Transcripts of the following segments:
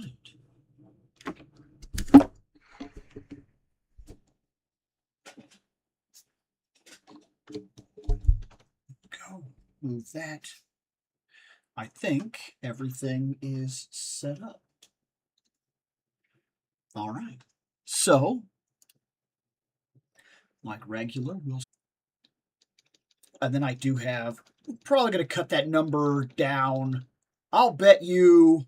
right. Go move that. I think everything is set up. All right. So, like regular, and then I do have, probably going to cut that number down. I'll bet you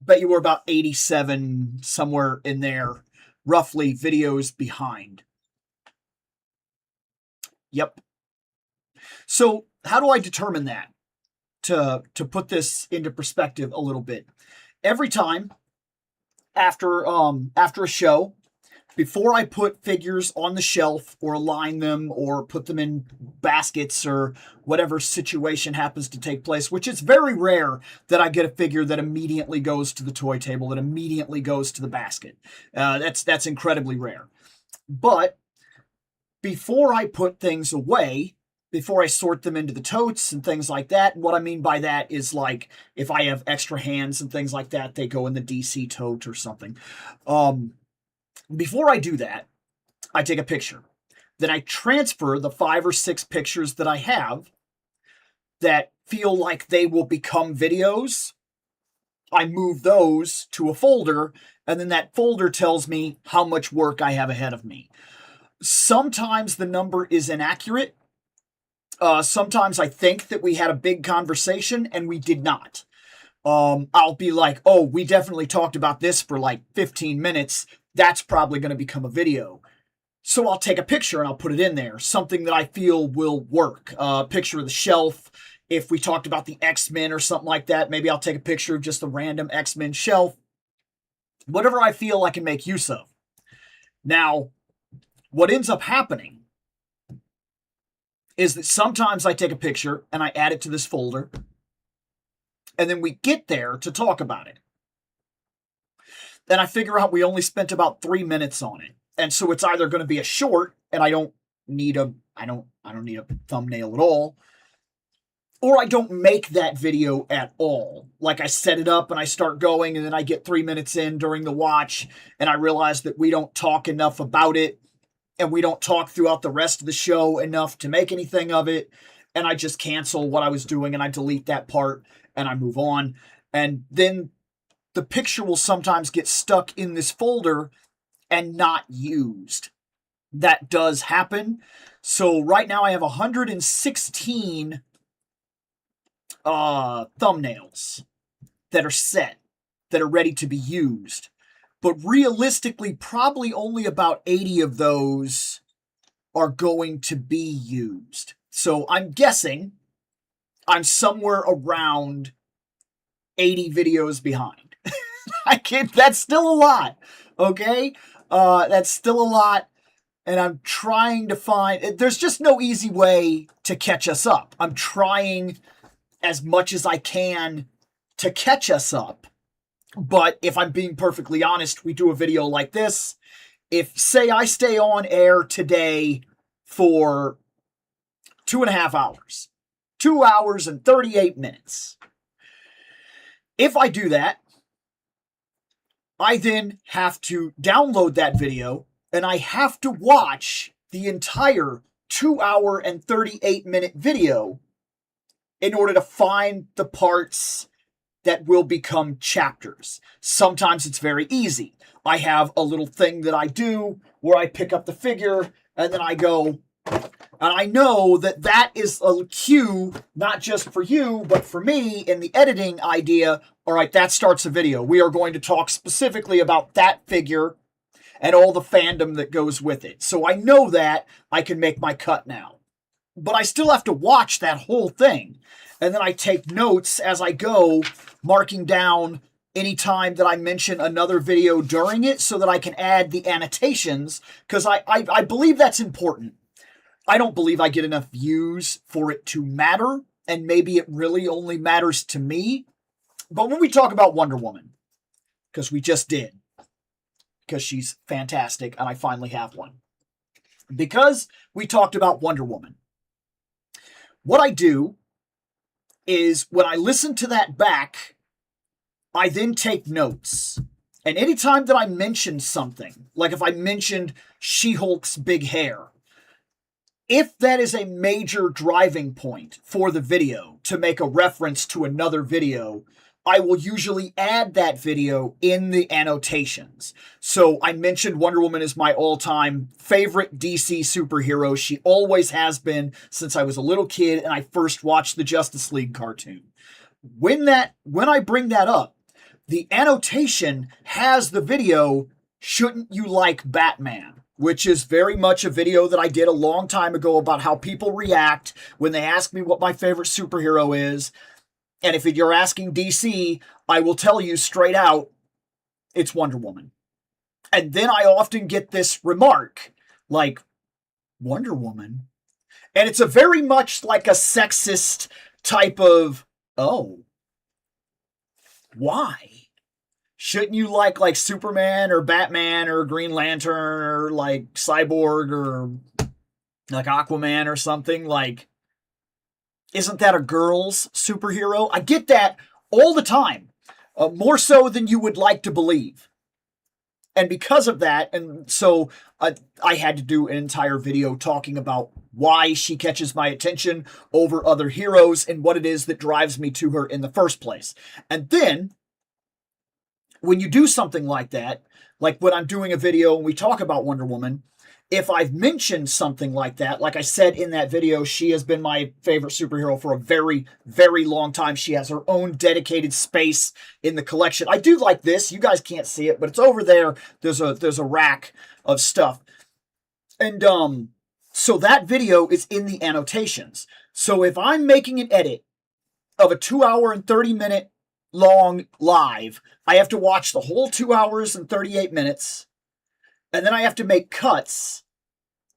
we're about 87, somewhere in there, roughly, videos behind. Yep. So how do I determine that? To put this into perspective a little bit, every time after a show, before I put figures on the shelf or align them or put them in baskets or whatever situation happens to take place, which is very rare that I get a figure that immediately goes to the toy table, that immediately goes to the basket. That's incredibly rare. But before I put things away, before I sort them into the totes and things like that, what I mean by that is, like, if I have extra hands and things like that, they go in the DC tote or something. Before I do that, I take a picture. Then I transfer the 5 or 6 pictures that I have that feel like they will become videos. I move those to a folder, and then that folder tells me how much work I have ahead of me. Sometimes the number is inaccurate. Sometimes I think that we had a big conversation and we did not. I'll be like, oh, we definitely talked about this for like 15 minutes. That's probably going to become a video. So I'll take a picture and I'll put it in there. Something that I feel will work. A picture of the shelf. If we talked about the X-Men or something like that, maybe I'll take a picture of just the random X-Men shelf. Whatever I feel I can make use of. Now, what ends up happening is that sometimes I take a picture and I add it to this folder, and then we get there to talk about it. Then I figure out we only spent about 3 minutes on it. And so it's either going to be a short, and I don't need a thumbnail at all, or I don't make that video at all. Like, I set it up and I start going, and then I get 3 minutes in during the watch and I realize that we don't talk enough about it, and we don't talk throughout the rest of the show enough to make anything of it, and I just cancel what I was doing and I delete that part and I move on. And then the picture will sometimes get stuck in this folder and not used. That does happen. So right now I have 116 thumbnails that are set, that are ready to be used. But realistically, probably only about 80 of those are going to be used. So I'm guessing I'm somewhere around 80 videos behind. That's still a lot, okay? That's still a lot, and I'm trying to find... There's just no easy way to catch us up. I'm trying as much as I can to catch us up. But if I'm being perfectly honest, we do a video like this. If, say, I stay on air today for 2.5 hours, 2 hours and 38 minutes. If I do that, I then have to download that video, and I have to watch the entire 2 hour and 38 minute video in order to find the parts that will become chapters. Sometimes it's very easy. I have a little thing that I do where I pick up the figure and then I go, and I know that that is a cue, not just for you, but for me in the editing idea. All right, that starts a video. We are going to talk specifically about that figure and all the fandom that goes with it. So I know that I can make my cut now. But I still have to watch that whole thing. And then I take notes as I go, marking down any time that I mention another video during it so that I can add the annotations, because I believe that's important. I don't believe I get enough views for it to matter, and maybe it really only matters to me. But when we talk about Wonder Woman, because we just did, because she's fantastic and I finally have one. Because we talked about Wonder Woman, what I do is when I listen to that back, I then take notes. And anytime that I mention something, like if I mentioned She-Hulk's big hair, if that is a major driving point for the video to make a reference to another video, I will usually add that video in the annotations. So I mentioned Wonder Woman is my all-time favorite DC superhero. She always has been since I was a little kid and I first watched the Justice League cartoon. When I bring that up, the annotation has the video, Shouldn't You Like Batman? Which is very much a video that I did a long time ago about how people react when they ask me what my favorite superhero is. And if you're asking DC, I will tell you straight out, it's Wonder Woman. And then I often get this remark, like, Wonder Woman? And it's a very much like a sexist type of, oh, why? Shouldn't you like Superman or Batman or Green Lantern or like Cyborg or like Aquaman or something? Like, isn't that a girl's superhero? I get that all the time, more so than you would like to believe. And because of that, and so I had to do an entire video talking about why she catches my attention over other heroes and what it is that drives me to her in the first place. And then, when you do something like that, like when I'm doing a video and we talk about Wonder Woman, if I've mentioned something like that, like I said in that video, she has been my favorite superhero for a very, very long time. She has her own dedicated space in the collection. I do like this. You guys can't see it, but it's over there. There's a rack of stuff. And so that video is in the annotations. So if I'm making an edit of a 2 hour and 30 minute long live, I have to watch the whole 2 hours and 38 minutes, and then I have to make cuts,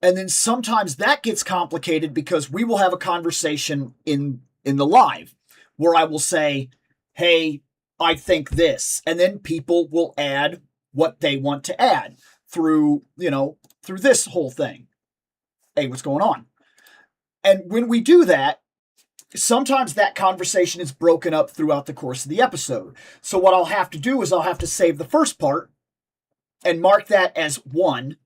and then sometimes that gets complicated because we will have a conversation in the live where I will say, hey, I think this, and then people will add what they want to add through this whole thing. Hey, what's going on? And when we do that, sometimes that conversation is broken up throughout the course of the episode. So what I'll have to do is I'll have to save the first part and mark that as 1.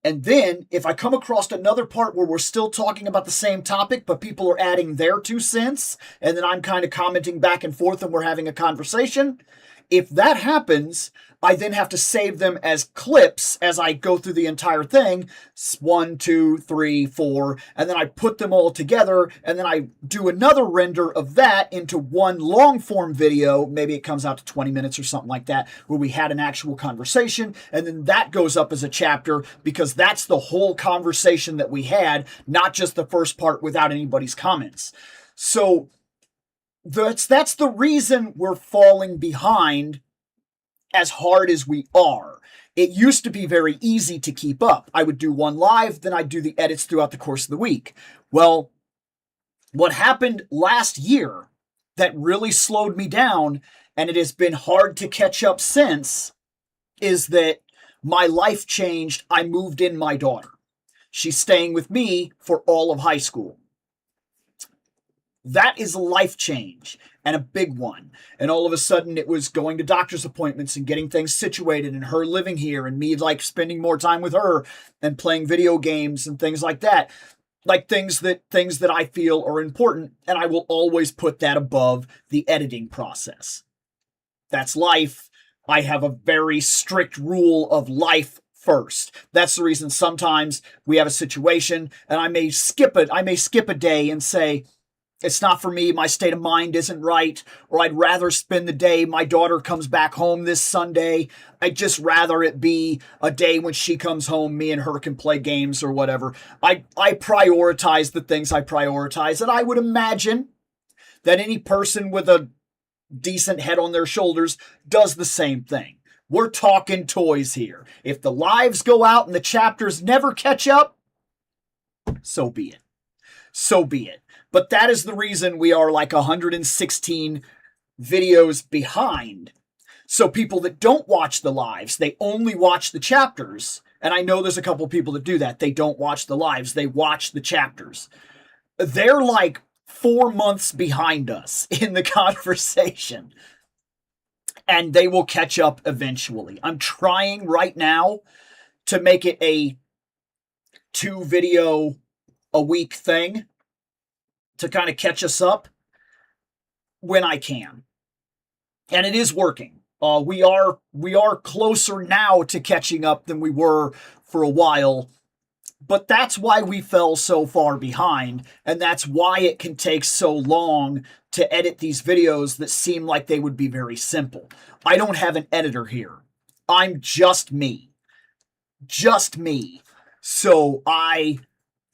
And then if I come across another part where we're still talking about the same topic, but people are adding their 2 cents, and then I'm kind of commenting back and forth and we're having a conversation, if that happens, I then have to save them as clips as I go through the entire thing. 1, 2, 3, 4, and then I put them all together, and then I do another render of that into one long form video. Maybe it comes out to 20 minutes or something like that, where we had an actual conversation, and then that goes up as a chapter because that's the whole conversation that we had, not just the first part without anybody's comments. So that's the reason we're falling behind as hard as we are. It used to be very easy to keep up. I would do one live, then I'd do the edits throughout the course of the week. Well, what happened last year that really slowed me down, and it has been hard to catch up since, is that my life changed. I moved in my daughter. She's staying with me for all of high school. That is a life change, and a big one. And all of a sudden it was going to doctor's appointments and getting things situated and her living here and me like spending more time with her and playing video games and things like that. Like things that I feel are important, and I will always put that above the editing process. That's life. I have a very strict rule of life first. That's the reason sometimes we have a situation and I may skip it. I may skip a day and say, it's not for me, my state of mind isn't right, or I'd rather spend the day, my daughter comes back home this Sunday, I'd just rather it be a day when she comes home, me and her can play games or whatever. I prioritize the things I prioritize, and I would imagine that any person with a decent head on their shoulders does the same thing. We're talking toys here. If the lives go out and the chapters never catch up, so be it. So be it. But that is the reason we are like 116 videos behind. So people that don't watch the lives, they only watch the chapters. And I know there's a couple people that do that. They don't watch the lives. They watch the chapters. They're like 4 months behind us in the conversation. And they will catch up eventually. I'm trying right now to make it a 2 video a week thing to kind of catch us up when I can. And it is working. We are closer now to catching up than we were for a while. But that's why we fell so far behind, and that's why it can take so long to edit these videos that seem like they would be very simple. I don't have an editor here. I'm just me. Just me. So I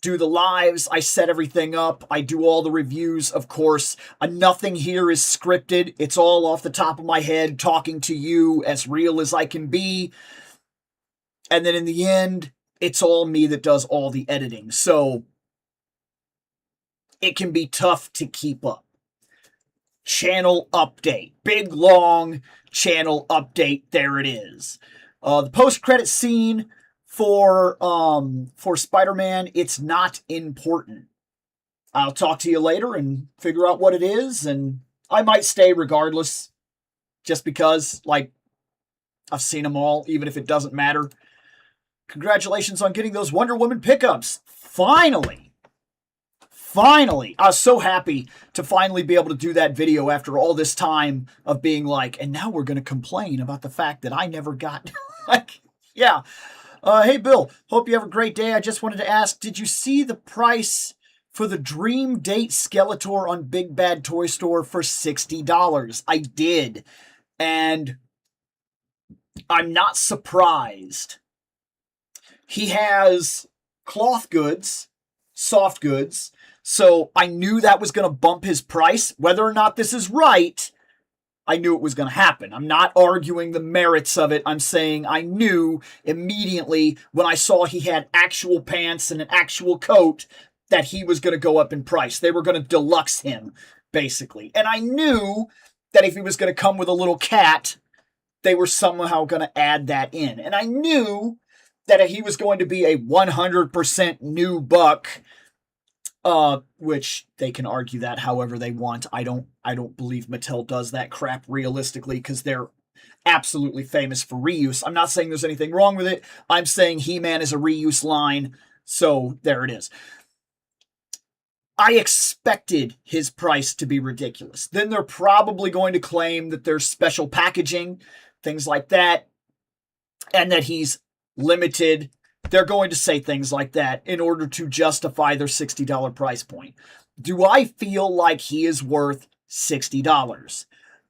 do the lives, I set everything up, I do all the reviews, of course. Nothing here is scripted. It's all off the top of my head, talking to you as real as I can be. And then in the end, it's all me that does all the editing. So it can be tough to keep up. Channel update. Big, long channel update. There it is. The post-credit scene for Spider-Man, it's not important. I'll talk to you later and figure out what it is, and I might stay regardless, just because, like, I've seen them all, even if it doesn't matter. Congratulations on getting those Wonder Woman pickups. Finally! Finally! I was so happy to finally be able to do that video after all this time of being like, and now we're going to complain about the fact that I never got... like, yeah. Hey, Bill, hope you have a great day. I just wanted to ask, did you see the price for the Dream Date Skeletor on Big Bad Toy Store for $60? I did. And I'm not surprised. He has cloth goods, soft goods, so I knew that was going to bump his price. Whether or not this is right, I knew it was going to happen. I'm not arguing the merits of it. I'm saying I knew immediately when I saw he had actual pants and an actual coat that he was going to go up in price. They were going to deluxe him, basically. And I knew that if he was going to come with a little cat, they were somehow going to add that in. And I knew that he was going to be a 100% new buck, which they can argue that however they want. I don't believe Mattel does that crap realistically, because they're absolutely famous for reuse. I'm not saying there's anything wrong with it. I'm saying He-Man is a reuse line, so there it is. I expected his price to be ridiculous. Then they're probably going to claim that there's special packaging, things like that, and that he's limited. They're going to say things like that in order to justify their $60 price point. Do I feel like he is worth $60?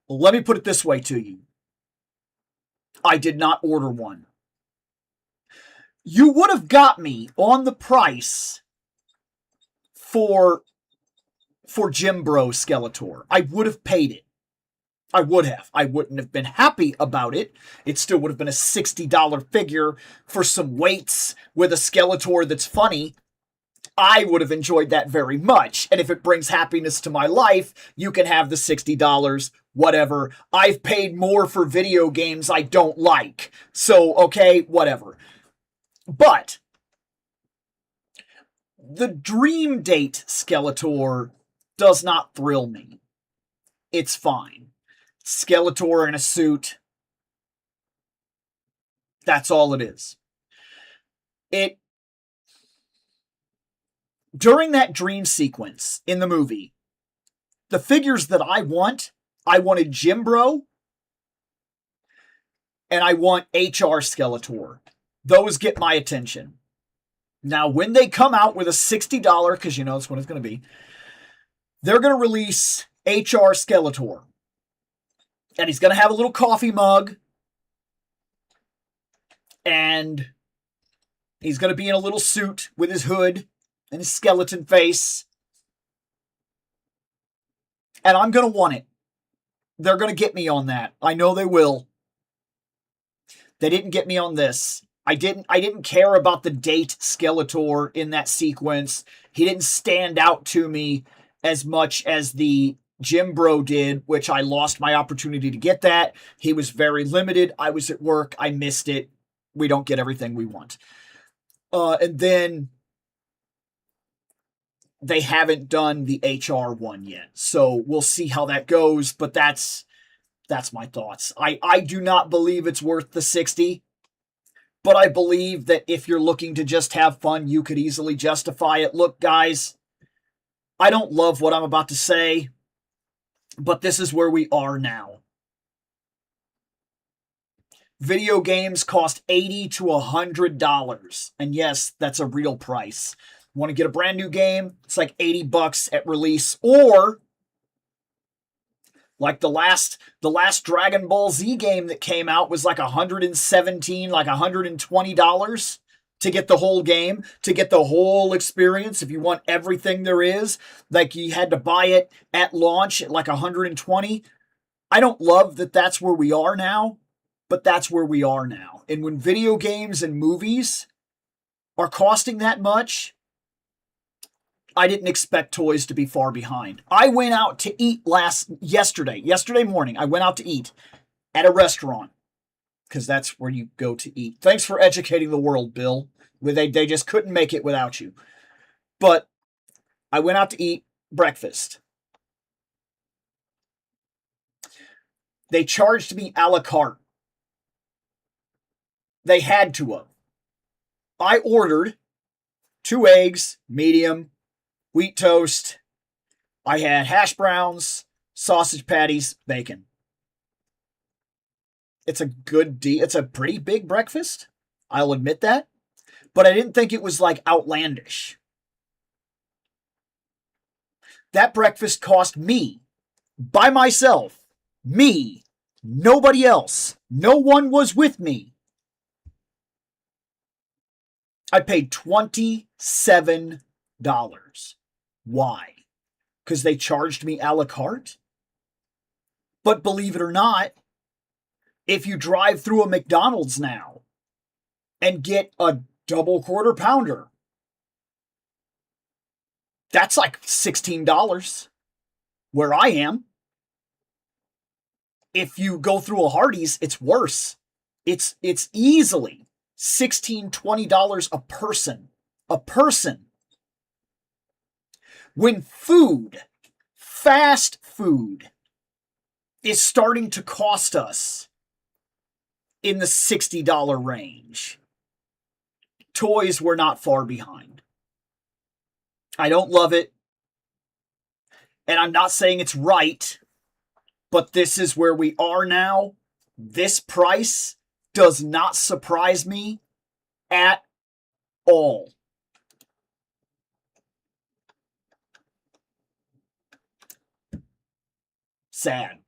Well, let me put it this way to you. I did not order one. You would have got me on the price for Jim Bro Skeletor. I would have paid it. I would have. I wouldn't have been happy about it. It still would have been a $60 figure for some weights with a Skeletor that's funny. I would have enjoyed that very much. And if it brings happiness to my life, you can have the $60, whatever. I've paid more for video games I don't like. So, okay, whatever. But the Dream Date Skeletor does not thrill me. It's fine. Skeletor in a suit. That's all it is. During that dream sequence in the movie, the figures that I wanted Jim Bro, and I want HR Skeletor. Those get my attention. Now, when they come out with a $60, because you know that's what it's going to be, they're going to release HR Skeletor. And he's going to have a little coffee mug. And he's going to be in a little suit with his hood and his skeleton face. And I'm going to want it. They're going to get me on that. I know they will. They didn't get me on this. I didn't care about the date Skeletor in that sequence. He didn't stand out to me as much as the Jim Bro did, which I lost my opportunity to get that. He was very limited. I was at work. I missed it. We don't get everything we want. And then they haven't done the HR one yet. So we'll see how that goes, but that's my thoughts. I do not believe it's worth the 60, but I believe that if you're looking to just have fun, you could easily justify it. Look, guys, I don't love what I'm about to say, but this is where we are now. Video games cost $80 to $100. And yes, that's a real price. Want to get a brand new game? It's like $80 at release. Or like the last Dragon Ball Z game that came out was like $117, like $120 to get the whole game, to get the whole experience. If you want everything there is, like you had to buy it at launch at like $120. I don't love that that's where we are now, but that's where we are now. And when video games and movies are costing that much, I didn't expect toys to be far behind. I went out to eat yesterday morning. I went out to eat at a restaurant because that's where you go to eat. Thanks for educating the world, Bill. They just couldn't make it without you. But I went out to eat breakfast. They charged me a la carte. They had to have. I ordered 2 eggs, medium, wheat toast. I had hash browns, sausage patties, bacon. It's a good deal. It's a pretty big breakfast. I'll admit that. But I didn't think it was like outlandish. That breakfast cost me, by myself, me, nobody else. No one was with me. I paid $27. Why? Because they charged me a la carte? But believe it or not, if you drive through a McDonald's now and get a double quarter pounder, that's like $16 where I am. If you go through a Hardee's, it's worse. It's easily $16, $20 a person. A person. When food, fast food, is starting to cost us in the $60 range, toys were not far behind. I don't love it, and I'm not saying it's right, but this is where we are now. This price does not surprise me at all. Sad.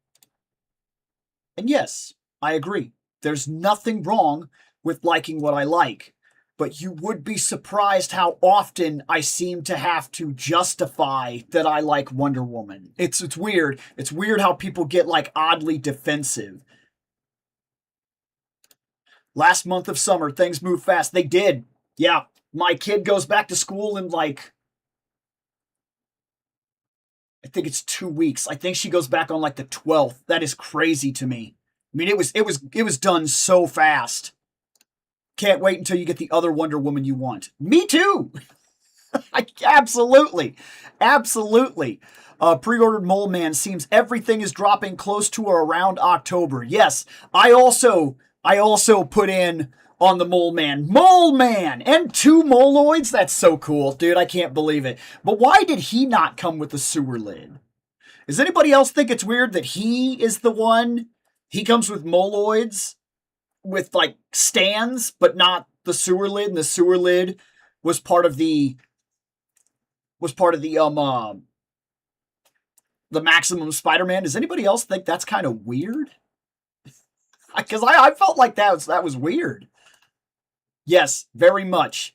And yes, I agree. There's nothing wrong with liking what I like, but you would be surprised how often I seem to have to justify that I like Wonder Woman. It's weird. It's weird how people get like oddly defensive. Last month of summer, things moved fast. They did. Yeah, my kid goes back to school in like, I think it's 2 weeks. I think she goes back on like the 12th. That is crazy to me. I mean, it was done so fast. Can't wait until you get the other Wonder Woman you want. Me too. Absolutely. Pre-ordered Mole Man. Seems everything is dropping close to or around October. Yes, I also put in on the Mole Man, and 2 Moloids. That's so cool, dude. I can't believe it. But why did he not come with the sewer lid? Does anybody else think it's weird that he is the one? He comes with Moloids with like stands, but not the sewer lid. And the sewer lid was part of the Maximum Spider-Man. Does anybody else think that's kind of weird? Because I felt like that was weird. Yes, very much.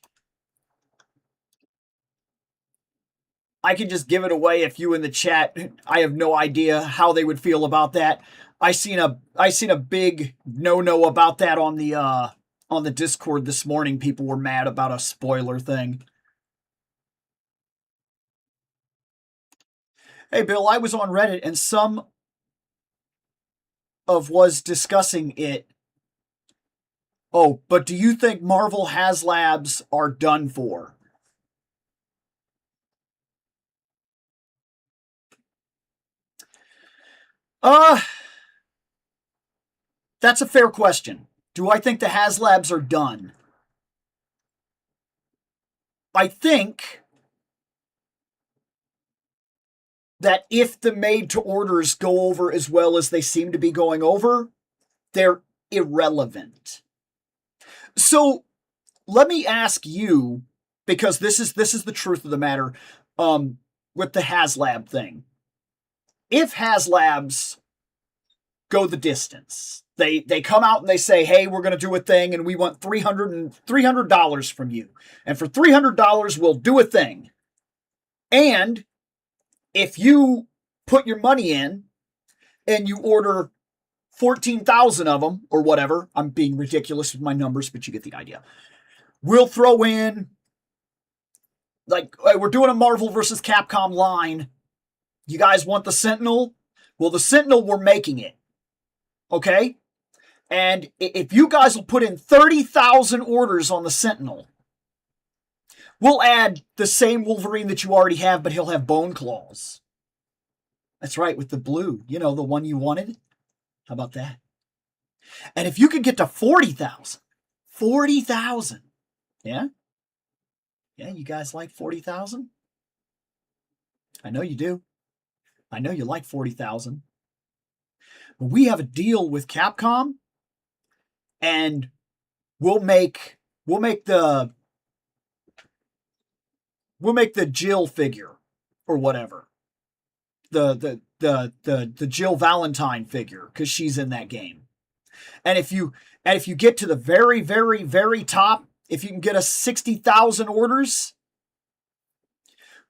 I can just give it away if you in the chat. I have no idea how they would feel about that. I seen a big no about that on the Discord this morning. People were mad about a spoiler thing. Hey Bill, I was on Reddit and some of was discussing it. Oh, but do you think Marvel HasLabs are done for? Uh, that's a fair question. Do I think the HasLabs are done? I think that if the made to orders go over as well as they seem to be going over, they're irrelevant. So let me ask you, because this is the truth of the matter, with the HasLab thing. If HasLabs go the distance, they come out and they say, hey, we're going to do a thing and we want $300 from you. And for $300, we'll do a thing. And if you put your money in and you order 14,000 of them or whatever, I'm being ridiculous with my numbers, but you get the idea. We'll throw in, like, we're doing a Marvel versus Capcom line. You guys want the Sentinel? Well, the Sentinel, we're making it. Okay? And if you guys will put in 30,000 orders on the Sentinel, we'll add the same Wolverine that you already have, but he'll have bone claws. That's right, with the blue. You know, the one you wanted. How about that? And if you could get to 40,000. 40,000. Yeah? Yeah, you guys like 40,000? I know you do. I know you like 40,000. But we have a deal with Capcom, and we'll make the Jill figure or whatever. The Jill Valentine figure, because she's in that game. And if you get to the very, very, very top, if you can get us 60,000 orders,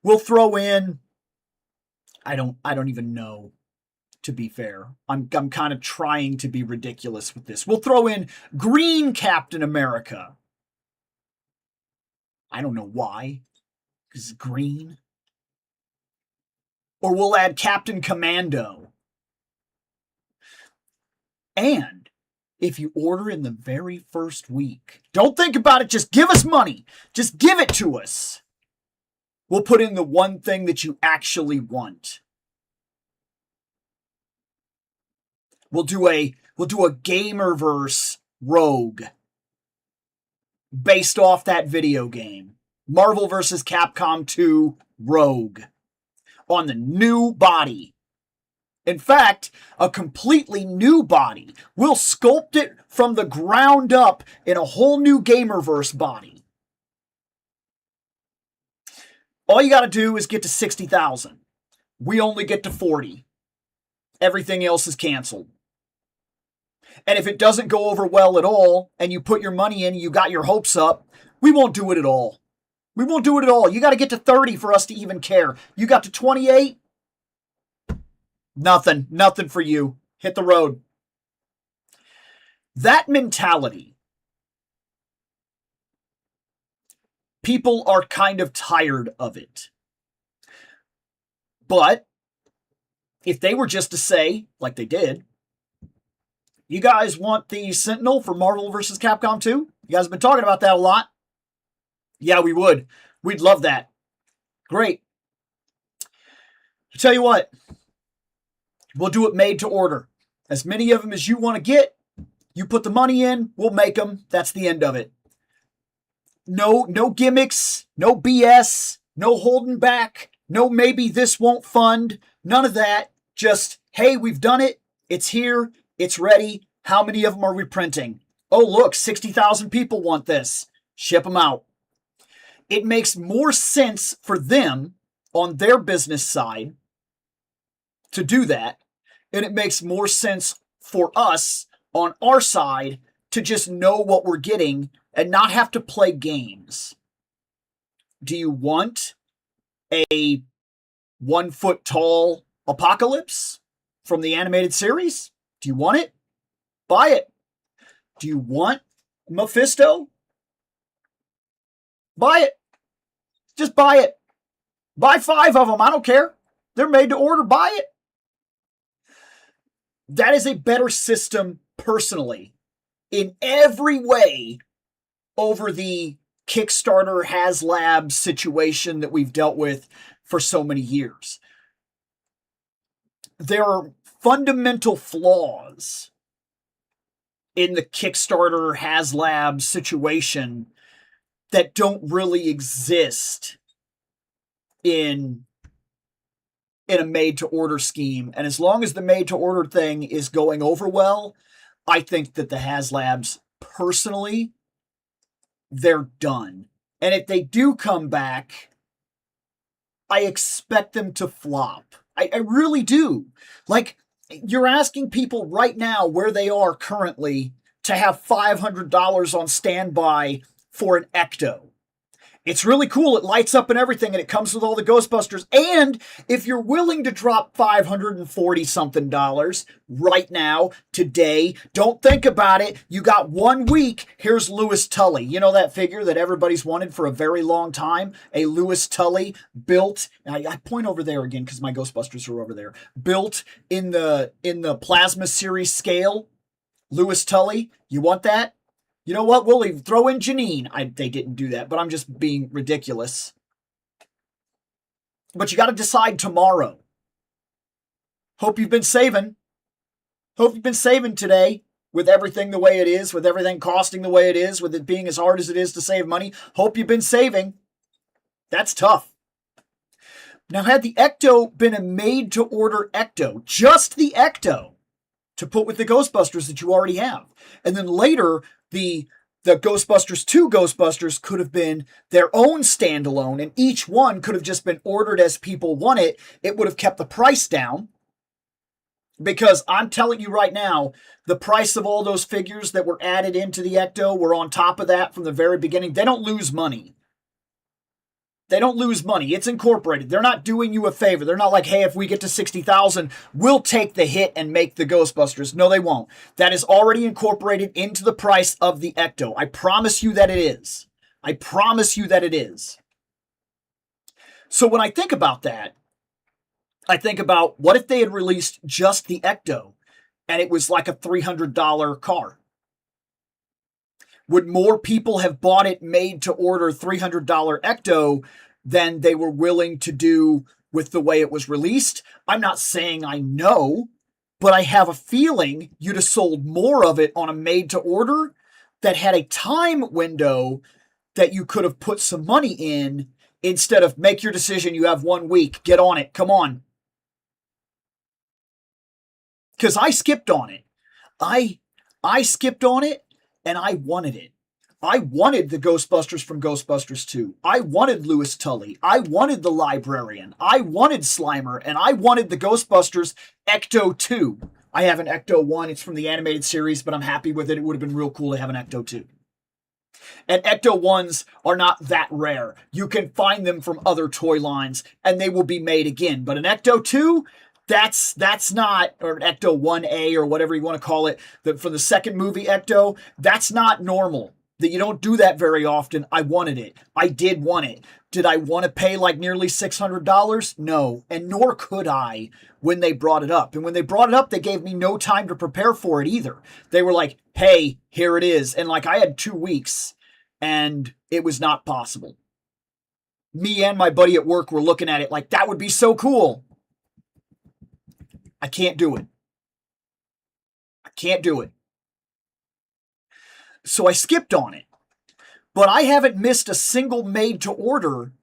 we'll throw in, I don't even know, to be fair. I'm kind of trying to be ridiculous with this. We'll throw in Green Captain America. I don't know why. Because it's green. Or we'll add Captain Commando. And if you order in the very first week, don't think about it, just give us money. Just give it to us. We'll put in the one thing that you actually want. We'll do a Gamerverse Rogue based off that video game. Marvel vs. Capcom 2 Rogue on the new body. In fact, a completely new body. We'll sculpt it from the ground up in a whole new Gamerverse body. All you got to do is get to 60,000. We only get to 40. Everything else is canceled. And if it doesn't go over well at all, and you put your money in, you got your hopes up, we won't do it at all. We won't do it at all. You got to get to 30 for us to even care. You got to 28? Nothing for you. Hit the road. That mentality, people are kind of tired of it. But if they were just to say, like they did, you guys want the Sentinel for Marvel vs. Capcom 2? You guys have been talking about that a lot. Yeah, we would. We'd love that. Great. I tell you what, we'll do it made to order. As many of them as you want to get, you put the money in, we'll make them. That's the end of it. No gimmicks, no BS, no holding back, no maybe this won't fund, none of that. Just, hey, we've done it. It's here. It's ready. How many of them are we printing? Oh, look, 60,000 people want this. Ship them out. It makes more sense for them on their business side to do that. And it makes more sense for us on our side to just know what we're getting and not have to play games. Do you want a 1 foot tall Apocalypse from the animated series? Do you want it? Buy it. Do you want Mephisto? Buy it. Just buy it. Buy 5 of them. I don't care. They're made to order. Buy it. That is a better system, personally, in every way over the Kickstarter HasLab situation that we've dealt with for so many years. There are fundamental flaws in the Kickstarter HasLab situation that don't really exist in a made-to-order scheme. And as long as the made-to-order thing is going over well, I think that the HasLabs, personally, they're done. And if they do come back, I expect them to flop. I really do. Like, you're asking people right now where they are currently to have $500 on standby for an Ecto. It's really cool. It lights up and everything, and it comes with all the Ghostbusters. And if you're willing to drop $540-something right now, today, don't think about it. You got 1 week. Here's Louis Tully. You know that figure that everybody's wanted for a very long time? A Louis Tully built, I point over there again because my Ghostbusters are over there, built in the Plasma Series scale. Louis Tully, you want that? You know what? We'll even throw in Janine. They didn't do that, but I'm just being ridiculous. But you got to decide tomorrow. Hope you've been saving. Hope you've been saving today with everything the way it is, with everything costing the way it is, with it being as hard as it is to save money. Hope you've been saving. That's tough. Now, had the Ecto been a made-to-order Ecto, just the Ecto, to put with the Ghostbusters that you already have, and then later the Ghostbusters 2 Ghostbusters could have been their own standalone, and each one could have just been ordered as people want it. It would have kept the price down. Because I'm telling you right now, the price of all those figures that were added into the Ecto were on top of that from the very beginning. They don't lose money. They don't lose money. It's incorporated. They're not doing you a favor. They're not like, hey, if we get to 60,000, we'll take the hit and make the Ghostbusters. No, they won't. That is already incorporated into the price of the Ecto. I promise you that it is. I promise you that it is. So when I think about that, I think about what if they had released just the Ecto and it was like a $300 car? Would more people have bought it made to order $300 Ecto than they were willing to do with the way it was released? I'm not saying I know, but I have a feeling you'd have sold more of it on a made to order that had a time window that you could have put some money in instead of make your decision. You have 1 week. Get on it. Come on. Because I skipped on it. I skipped on it. And I wanted it. I wanted the Ghostbusters from Ghostbusters 2. I wanted Louis Tully. I wanted the Librarian. I wanted Slimer. And I wanted the Ghostbusters Ecto 2. I have an Ecto 1. It's from the animated series, but I'm happy with it. It would have been real cool to have an Ecto 2. And Ecto 1s are not that rare. You can find them from other toy lines, and they will be made again. But an Ecto 2... That's not, or an Ecto 1A or whatever you want to call it, for the second movie Ecto, that's not normal. That you don't do that very often. I wanted it. I did want it. Did I want to pay like nearly $600? No, and nor could I when they brought it up. And when they brought it up, they gave me no time to prepare for it either. They were like, hey, here it is. And like I had 2 weeks, and it was not possible. Me and my buddy at work were looking at it like, that would be so cool. I can't do it. I can't do it. So I skipped on it. But I haven't missed a single made to order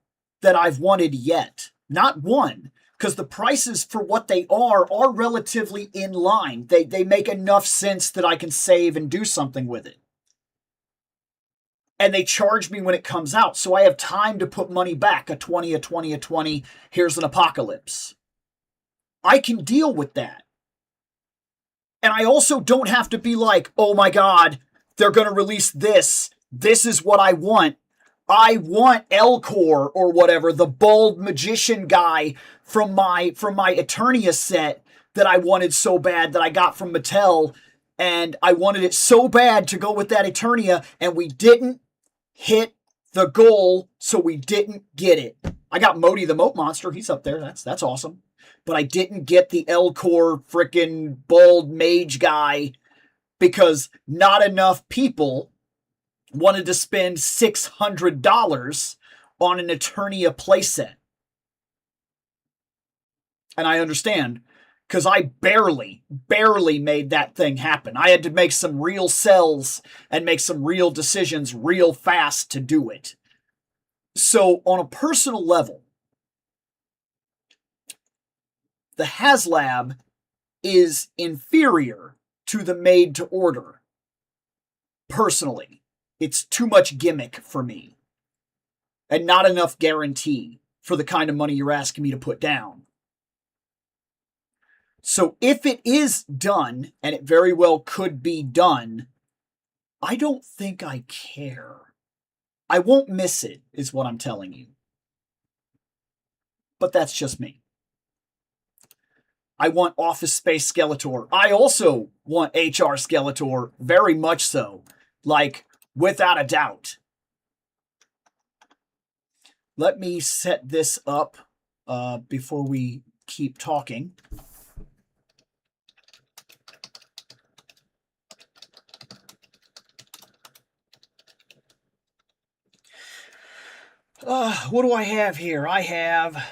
that I've wanted yet. Not one. Because the prices for what they are relatively in line. They make enough sense that I can save and do something with it. And they charge me when it comes out. So I have time to put money back. A 20, a 20, a 20. Here's an Apocalypse. I can deal with that. And I also don't have to be like, oh my God, they're going to release this. This is what I want. I want Elcor or whatever, the bald magician guy from my Eternia set that I wanted so bad that I got from Mattel. And I wanted it so bad to go with that Eternia, and we didn't hit the goal, so we didn't get it. I got Modi the Moat Monster. He's up there. That's awesome. But I didn't get the Elcor frickin' bald mage guy because not enough people wanted to spend $600 on an Eternia playset. And I understand, because I barely made that thing happen. I had to make some real sells and make some real decisions real fast to do it. So on a personal level, the HasLab is inferior to the made to order. Personally, it's too much gimmick for me and not enough guarantee for the kind of money you're asking me to put down. So if it is done, and it very well could be done, I don't think I care. I won't miss it, is what I'm telling you. But that's just me. I want Office Space Skeletor. I also want HR Skeletor, very much so. Like, without a doubt. Let me set this up before we keep talking. What do I have here? I have...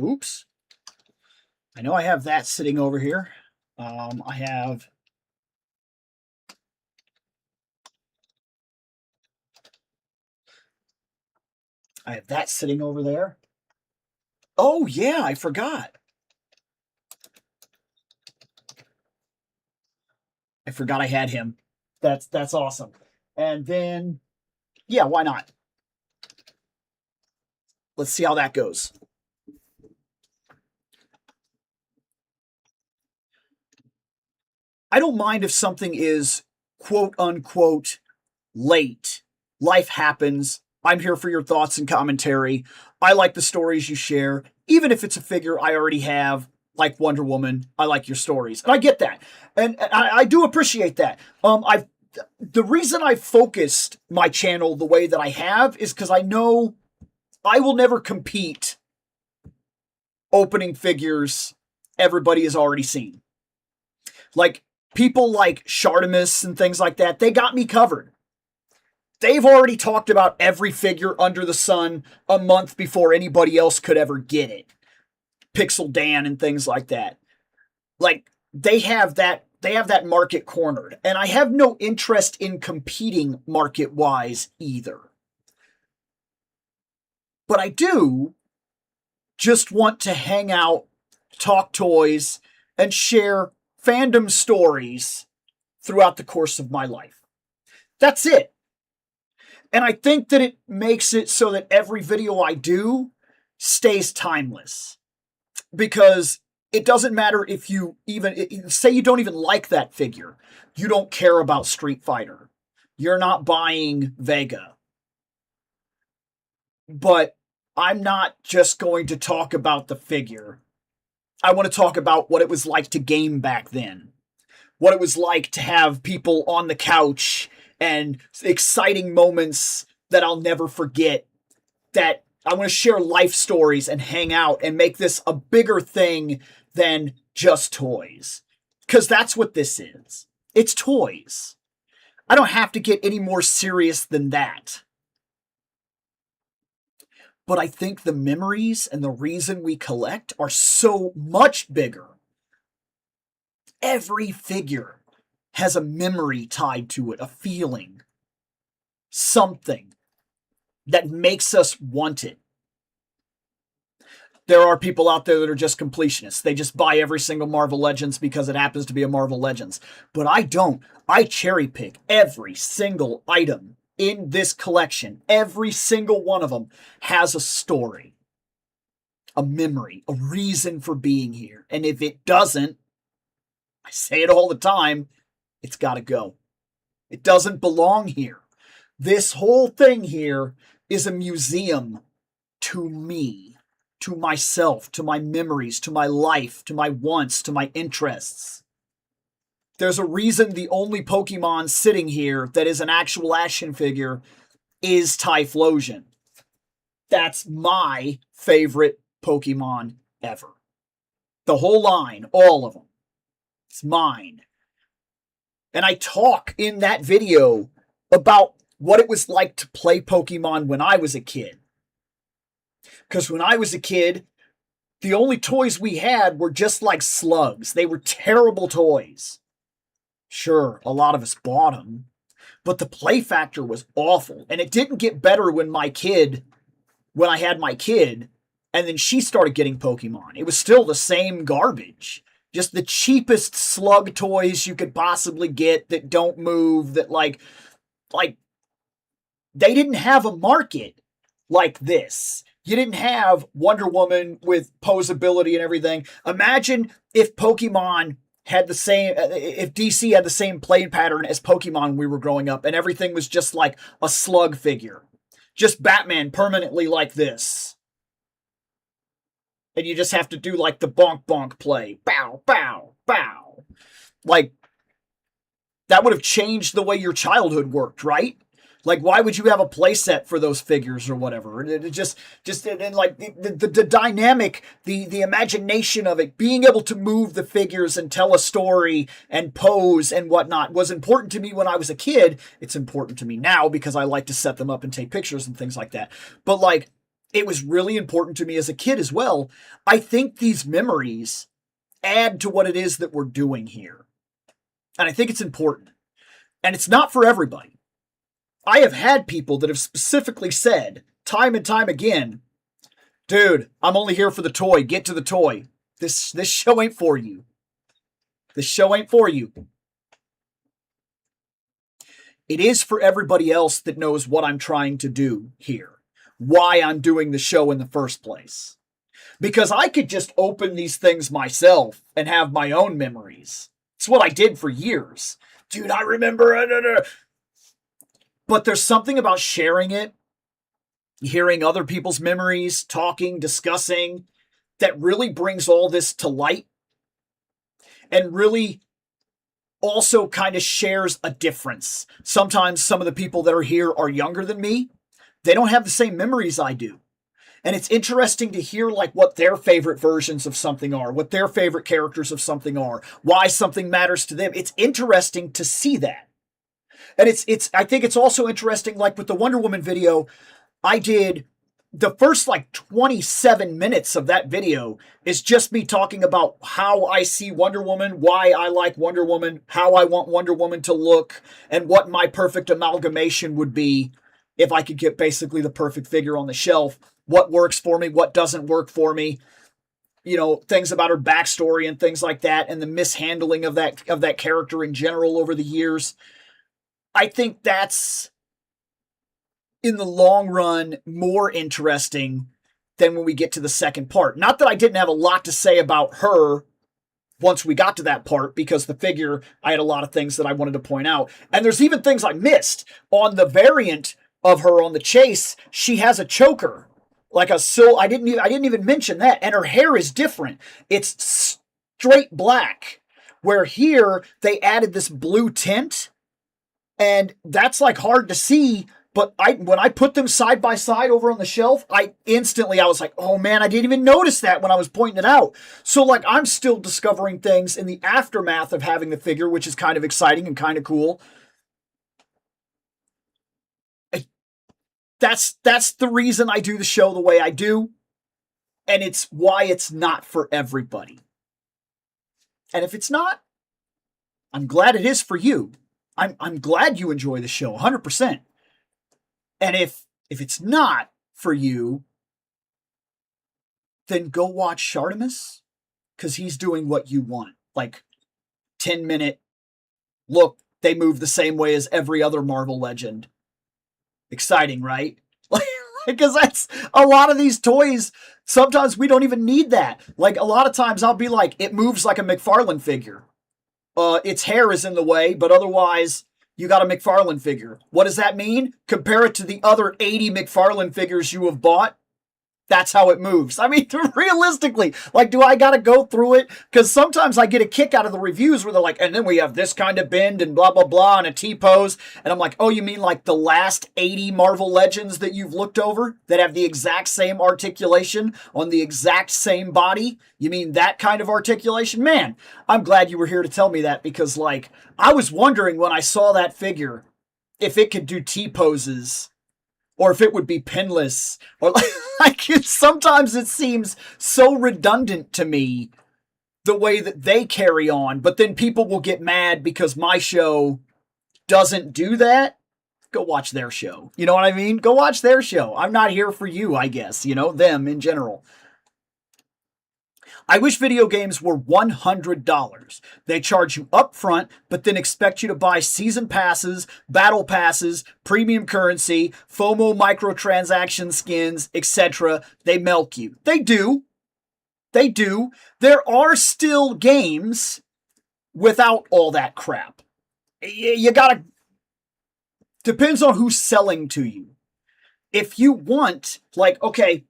Oops. I know I have that sitting over here. I have... that sitting over there. Oh, yeah, I forgot. I forgot I had him. That's awesome. And then, yeah, why not? Let's see how that goes. I don't mind if something is quote unquote late. Life happens. I'm here for your thoughts and commentary. I like the stories you share. Even if it's a figure I already have, like Wonder Woman, I like your stories. And I get that. And I do appreciate that. The reason I focused my channel the way that I have is because I know I will never compete opening figures everybody has already seen. Like, people like Shartimus and things like that, they got me covered. They've already talked about every figure under the sun a month before anybody else could ever get it. Pixel Dan and things like that. Like, they have that market cornered. And I have no interest in competing market-wise either. But I do just want to hang out, talk toys, and share fandom stories throughout the course of my life. That's it. And I think that it makes it so that every video I do stays timeless. Because it doesn't matter if you even, say you don't even like that figure. You don't care about Street Fighter. You're not buying Vega. But I'm not just going to talk about the figure. I want to talk about what it was like to game back then. What it was like to have people on the couch and exciting moments that I'll never forget. That I want to share life stories and hang out and make this a bigger thing than just toys. Because that's what this is. It's toys. I don't have to get any more serious than that. But I think the memories and the reason we collect are so much bigger. Every figure has a memory tied to it, a feeling, something that makes us want it. There are people out there that are just completionists. They just buy every single Marvel Legends because it happens to be a Marvel Legends. But I don't. I cherry pick every single item in this collection. Every single one of them has a story, a memory, a reason for being here. And if it doesn't, I say it all the time, it's got to go. It doesn't belong here. This whole thing here is a museum to me, to myself, to my memories, to my life, to my wants, to my interests. There's a reason the only Pokemon sitting here that is an actual action figure is Typhlosion. That's my favorite Pokemon ever. The whole line, all of them. It's mine. And I talk in that video about what it was like to play Pokemon when I was a kid. Because when I was a kid, the only toys we had were just like slugs. They were terrible toys. Sure, a lot of us bought them, but the play factor was awful. And it didn't get better when I had my kid, and then she started getting Pokemon. It was still the same garbage. Just the cheapest slug toys you could possibly get that don't move, that like they didn't have a market like this. You didn't have Wonder Woman with posability and everything. Imagine if Pokemon had the same, if DC had the same play pattern as Pokemon when we were growing up, and everything was just like a slug figure. Just Batman permanently like this. And you just have to do like the bonk bonk play. Bow, bow, bow. Like, that would have changed the way your childhood worked, right? Like, why would you have a play set for those figures or whatever? And like the dynamic, the imagination of it, being able to move the figures and tell a story and pose and whatnot was important to me when I was a kid. It's important to me now because I like to set them up and take pictures and things like that. But like, it was really important to me as a kid as well. I think these memories add to what it is that we're doing here. And I think it's important. And it's not for everybody. I have had people that have specifically said, time and time again, dude, I'm only here for the toy. Get to the toy. This show ain't for you. This show ain't for you. It is for everybody else that knows what I'm trying to do here. Why I'm doing the show in the first place. Because I could just open these things myself and have my own memories. It's what I did for years. Dude, I remember... But there's something about sharing it, hearing other people's memories, talking, discussing, that really brings all this to light and really also kind of shares a difference. Sometimes some of the people that are here are younger than me. They don't have the same memories I do. And it's interesting to hear like what their favorite versions of something are, what their favorite characters of something are, why something matters to them. It's interesting to see that. And I think it's also interesting, like with the Wonder Woman video, I did the first like 27 minutes of that video is just me talking about how I see Wonder Woman, why I like Wonder Woman, how I want Wonder Woman to look, and what my perfect amalgamation would be if I could get basically the perfect figure on the shelf. What works for me, what doesn't work for me. You know, things about her backstory and things like that, and the mishandling of that character in general over the years. I think that's, in the long run, more interesting than when we get to the second part. Not that I didn't have a lot to say about her once we got to that part, because the figure, I had a lot of things that I wanted to point out. And there's even things I missed. On the variant of her on the chase, she has a choker. Like I didn't even mention that. And her hair is different. It's straight black. Where here, they added this blue tint. And that's like hard to see, but when I put them side by side over on the shelf, I was like, oh man, I didn't even notice that when I was pointing it out. So like, I'm still discovering things in the aftermath of having the figure, which is kind of exciting and kind of cool. That's the reason I do the show the way I do. And it's why it's not for everybody. And if it's not, I'm glad it is for you. I'm glad you enjoy the show 100%. And if it's not for you, then go watch Shartimus, because he's doing what you want. Like 10-minute, look, they move the same way as every other Marvel legend. Exciting, right? Because that's a lot of these toys. Sometimes we don't even need that. Like a lot of times I'll be like, it moves like a McFarlane figure. Its hair is in the way, but otherwise, you got a McFarlane figure. What does that mean? Compare it to the other 80 McFarlane figures you have bought. That's how it moves. I mean, realistically, like, do I got to go through it? Because sometimes I get a kick out of the reviews where they're like, and then we have this kind of bend and blah, blah, blah, and a T-pose. And I'm like, oh, you mean like the last 80 Marvel Legends that you've looked over that have the exact same articulation on the exact same body? You mean that kind of articulation? Man, I'm glad you were here to tell me that, because, like, I was wondering when I saw that figure if it could do T-poses, or if it would be pinless, or like sometimes it seems so redundant to me the way that they carry on, but then people will get mad because my show doesn't do that. Go watch their show. You know what I mean? Go watch their show. I'm not here for you, I guess, them in general. I wish video games were $100. They charge you up front, but then expect you to buy season passes, battle passes, premium currency, FOMO microtransaction skins, etc. They milk you. They do. They do. There are still games without all that crap. You gotta... Depends on who's selling to you. If you want, okay,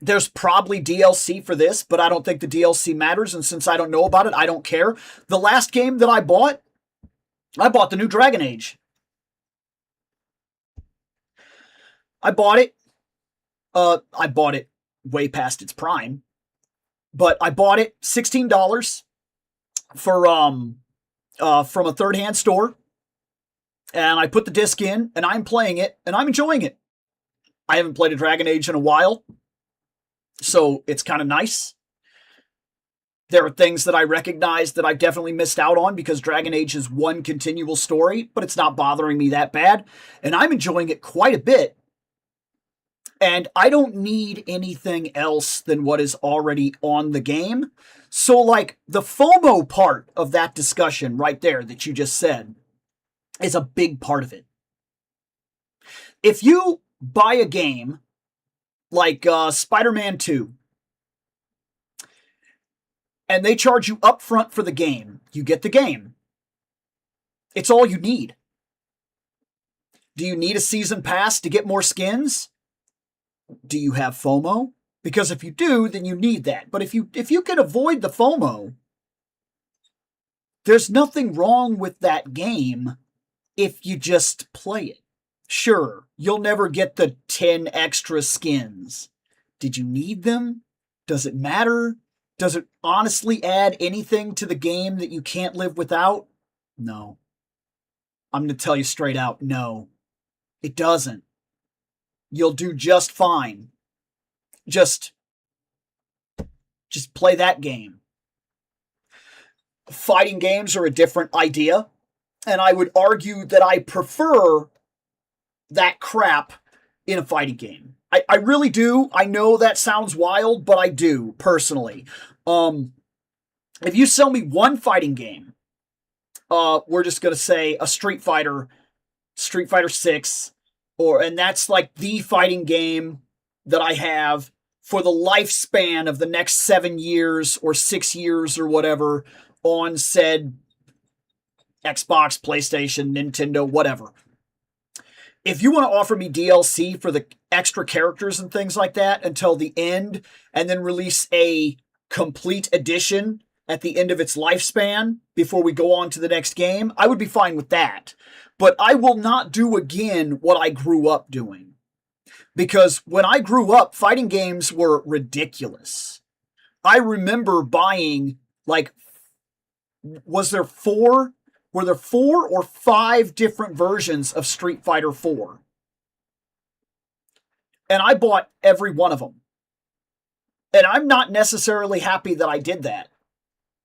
there's probably DLC for this, but I don't think the DLC matters, and since I don't know about it, I don't care. The last game that I bought the new Dragon Age. I bought it. I bought it way past its prime, but I bought it $16 from a third-hand store, and I put the disc in, and I'm playing it, and I'm enjoying it. I haven't played a Dragon Age in a while, so it's kind of nice. There are things that I recognize that I definitely missed out on because Dragon Age is one continual story, but it's not bothering me that bad. And I'm enjoying it quite a bit. And I don't need anything else than what is already on the game. So, the FOMO part of that discussion right there that you just said is a big part of it. If you buy a game like Spider-Man 2, and they charge you up front for the game, you get the game. It's all you need. Do you need a season pass to get more skins? Do you have FOMO? Because if you do, then you need that. But if you can avoid the FOMO, there's nothing wrong with that game if you just play it. Sure, you'll never get the 10 extra skins. Did you need them? Does it matter? Does it honestly add anything to the game that you can't live without? No. I'm going to tell you straight out, no. It doesn't. You'll do just fine. Just play that game. Fighting games are a different idea, and I would argue that I prefer that crap in a fighting game. I really do. I know that sounds wild, but I do, personally. If you sell me one fighting game, we're just going to say a Street Fighter 6, and that's the fighting game that I have for the lifespan of the next 7 years or 6 years or whatever on said Xbox, PlayStation, Nintendo, whatever. If you want to offer me DLC for the extra characters and things like that until the end, and then release a complete edition at the end of its lifespan before we go on to the next game, I would be fine with that. But I will not do again what I grew up doing. Because when I grew up, fighting games were ridiculous. I remember buying, were there 4 or 5 different versions of Street Fighter 4? And I bought every one of them. And I'm not necessarily happy that I did that.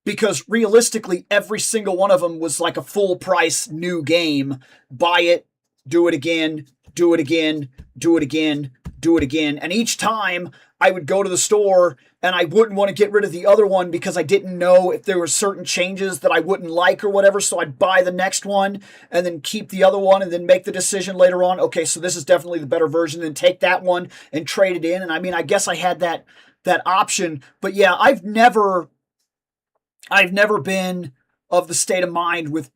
Because realistically, every single one of them was like a full price new game. Buy it, do it again, do it again, do it again, do it again. And each time I would go to the store and I wouldn't want to get rid of the other one because I didn't know if there were certain changes that I wouldn't like or whatever. So I'd buy the next one and then keep the other one and then make the decision later on. Okay, so this is definitely the better version. Then take that one and trade it in. And I mean, I guess I had that option. But yeah, I've never been of the state of mind with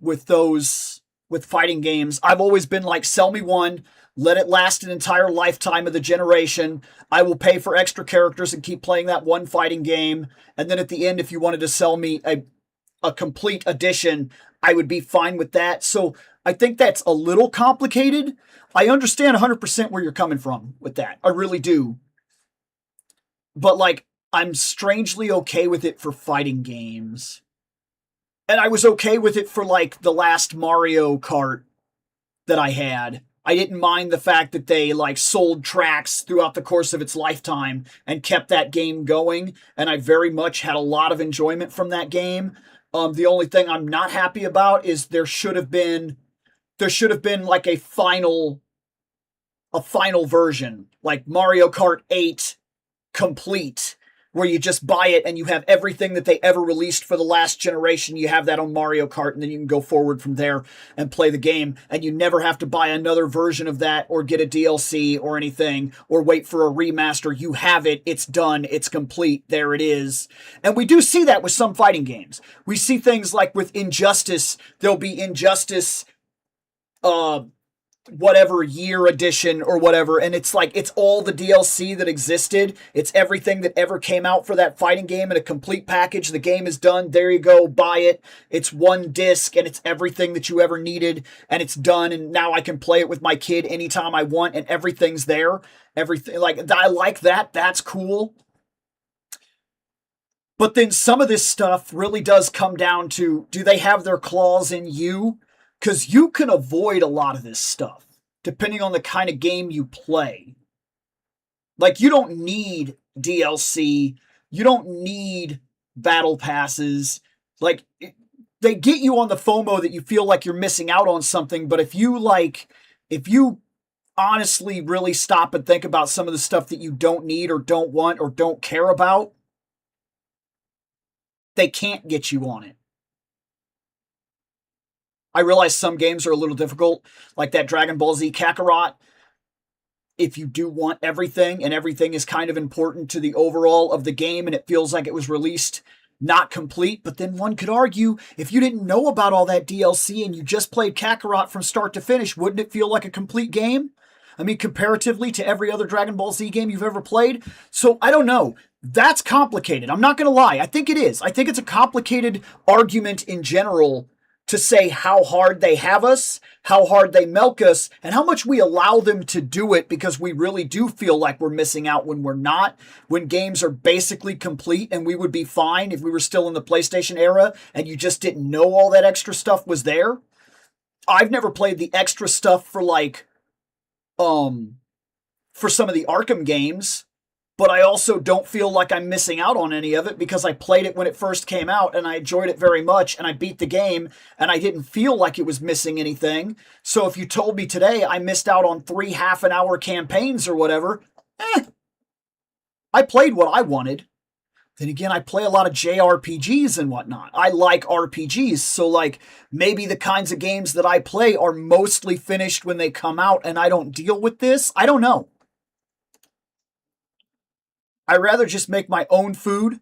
fighting games. I've always been like, sell me one, let it last an entire lifetime of the generation. I will pay for extra characters and keep playing that one fighting game. And then at the end, if you wanted to sell me a complete edition, I would be fine with that. So I think that's a little complicated. I understand 100% where you're coming from with that. I really do. But I'm strangely okay with it for fighting games. And I was okay with it for the last Mario Kart that I had. I didn't mind the fact that they like sold tracks throughout the course of its lifetime and kept that game going, and I very much had a lot of enjoyment from that game. The only thing I'm not happy about is there should have been like a final version, like Mario Kart 8 complete, where you just buy it and you have everything that they ever released for the last generation. You have that on Mario Kart, and then you can go forward from there and play the game, and you never have to buy another version of that or get a DLC or anything or wait for a remaster. You have it, it's done, it's complete, there it is. And we do see that with some fighting games. We see things like with Injustice, there'll be Injustice whatever year edition or whatever, and it's like it's all the DLC that existed. It's everything that ever came out for that fighting game in a complete package. The game is done, there you go, buy it. It's one disc and it's everything that you ever needed, and it's done, and now I can play it with my kid anytime I want, and everything's there. Everything, like, I like that. That's cool. But then some of this stuff really does come down to, do they have their claws in you? Because you can avoid a lot of this stuff, depending on the kind of game you play. Like, you don't need DLC. You don't need battle passes. Like, they get you on the FOMO that you feel like you're missing out on something, but if you honestly really stop and think about some of the stuff that you don't need or don't want or don't care about, they can't get you on it. I realize some games are a little difficult, like that Dragon Ball Z Kakarot. If you do want everything, and everything is kind of important to the overall of the game, and it feels like it was released not complete, but then one could argue, if you didn't know about all that DLC and you just played Kakarot from start to finish, wouldn't it feel like a complete game? I mean, comparatively to every other Dragon Ball Z game you've ever played? So, I don't know. That's complicated. I'm not going to lie. I think it is. I think it's a complicated argument in general to say how hard they have us, how hard they milk us, and how much we allow them to do it, because we really do feel like we're missing out when we're not, when games are basically complete, and we would be fine if we were still in the PlayStation era and you just didn't know all that extra stuff was there. I've never played the extra stuff for for some of the Arkham games, but I also don't feel like I'm missing out on any of it because I played it when it first came out and I enjoyed it very much, and I beat the game and I didn't feel like it was missing anything. So if you told me today I missed out on 3 half-an-hour campaigns or whatever, I played what I wanted. Then again, I play a lot of JRPGs and whatnot. I like RPGs, so like maybe the kinds of games that I play are mostly finished when they come out and I don't deal with this. I don't know. I'd rather just make my own food.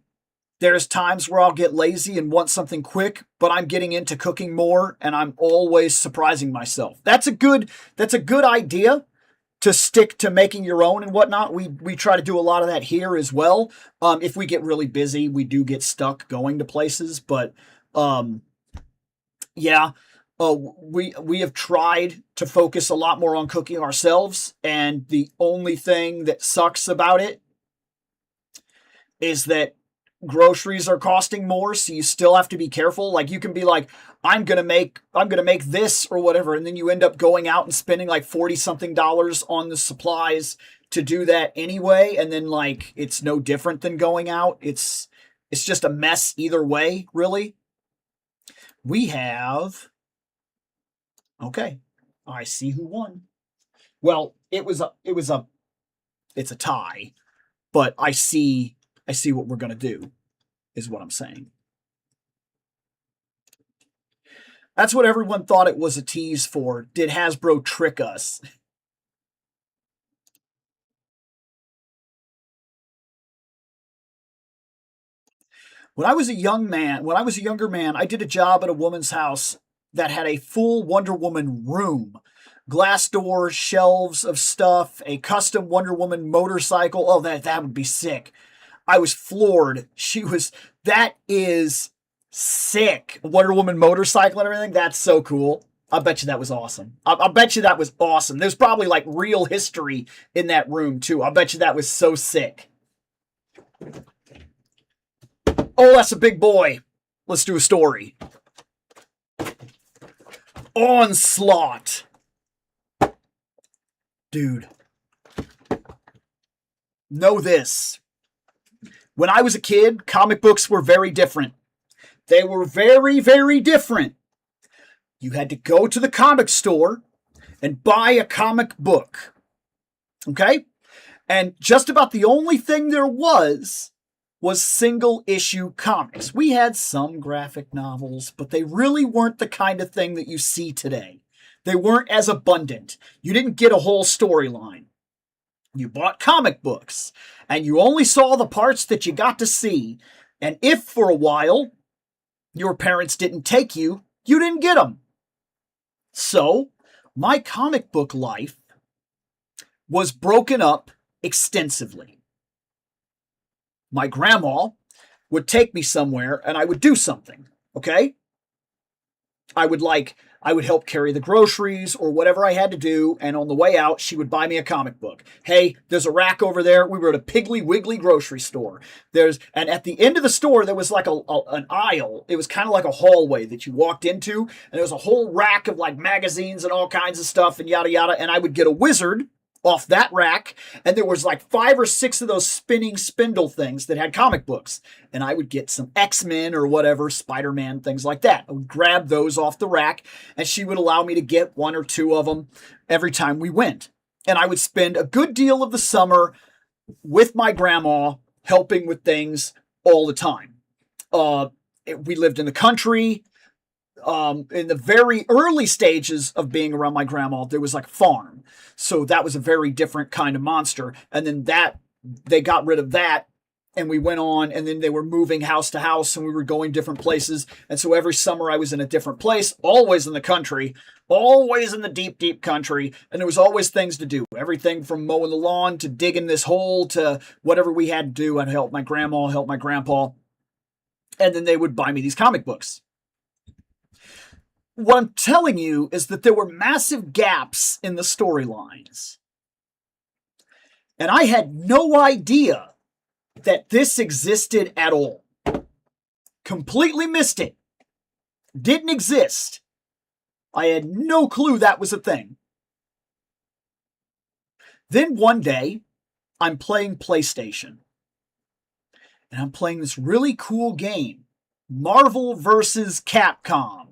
There's times where I'll get lazy and want something quick, but I'm getting into cooking more, and I'm always surprising myself. That's a good idea, to stick to making your own and whatnot. We try to do a lot of that here as well. If we get really busy, we do get stuck going to places, but yeah. We have tried to focus a lot more on cooking ourselves, and the only thing that sucks about it is that groceries are costing more, so you still have to be careful. Like, you can be like, I'm gonna make this or whatever, and then you end up going out and spending like $40-something on the supplies to do that anyway, and then like it's no different than going out. It's just a mess either way, really. We have, okay, I see who won. Well, it's a tie, but I see what we're going to do, is what I'm saying. That's what everyone thought it was a tease for. Did Hasbro trick us? When I was a younger man, I did a job at a woman's house that had a full Wonder Woman room. Glass doors, shelves of stuff, a custom Wonder Woman motorcycle. Oh, that would be sick. I was floored. That is sick. Wonder Woman motorcycle and everything. That's so cool. I bet you that was awesome. I bet you that was awesome. There's probably like real history in that room too. I bet you that was so sick. Oh, that's a big boy. Let's do a story. Onslaught. Dude, know this. When I was a kid, comic books were very different. They were very, very different. You had to go to the comic store and buy a comic book. Okay? And just about the only thing there was single issue comics. We had some graphic novels, but they really weren't the kind of thing that you see today. They weren't as abundant. You didn't get a whole storyline. You bought comic books, and you only saw the parts that you got to see. And if for a while your parents didn't take you, you didn't get them. So, my comic book life was broken up extensively. My grandma would take me somewhere and I would do something, okay? I would help carry the groceries or whatever I had to do, and on the way out, she would buy me a comic book. Hey, there's a rack over there. We were at a Piggly Wiggly grocery store. And at the end of the store, there was like an aisle. It was kind of like a hallway that you walked into, and there was a whole rack of like magazines and all kinds of stuff and yada yada, and I would get a wizard off that rack, and there was like 5 or 6 of those spinning spindle things that had comic books, and I would get some X-Men or whatever, Spider-Man, things like that. I would grab those off the rack, and she would allow me to get 1 or 2 of them every time we went. And I would spend a good deal of the summer with my grandma helping with things all the time. We lived in the country. In the very early stages of being around my grandma, there was like a farm. So that was a very different kind of monster. And then they got rid of that, and we went on, and then they were moving house to house, and we were going different places. And so every summer I was in a different place, always in the country, always in the deep, deep country. And there was always things to do. Everything from mowing the lawn to digging this hole to whatever we had to do. I'd help my grandma, help my grandpa. And then they would buy me these comic books. What I'm telling you is that there were massive gaps in the storylines. And I had no idea that this existed at all. Completely missed it. Didn't exist. I had no clue that was a thing. Then one day, I'm playing PlayStation. And I'm playing this really cool game, Marvel vs. Capcom.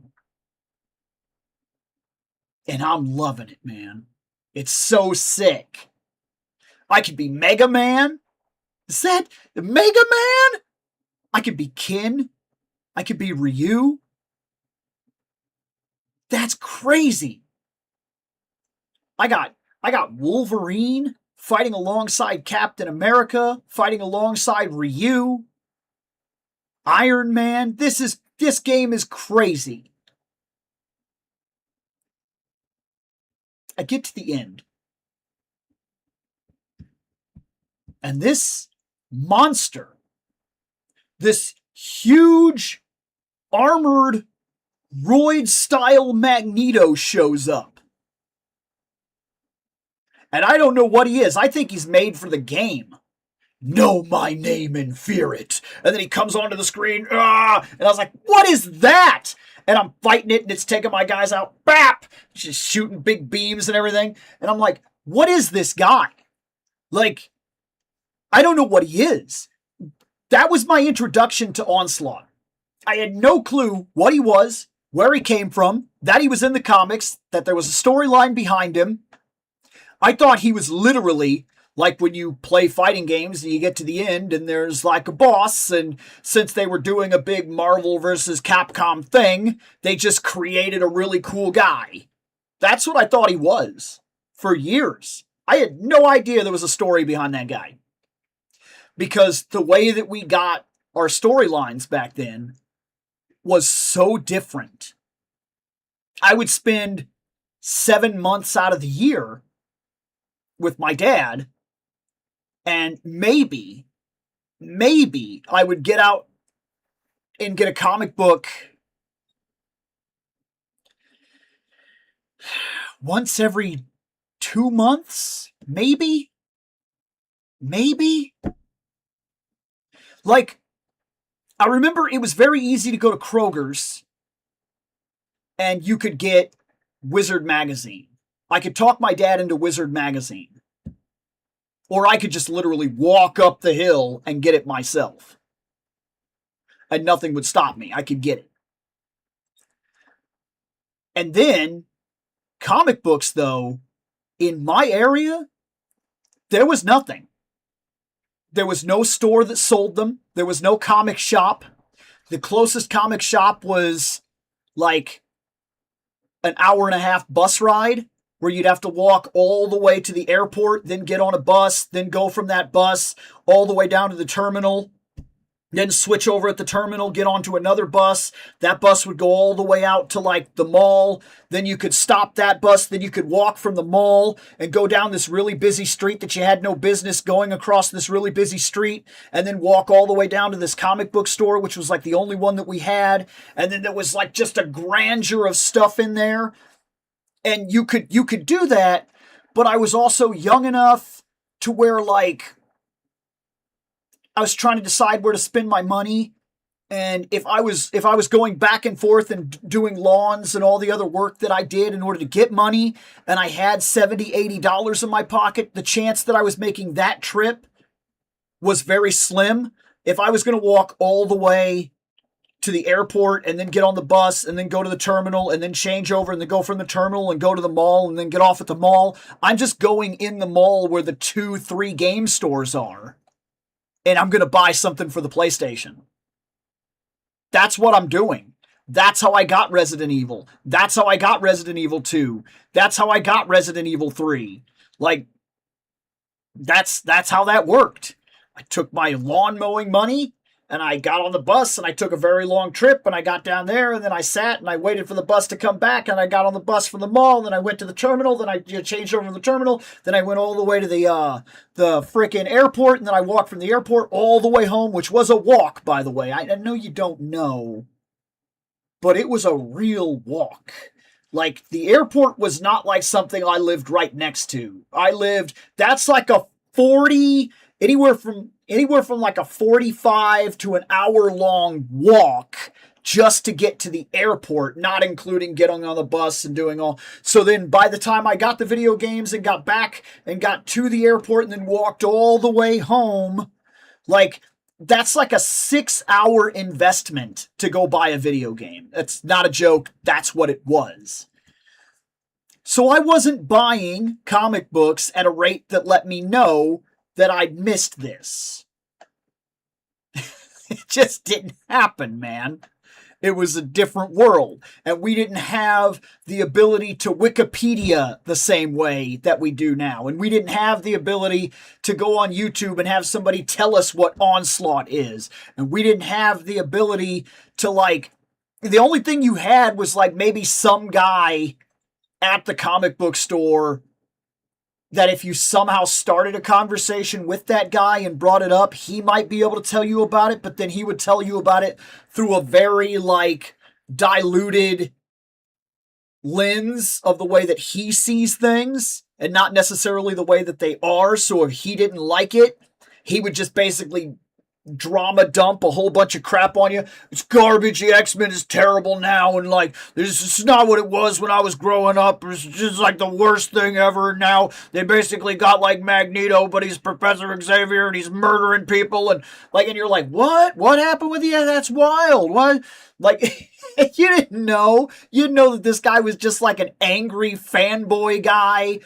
And I'm loving it, man. It's so sick. I could be Mega Man. Is that Mega Man? I could be Ken. I could be Ryu. That's crazy. I got Wolverine fighting alongside Captain America, fighting alongside Ryu. Iron Man. This game is crazy. I get to the end. And this monster, this huge, armored, Roid-style Magneto shows up. And I don't know what he is. I think he's made for the game. Know my name and fear it. And then he comes onto the screen. And I was like, what is that? And I'm fighting it, and it's taking my guys out. Bap! Just shooting big beams and everything. And I'm like, what is this guy? Like, I don't know what he is. That was my introduction to Onslaught. I had no clue what he was, where he came from, that he was in the comics, that there was a storyline behind him. I thought he was literally like when you play fighting games and you get to the end and there's like a boss, and since they were doing a big Marvel versus Capcom thing, they just created a really cool guy. That's what I thought he was for years. I had no idea there was a story behind that guy. Because the way that we got our storylines back then was so different. I would spend 7 months out of the year with my dad, and maybe I would get out and get a comic book once every 2 months, maybe. Like, I remember it was very easy to go to Kroger's and you could get Wizard magazine. I could talk my dad into Wizard Magazine. Or I could just literally walk up the hill and get it myself. And nothing would stop me. I could get it. And then, comic books, though, in my area, there was nothing. There was no store that sold them. There was no comic shop. The closest comic shop was like an hour and a half bus ride where you'd have to walk all the way to the airport, then get on a bus, then go from that bus all the way down to the terminal, then switch over at the terminal, get onto another bus. That bus would go all the way out to like the mall. Then you could stop that bus. Then you could walk from the mall and go down this really busy street that you had no business going across this really busy street, and then walk all the way down to this comic book store, which was like the only one that we had. And then there was like just a grandeur of stuff in there. And you could do that, but I was also young enough to where like I was trying to decide where to spend my money. And if I was going back and forth and doing lawns and all the other work that I did in order to get money, and I had $70, $80 in my pocket, the chance that I was making that trip was very slim. If I was going to walk all the way to the airport and then get on the bus and then go to the terminal and then change over and then go from the terminal and go to the mall and then get off at the mall, I'm just going in the mall where the 2-3 game stores are. And I'm going to buy something for the PlayStation. That's what I'm doing. That's how I got Resident Evil. That's how I got Resident Evil 2. That's how I got Resident Evil 3. Like, that's how that worked. I took my lawn mowing money, and I got on the bus, and I took a very long trip, and I got down there, and then I sat, and I waited for the bus to come back, and I got on the bus from the mall, then I went to the terminal, then I changed over from the terminal, then I went all the way to the frickin' airport, and then I walked from the airport all the way home, which was a walk, by the way. I know you don't know, but it was a real walk. Like, the airport was not like something I lived right next to. That's like a 40, anywhere from like a 45 to an hour long walk just to get to the airport, not including getting on the bus and doing all. So then by the time I got the video games and got back and got to the airport and then walked all the way home, like that's like a 6-hour investment to go buy a video game. That's not a joke. That's what it was. So I wasn't buying comic books at a rate that let me know that I'd missed this. It just didn't happen, man. It was a different world. And we didn't have the ability to Wikipedia the same way that we do now. And we didn't have the ability to go on YouTube and have somebody tell us what Onslaught is. And we didn't have the ability to like, the only thing you had was like maybe some guy at the comic book store that if you somehow started a conversation with that guy and brought it up, he might be able to tell you about it, but then he would tell you about it through a very, like, diluted lens of the way that he sees things and not necessarily the way that they are. So if he didn't like it, he would just basically drama dump a whole bunch of crap on you. It's garbage. The X-Men is terrible now, and like this is not what it was when I was growing up. It's just like the worst thing ever. Now they basically got like Magneto, but he's Professor Xavier and he's murdering people, and you're like, what happened with you? That's wild. What? Like you didn't know that this guy was just like an angry fanboy guy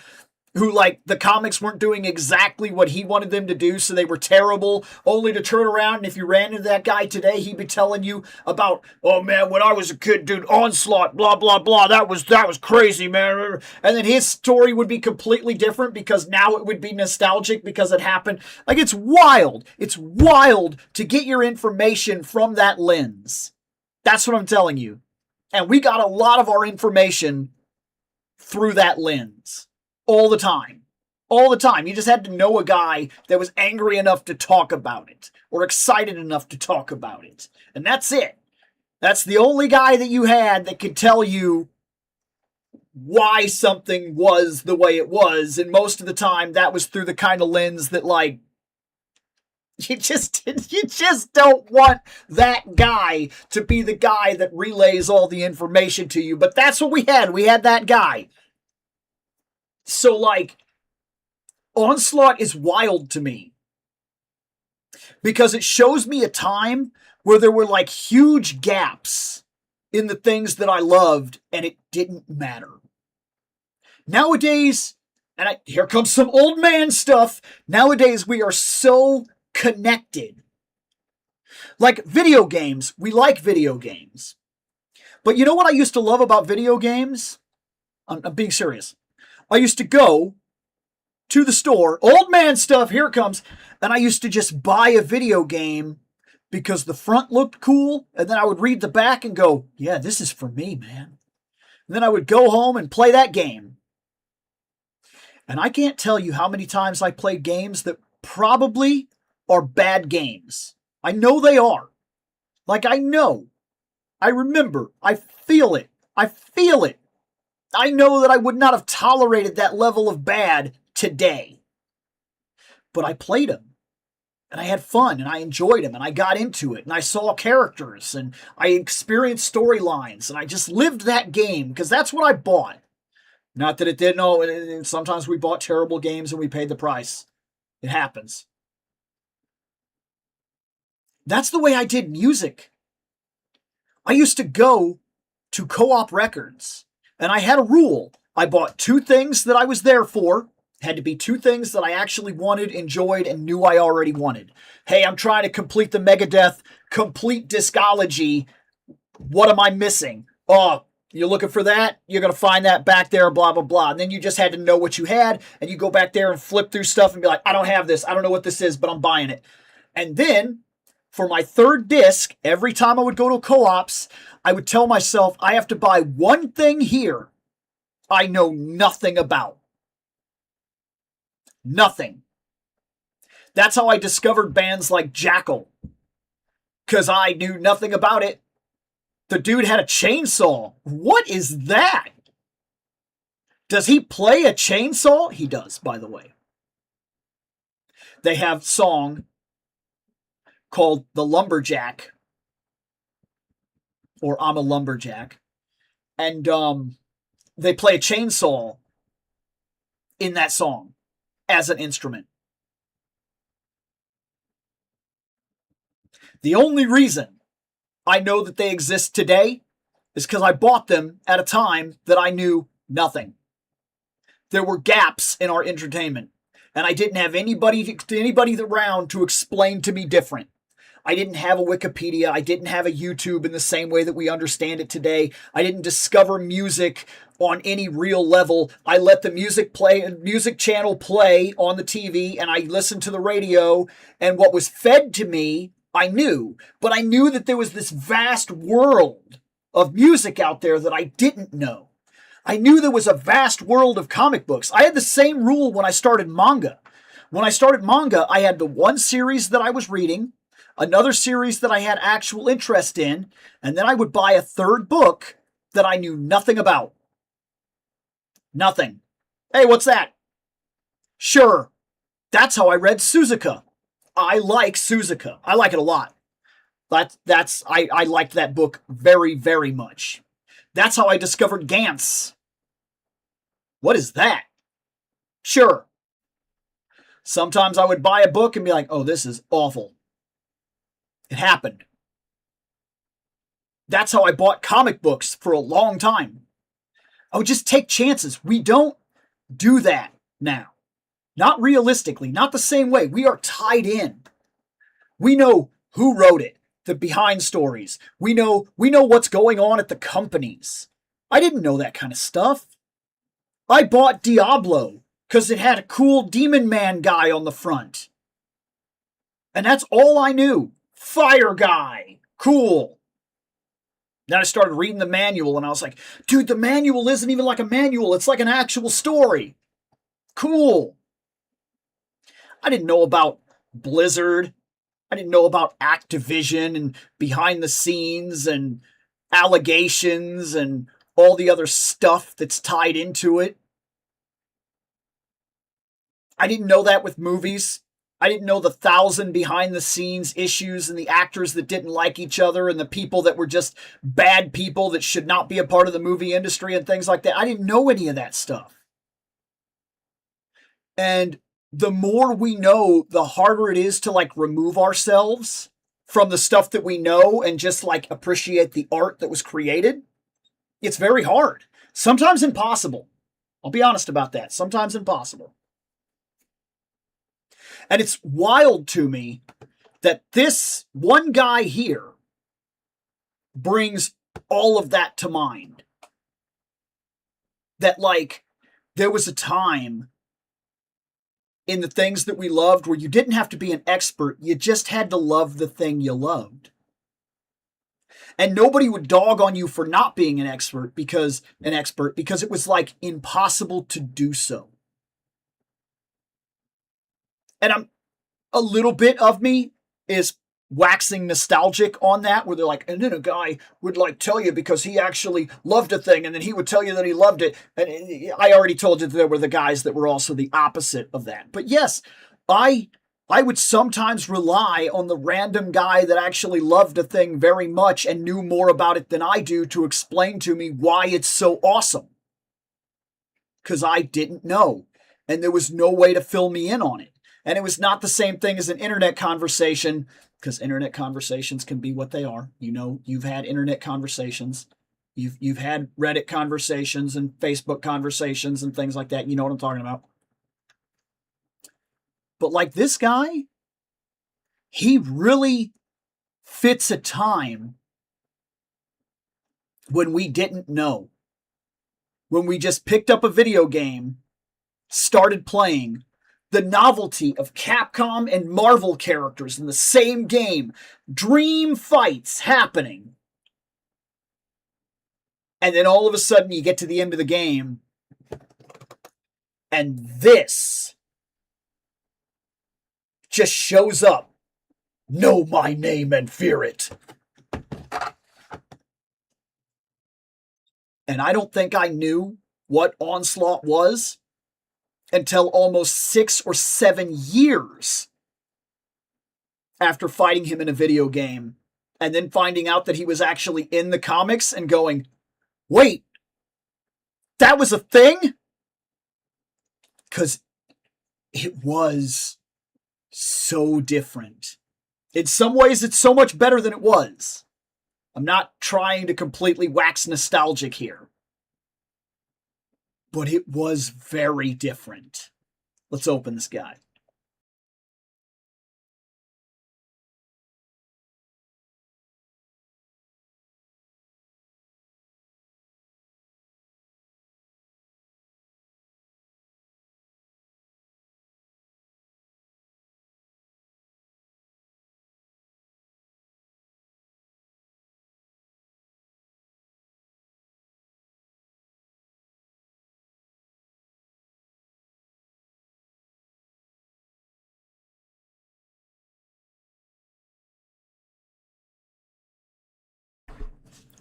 who, like, the comics weren't doing exactly what he wanted them to do, so they were terrible, only to turn around, and if you ran into that guy today, he'd be telling you about, oh, man, when I was a kid, dude, Onslaught, blah, blah, blah, that was crazy, man, and then his story would be completely different, because now it would be nostalgic, because it happened. Like, it's wild to get your information from that lens. That's what I'm telling you. And we got a lot of our information through that lens. All the time. All the time. You just had to know a guy that was angry enough to talk about it. Or excited enough to talk about it. And that's it. That's the only guy that you had that could tell you why something was the way it was. And most of the time, that was through the kind of lens that, like, you just don't want that guy to be the guy that relays all the information to you. But that's what we had. We had that guy. So, like, Onslaught is wild to me because it shows me a time where there were like huge gaps in the things that I loved and it didn't matter. Nowadays, here comes some old man stuff. Nowadays, we are so connected. Like video games, we like video games. But you know what I used to love about video games? I'm being serious. I used to go to the store, old man stuff, here it comes, and I used to just buy a video game because the front looked cool, and then I would read the back and go, yeah, this is for me, man. And then I would go home and play that game. And I can't tell you how many times I played games that probably are bad games. I know they are. Like, I know. I remember. I feel it. I feel it. I know that I would not have tolerated that level of bad today. But I played them. And I had fun, and I enjoyed them, and I got into it, and I saw characters, and I experienced storylines, and I just lived that game, because that's what I bought. Not that it didn't. Oh, sometimes we bought terrible games and we paid the price. It happens. That's the way I did music. I used to go to Co-op Records, and I had a rule. I bought 2 things that I was there for. Had to be 2 things that I actually wanted, enjoyed, and knew I already wanted. Hey, I'm trying to complete the Megadeth complete discology. What am I missing? Oh, you're looking for that? You're going to find that back there, blah, blah, blah. And then you just had to know what you had, and you go back there and flip through stuff and be like, I don't have this. I don't know what this is, but I'm buying it. And then, for my 3rd disc, every time I would go to co-ops, I would tell myself, I have to buy one thing here I know nothing about. Nothing. That's how I discovered bands like Jackal. Because I knew nothing about it. The dude had a chainsaw. What is that? Does he play a chainsaw? He does, by the way. They have a song called The Lumberjack. Or I'm a Lumberjack. And they play a chainsaw in that song as an instrument. The only reason I know that they exist today is because I bought them at a time that I knew nothing. There were gaps in our entertainment, and I didn't have anybody around to explain to me different. I didn't have a Wikipedia. I didn't have a YouTube in the same way that we understand it today. I didn't discover music on any real level. I let the music channel play on the TV, and I listened to the radio, and what was fed to me, I knew. But I knew that there was this vast world of music out there that I didn't know. I knew there was a vast world of comic books. I had the same rule when I started manga. When I started manga, I had the one series that I was reading, another series that I had actual interest in, and then I would buy a 3rd book that I knew nothing about. Nothing. Hey, what's that? Sure. That's how I read Suzuka. I like Suzuka. I like it a lot. I liked that book very, very much. That's how I discovered Gantz. What is that? Sure. Sometimes I would buy a book and be like, oh, this is awful. It happened. That's how I bought comic books for a long time. I would just take chances. We don't do that now. Not realistically, not the same way. We are tied in. We know who wrote it, the behind stories. We know what's going on at the companies. I didn't know that kind of stuff. I bought Diablo because it had a cool Demon Man guy on the front. And that's all I knew. Fire guy. Cool. Then I started reading the manual and I was like, dude, the manual isn't even like a manual. It's like an actual story. Cool. I didn't know about Blizzard. I didn't know about Activision and behind the scenes and allegations and all the other stuff that's tied into it. I didn't know that with movies. I didn't know the 1,000 behind the scenes issues and the actors that didn't like each other and the people that were just bad people that should not be a part of the movie industry and things like that. I didn't know any of that stuff. And the more we know, the harder it is to like remove ourselves from the stuff that we know and just like appreciate the art that was created. It's very hard. Sometimes impossible. I'll be honest about that. Sometimes impossible. And it's wild to me that this one guy here brings all of that to mind. That, like, there was a time in the things that we loved where you didn't have to be an expert. You just had to love the thing you loved. And nobody would dog on you for not being an expert because it was like impossible to do so. And a little bit of me is waxing nostalgic on that, where they're like, and then a guy would like tell you because he actually loved a thing, and then he would tell you that he loved it. And I already told you that there were the guys that were also the opposite of that. But yes, I would sometimes rely on the random guy that actually loved a thing very much and knew more about it than I do to explain to me why it's so awesome. Because I didn't know, and there was no way to fill me in on it. And it was not the same thing as an internet conversation, because internet conversations can be what they are. You know, you've had internet conversations. You've had Reddit conversations and Facebook conversations and things like that. You know what I'm talking about. But like this guy, he really fits a time when we didn't know. When we just picked up a video game, started playing, the novelty of Capcom and Marvel characters in the same game, dream fights happening. And then all of a sudden you get to the end of the game, and this just shows up. Know my name and fear it. And I don't think I knew what Onslaught was until almost 6 or 7 years after fighting him in a video game, and then finding out that he was actually in the comics and going, wait, that was a thing? Because it was so different. In some ways, it's so much better than it was. I'm not trying to completely wax nostalgic here. But it was very different. Let's open this guy.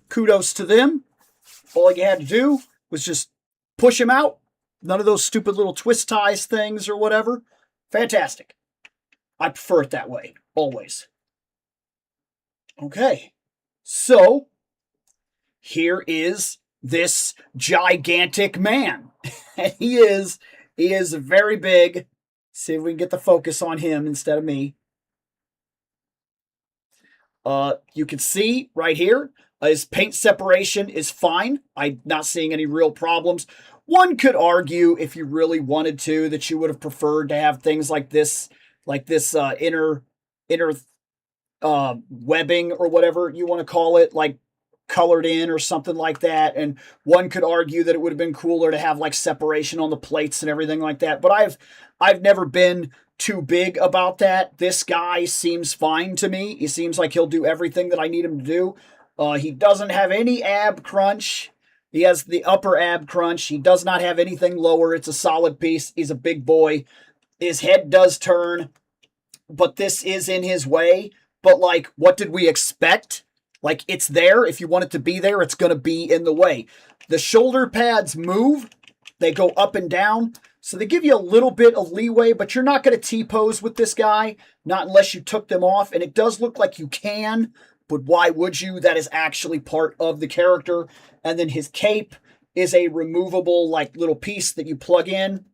Kudos to them. All you had to do was just push him out. None of those stupid little twist ties things or whatever. Fantastic. I prefer it that way, always. Okay, so here is this gigantic man. And he is very big. See if we can get the focus on him instead of me. You can see right here, his paint separation is fine. I'm not seeing any real problems. One could argue, if you really wanted to, that you would have preferred to have things like this inner webbing or whatever you want to call it, like colored in or something like that. And one could argue that it would have been cooler to have like separation on the plates and everything like that. But I've never been too big about that. This guy seems fine to me. He seems like he'll do everything that I need him to do. He doesn't have any ab crunch. He has the upper ab crunch. He does not have anything lower. It's a solid piece. He's a big boy. His head does turn, but this is in his way. But like, what did we expect? Like, it's there. If you want it to be there, it's going to be in the way. The shoulder pads move. They go up and down. So they give you a little bit of leeway, but you're not going to T-pose with this guy, not unless you took them off. And it does look like you can, but why would you? That is actually part of the character. And then his cape is a removable, like, little piece that you plug in.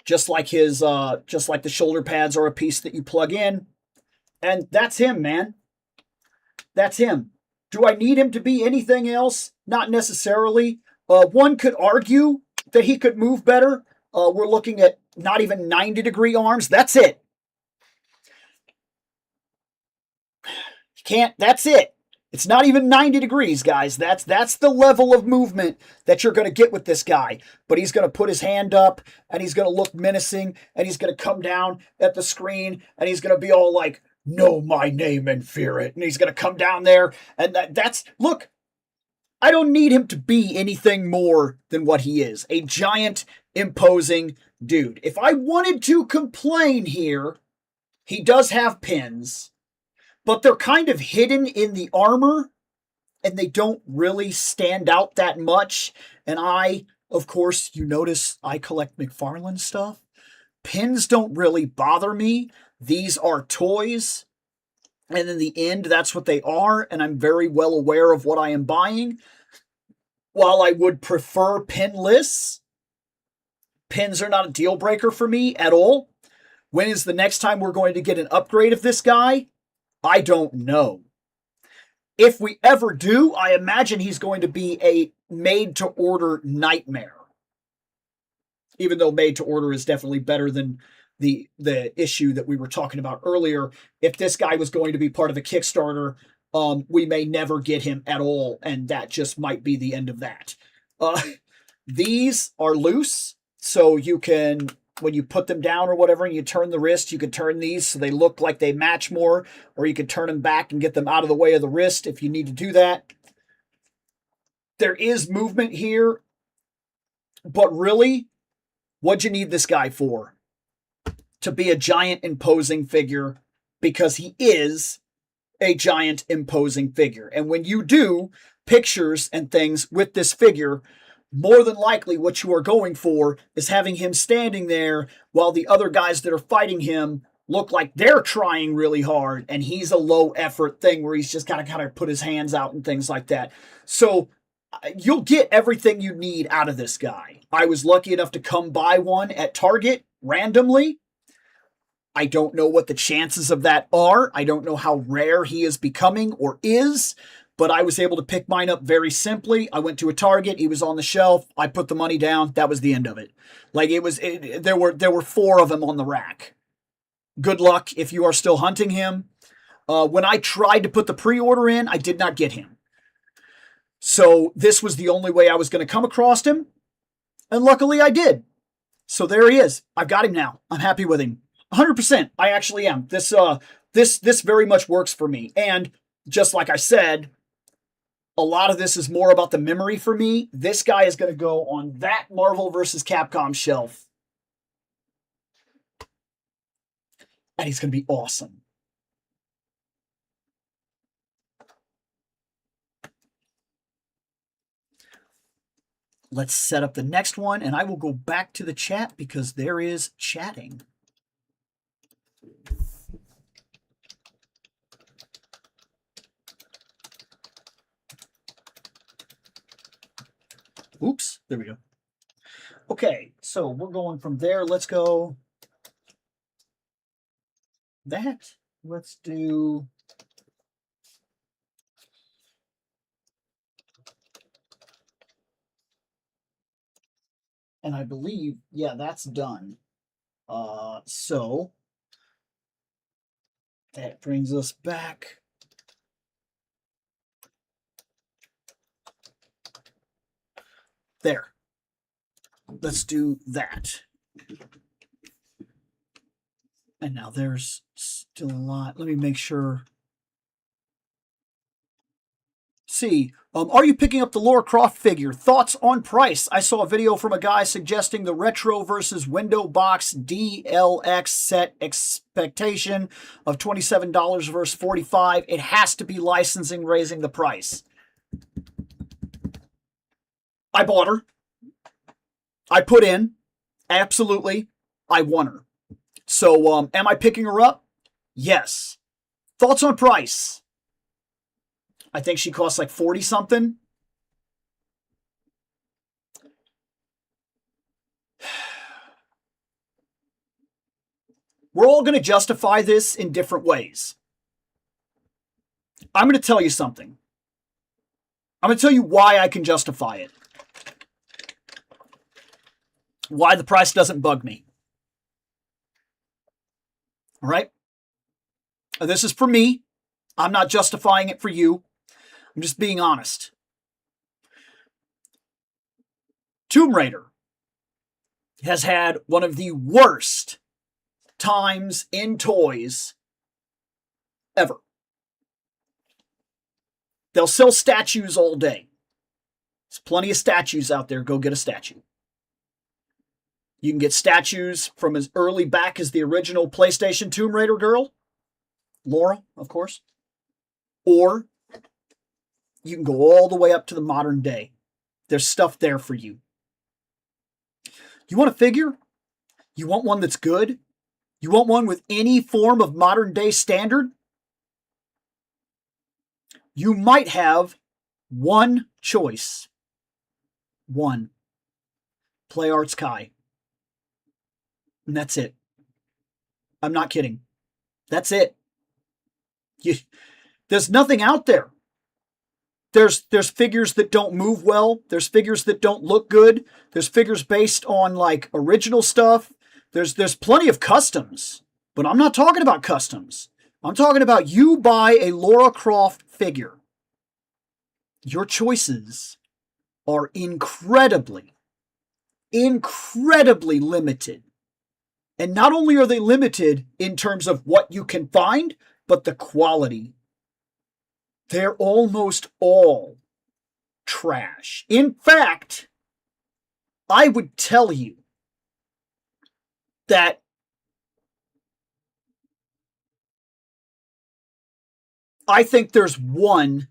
just like just like the shoulder pads are a piece that you plug in. And that's him, man. That's him. Do I need him to be anything else? Not necessarily. One could argue that he could move better. We're looking at not even 90-degree arms. That's it. Can't. That's it. It's not even 90 degrees, guys. That's the level of movement that you're going to get with this guy. But he's going to put his hand up, and he's going to look menacing, and he's going to come down at the screen, and he's going to be all like, "Know my name and fear it." And he's going to come down there, and that's look. I don't need him to be anything more than what he is, a giant, imposing dude. If I wanted to complain here, he does have pins, but they're kind of hidden in the armor, and they don't really stand out that much. And of course, you notice I collect McFarlane stuff. Pins don't really bother me. These are toys. And in the end, that's what they are. And I'm very well aware of what I am buying. While I would prefer pinless, pins are not a deal breaker for me at all. When is the next time we're going to get an upgrade of this guy? I don't know. If we ever do, I imagine he's going to be a made-to-order nightmare. Even though made-to-order is definitely better than the issue that we were talking about earlier. If this guy was going to be part of a Kickstarter, we may never get him at all, and that just might be the end of that. These are loose, so you can, when you put them down or whatever, and you turn the wrist, you can turn these so they look like they match more, or you can turn them back and get them out of the way of the wrist if you need to do that. There is movement here, but really, what'd you need this guy for? To be a giant, imposing figure, because he is a giant, imposing figure. And when you do pictures and things with this figure, more than likely what you are going for is having him standing there while the other guys that are fighting him look like they're trying really hard, and he's a low effort thing where he's just kind of put his hands out and things like that. So you'll get everything you need out of this guy. I was lucky enough to come by one at Target randomly. I don't know what the chances of that are. I don't know how rare he is becoming or is, but I was able to pick mine up very simply. I went to a Target. He was on the shelf. I put the money down. That was the end of it. Like there were 4 of them on the rack. Good luck if you are still hunting him. When I tried to put the pre-order in, I did not get him. So this was the only way I was going to come across him. And luckily I did. So there he is. I've got him now. I'm happy with him. 100%. I actually am. This very much works for me. And just like I said, a lot of this is more about the memory for me. This guy is going to go on that Marvel vs. Capcom shelf. And he's going to be awesome. Let's set up the next one, and I will go back to the chat because there is chatting. Oops, there we go. Okay, so we're going from there. Let's go that. Let's do... And I believe, yeah, that's done. So that brings us back. There. Let's do that. And now there's still a lot. Let me make sure. See, are you picking up the Lara Croft figure? Thoughts on price? I saw a video from a guy suggesting the retro versus window box DLX set expectation of $27 versus $45. It has to be licensing raising the price. I bought her. I put in. Absolutely. I won her. So, am I picking her up? Yes. Thoughts on price? I think she costs like 40 something. We're all going to justify this in different ways. I'm going to tell you something. I'm going to tell you why I can justify it. Why the price doesn't bug me. All right? This is for me. I'm not justifying it for you. I'm just being honest. Tomb Raider has had one of the worst times in toys ever. They'll sell statues all day. There's plenty of statues out there. Go get a statue. You can get statues from as early back as the original PlayStation Tomb Raider girl, Laura, of course. Or you can go all the way up to the modern day. There's stuff there for you. You want a figure? You want one that's good? You want one with any form of modern day standard? You might have one choice. One. Play Arts Kai. And that's it. I'm not kidding. That's it. There's nothing out there. There's figures that don't move well. There's figures that don't look good. There's figures based on like original stuff. There's plenty of customs. But I'm not talking about customs. I'm talking about you buy a Lara Croft figure. Your choices are incredibly limited. And not only are they limited in terms of what you can find, but the quality. They're almost all trash. In fact, I would tell you that I think there's one,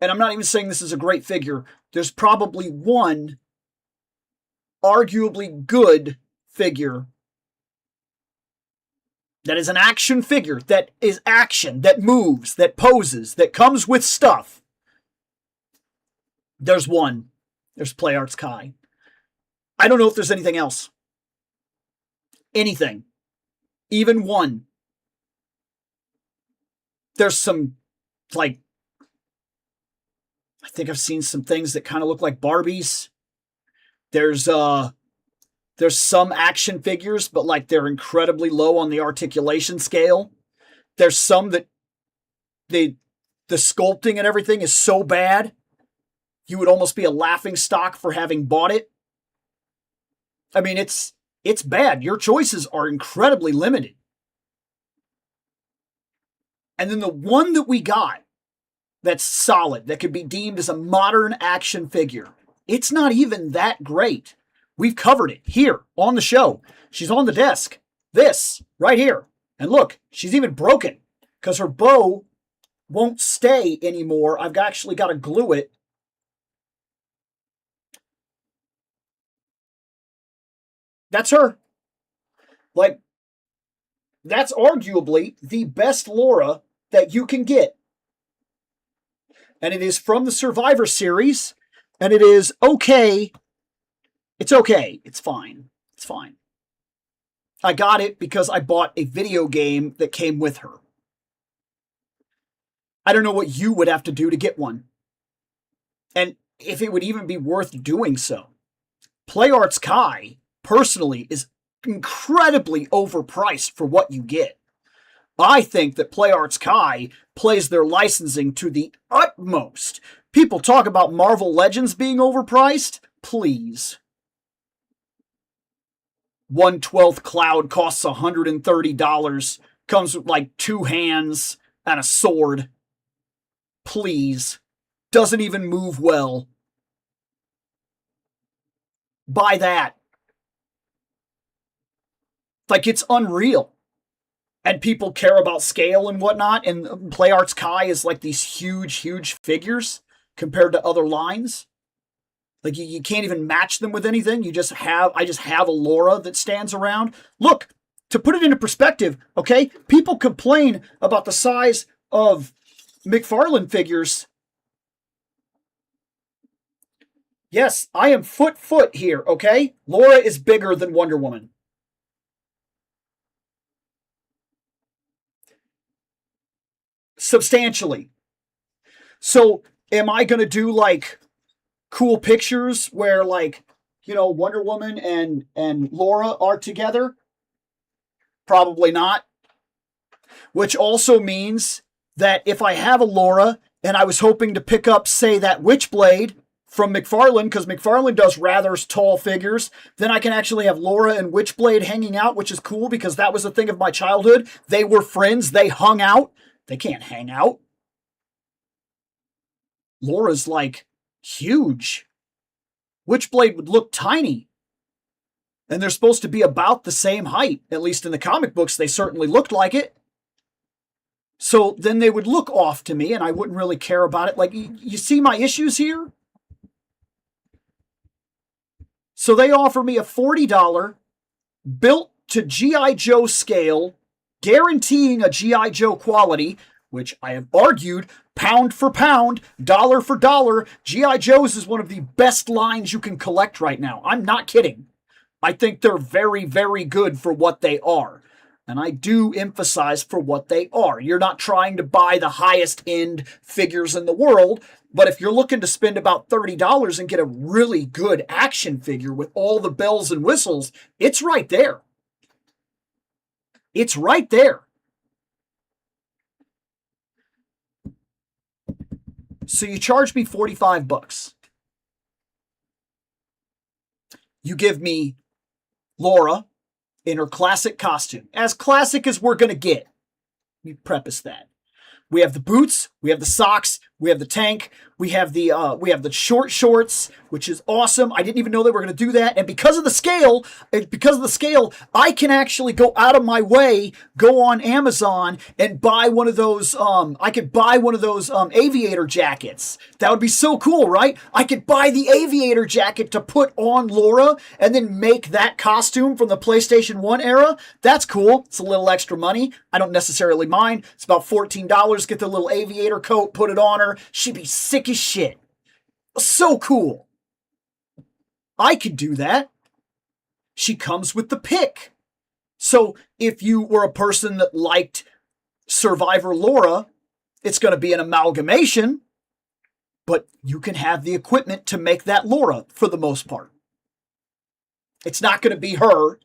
and I'm not even saying this is a great figure, there's probably one arguably good figure that is an action figure, that is action, that moves, that poses, that comes with stuff. There's one. There's Play Arts Kai. I don't know if there's anything else. Anything. Even one. There's some, like, I think I've seen some things that kind of look like Barbies. There's some action figures, but like they're incredibly low on the articulation scale. There's some that the sculpting and everything is so bad, you would almost be a laughing stock for having bought it. I mean, it's bad. Your choices are incredibly limited. And then the one that we got that's solid, that could be deemed as a modern action figure, it's not even that great. We've covered it here on the show. She's on the desk. This, right here. And look, she's even broken because her bow won't stay anymore. I've actually got to glue it. That's her. Like, that's arguably the best Lara that you can get. And it is from the Survivor series. And it is okay. It's okay. It's fine. It's fine. I got it because I bought a video game that came with her. I don't know what you would have to do to get one. And if it would even be worth doing so. Play Arts Kai, personally, is incredibly overpriced for what you get. I think that Play Arts Kai plays their licensing to the utmost. People talk about Marvel Legends being overpriced. Please. 1/12 Cloud costs $130. Comes with like 2 hands and a sword. Please. Doesn't even move well. Buy that. Like, it's unreal. And people care about scale and whatnot. And Play Arts Kai is like these huge figures compared to other lines. Like, you can't even match them with anything. I just have a Lara that stands around. Look, to put it into perspective, okay? People complain about the size of McFarlane figures. Yes, I am foot here, okay? Lara is bigger than Wonder Woman. substantially. So am I going to do like cool pictures where like, Wonder Woman and Laura are together? Probably not. Which also means that if I have a Laura and I was hoping to pick up, say, that Witchblade from McFarlane, because McFarlane does rather tall figures, then I can actually have Laura and Witchblade hanging out, which is cool because that was a thing of my childhood. They were friends. They hung out. They can't hang out. Laura's like huge. Witchblade would look tiny. And they're supposed to be about the same height. At least in the comic books, they certainly looked like it. So then they would look off to me and I wouldn't really care about it. Like, you see my issues here? So they offer me a $40 built to G.I. Joe scale, guaranteeing a G.I. Joe quality, which I have argued, pound for pound, dollar for dollar, G.I. Joe's is one of the best lines you can collect right now. I'm not kidding. I think they're very, very good for what they are. And I do emphasize for what they are. You're not trying to buy the highest end figures in the world, but if you're looking to spend about $30 and get a really good action figure with all the bells and whistles, it's right there. It's right there. So you charge me $45. You give me Laura in her classic costume. As classic as we're going to get. Let me preface that. We have the boots, we have the socks, we have the tank, we have the short shorts, which is awesome. I didn't even know they were going to do that. And because of the scale, I can actually go out of my way, go on Amazon and buy one of those. I could buy one of those aviator jackets. That would be so cool, right? I could buy the aviator jacket to put on Laura and then make that costume from the PlayStation 1 era. That's cool. It's a little extra money. I don't necessarily mind. It's about $14. Get the little aviator coat, put it on her. She'd be sick as shit. So cool. I could do that. She comes with the pick. So if you were a person that liked Survivor Laura, it's going to be an amalgamation, but you can have the equipment to make that Laura for the most part. It's not going to be her.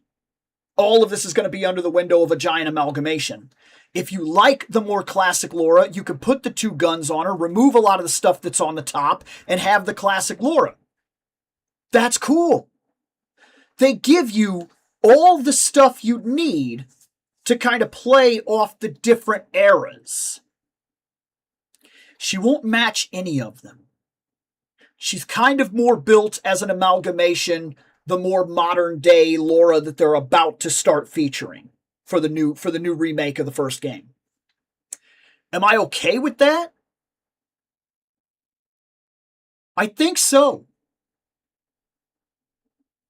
All of this is going to be under the window of a giant amalgamation. If you like the more classic Laura, you can put the two guns on her, remove a lot of the stuff that's on the top, and have the classic Laura. That's cool. They give you all the stuff you need to kind of play off the different eras. She won't match any of them. She's kind of more built as an amalgamation, the more modern day Laura that they're about to start featuring for the new remake of the first game. Am I okay with that? I think so.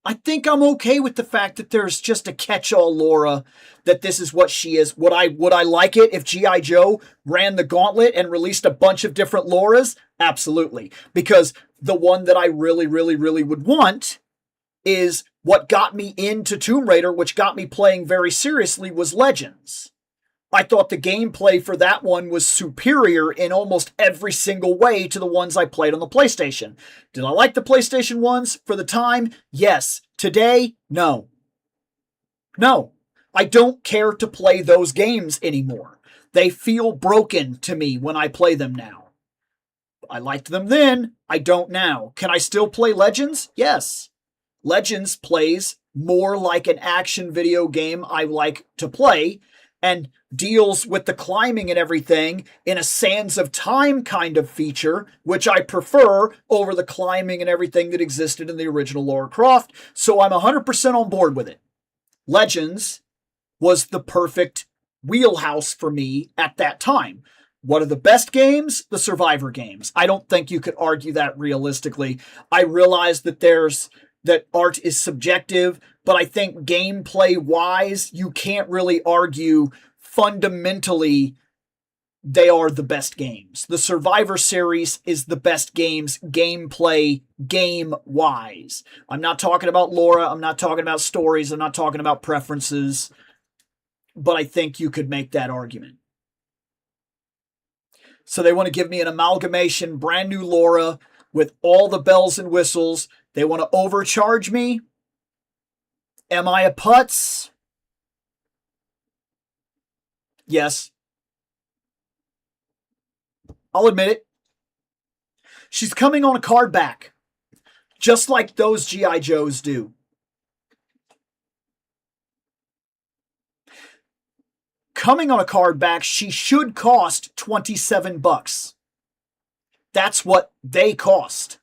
I think I'm okay with the fact that there's just a catch-all Laura, that this is what she is. Would I like it if G.I. Joe ran the gauntlet and released a bunch of different Lauras? Absolutely. Because the one that I really, really, really would want is what got me into Tomb Raider, which got me playing very seriously, was Legends. I thought the gameplay for that one was superior in almost every single way to the ones I played on the PlayStation. Did I like the PlayStation ones for the time? Yes. Today? No. No. I don't care to play those games anymore. They feel broken to me when I play them now. I liked them then. I don't now. Can I still play Legends? Yes. Legends plays more like an action video game I like to play and deals with the climbing and everything in a Sands of Time kind of feature, which I prefer over the climbing and everything that existed in the original Lara Croft, so I'm 100% on board with it. Legends was the perfect wheelhouse for me at that time. What are the best games? The Survivor games. I don't think you could argue that realistically. I realize that art is subjective, but I think gameplay-wise, you can't really argue fundamentally they are the best games. The Survivor series is the best games gameplay, game-wise. I'm not talking about Laura, I'm not talking about stories, I'm not talking about preferences, but I think you could make that argument. So they want to give me an amalgamation, brand new Laura with all the bells and whistles. They want to overcharge me. Am I a putz? Yes. I'll admit it. She's coming on a card back, just like those G.I. Joes do. Coming on a card back, she should cost $27. That's what they cost.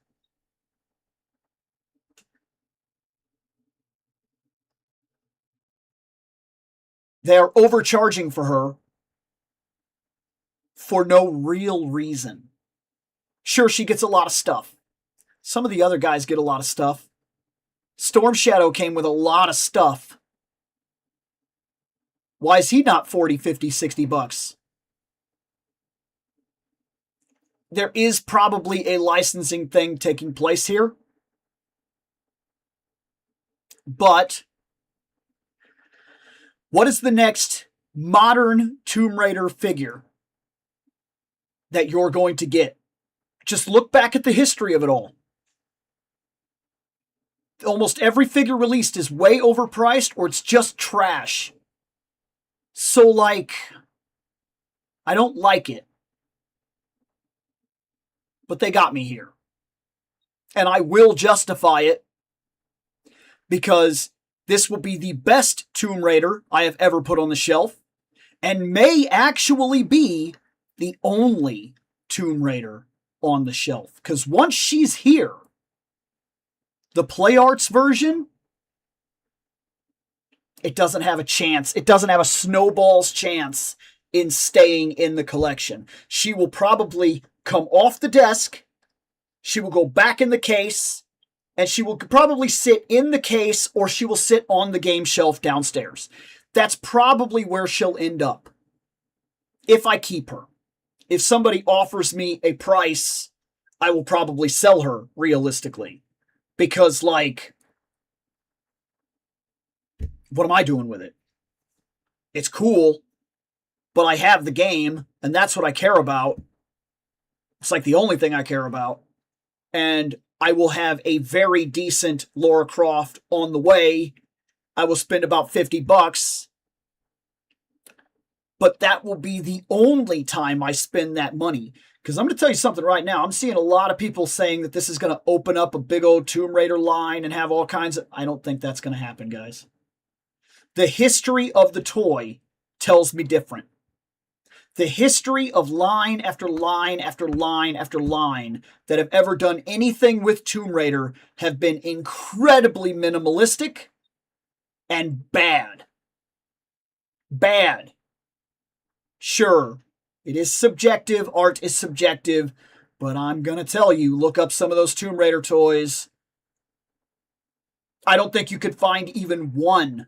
They're overcharging for her for no real reason. Sure, she gets a lot of stuff. Some of the other guys get a lot of stuff. Storm Shadow came with a lot of stuff. Why is he not 40, 50, 60 bucks? There is probably a licensing thing taking place here. But what is the next modern Tomb Raider figure that you're going to get? Just look back at the history of it all. Almost every figure released is way overpriced or it's just trash. So, like, I don't like it. But they got me here. And I will justify it because this will be the best Tomb Raider I have ever put on the shelf and may actually be the only Tomb Raider on the shelf. Because once she's here, the Play Arts version, it doesn't have a chance. It doesn't have a snowball's chance in staying in the collection. She will probably come off the desk, she will go back in the case, and she will probably sit in the case or she will sit on the game shelf downstairs. That's probably where she'll end up if I keep her. If somebody offers me a price, I will probably sell her realistically. Because, like, what am I doing with it? It's cool, but I have the game, and that's what I care about. It's like the only thing I care about. And I will have a very decent Lara Croft on the way. I will spend about $50. But that will be the only time I spend that money. Because I'm going to tell you something right now. I'm seeing a lot of people saying that this is going to open up a big old Tomb Raider line and have all kinds of... I don't think that's going to happen, guys. The history of the toy tells me different. The history of line after line after line after line that have ever done anything with Tomb Raider have been incredibly minimalistic and bad. Bad. Sure, it is subjective, art is subjective, but I'm going to tell you, look up some of those Tomb Raider toys. I don't think you could find even one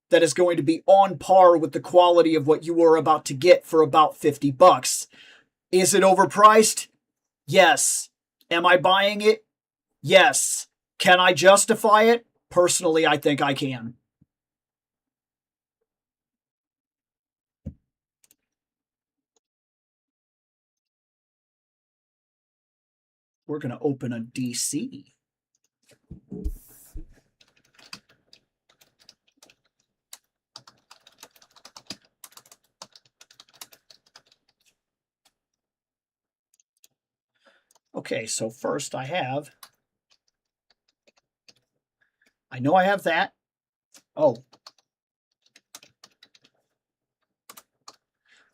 that is going to be on par with the quality of what you were about to get for about $50. Is it overpriced? Yes. Am I buying it? Yes. Can I justify it? Personally, I think I can. We're going to open a DC. Okay, so first I know I have that. Oh.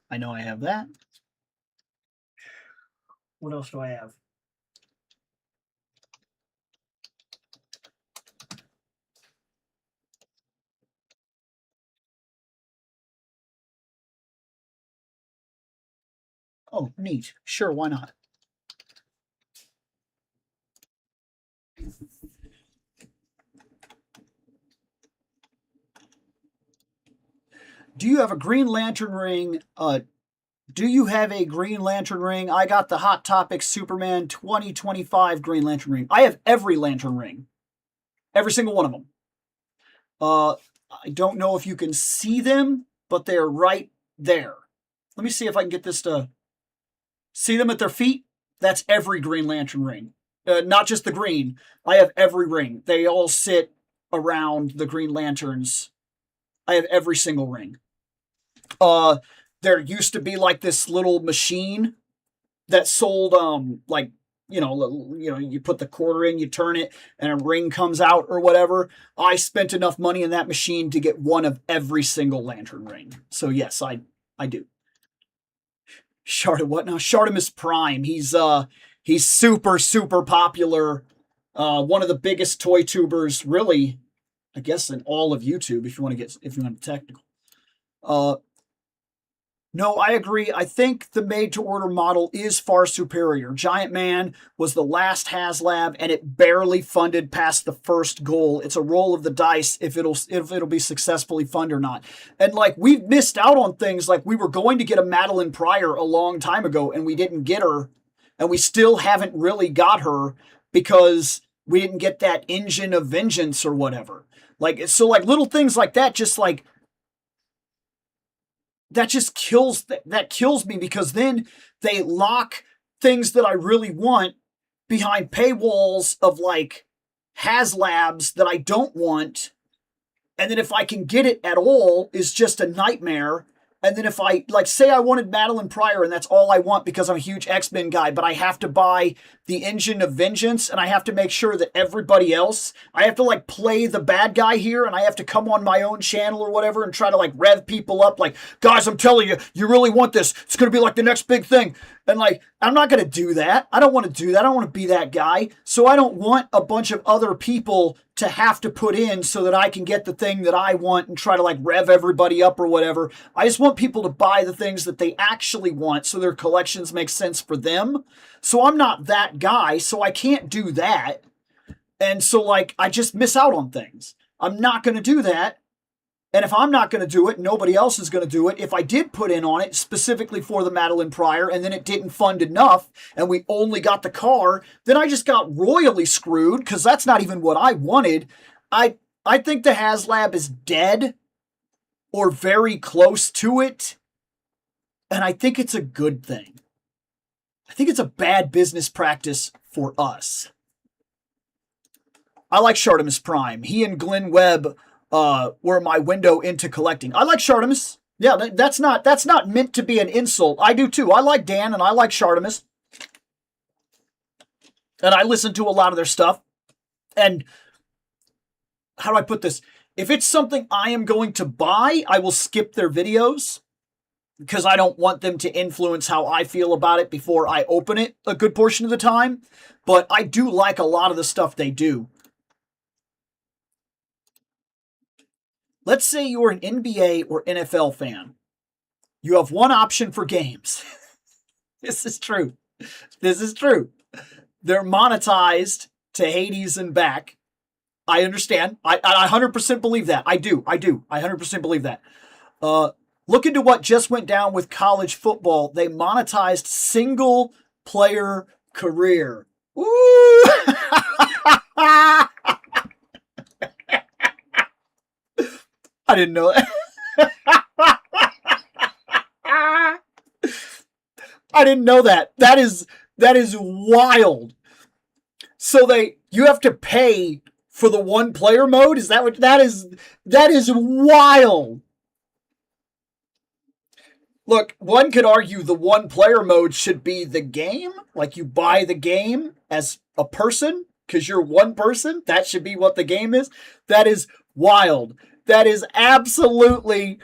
I know I have that. What else do I have? Oh, neat. Sure, why not? Do you have a Green Lantern ring? Do you have a Green Lantern ring? I got the Hot Topic Superman 2025 Green Lantern ring. I have every Lantern ring. Every single one of them. I don't know if you can see them, but they're right there. Let me see if I can get this to See them at their feet? That's every Green Lantern ring. Not just the green. I have every ring. They all sit around the Green Lanterns. I have every single ring. There used to be like this little machine that sold like you put the quarter in, you turn it, and a ring comes out or whatever. I spent enough money in that machine to get one of every single lantern ring. So yes, I do. What now? Shartimus Prime. He's super popular. One of the biggest toy tubers, really, I guess, in all of YouTube. If you want to technical. No, I agree. I think the made-to-order model is far superior. Giant Man was the last HasLab, and it barely funded past the first goal. It's a roll of the dice if it'll be successfully funded or not. And like we've missed out on things like we were going to get a Madeline Pryor a long time ago, and we didn't get her, and we still haven't really got her because we didn't get that Engine of Vengeance or whatever. Like so, like little things like that, just like. That just kills me because then they lock things that I really want behind paywalls of like HasLabs that I don't want. And then if I can get it at all is just a nightmare. And then if I, like, say I wanted Madeline Pryor and that's all I want because I'm a huge X-Men guy, but I have to buy the Engine of Vengeance and I have to make sure that everybody else, I have to, like, play the bad guy here and I have to come on my own channel or whatever and try to, like, rev people up. Like, guys, I'm telling you, you really want this. It's going to be, like, the next big thing. And, like, I'm not going to do that. I don't want to do that. I don't want to be that guy. So I don't want a bunch of other people to have to put in so that I can get the thing that I want and try to like rev everybody up or whatever. I just want people to buy the things that they actually want so their collections make sense for them. So I'm not that guy, so I can't do that. And so like I just miss out on things. I'm not going to do that. And if I'm not going to do it, nobody else is going to do it. If I did put in on it specifically for the Madeline Pryor and then it didn't fund enough and we only got the car, then I just got royally screwed because that's not even what I wanted. I think the HasLab is dead or very close to it. And I think it's a good thing. I think it's a bad business practice for us. I like Shartimus Prime. He and Glenn Webb were my window into collecting. I like Shartimus. Yeah, that's not meant to be an insult. I do too. I like Dan and I like Shartimus. And I listen to a lot of their stuff. And how do I put this? If it's something I am going to buy, I will skip their videos because I don't want them to influence how I feel about it before I open it a good portion of the time. But I do like a lot of the stuff they do. Let's say you're an NBA or NFL fan. You have one option for games. This is true. This is true. They're monetized to Hades and back. I understand. I 100% believe that. I do. I 100% believe that. Look into what just went down with college football. They monetized single player career. Ooh! I didn't know that. I didn't know that. That is wild. So you have to pay for the one player mode? Is that what that is? That is wild. Look, one could argue the one player mode should be the game. Like you buy the game as a person because you're one person. That should be what the game is. That is wild. That is absolutely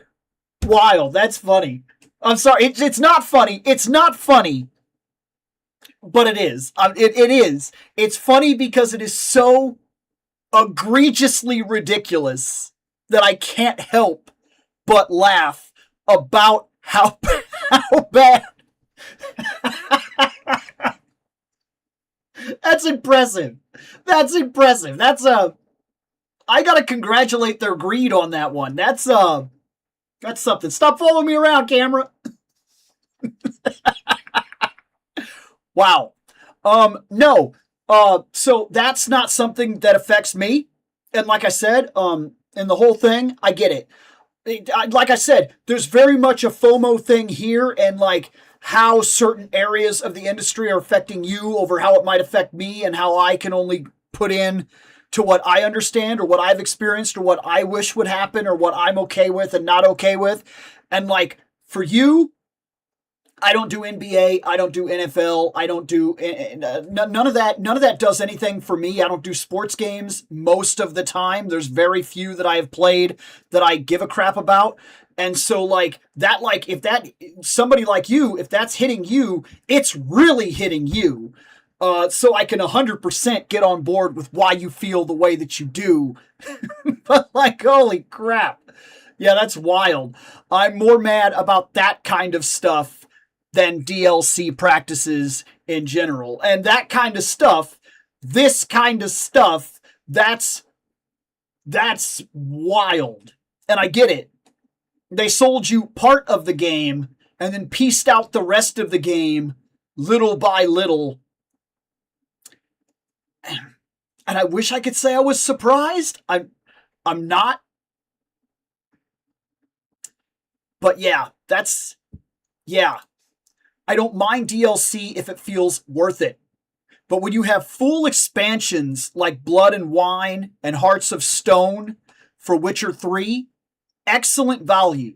wild. That's funny. I'm sorry. It's not funny. It's not funny. But it is. It is. It's funny because it is so egregiously ridiculous that I can't help but laugh about how bad. That's impressive. That's impressive. I gotta congratulate their greed on that one. That's something. Stop following me around, camera. Wow. No. So that's not something that affects me. And like I said, in the whole thing, I get it. Like I said, there's very much a FOMO thing here, and like how certain areas of the industry are affecting you over how it might affect me, and how I can only put in to what I understand or what I've experienced or what I wish would happen or what I'm okay with and not okay with. And like for you, I don't do NBA. I don't do NFL. I don't do none of that. None of that does anything for me. I don't do sports games most of the time. There's very few that I have played that I give a crap about. And so like that, like if that somebody like you, if that's hitting you, it's really hitting you. So I can 100% get on board with why you feel the way that you do. But like, holy crap. Yeah, that's wild. I'm more mad about that kind of stuff than DLC practices in general. And that kind of stuff, this kind of stuff, that's wild. And I get it. They sold you part of the game and then pieced out the rest of the game little by little. And I wish I could say I was surprised. I'm not. But yeah, I don't mind DLC if it feels worth it. But when you have full expansions like Blood and Wine and Hearts of Stone for Witcher 3, excellent value.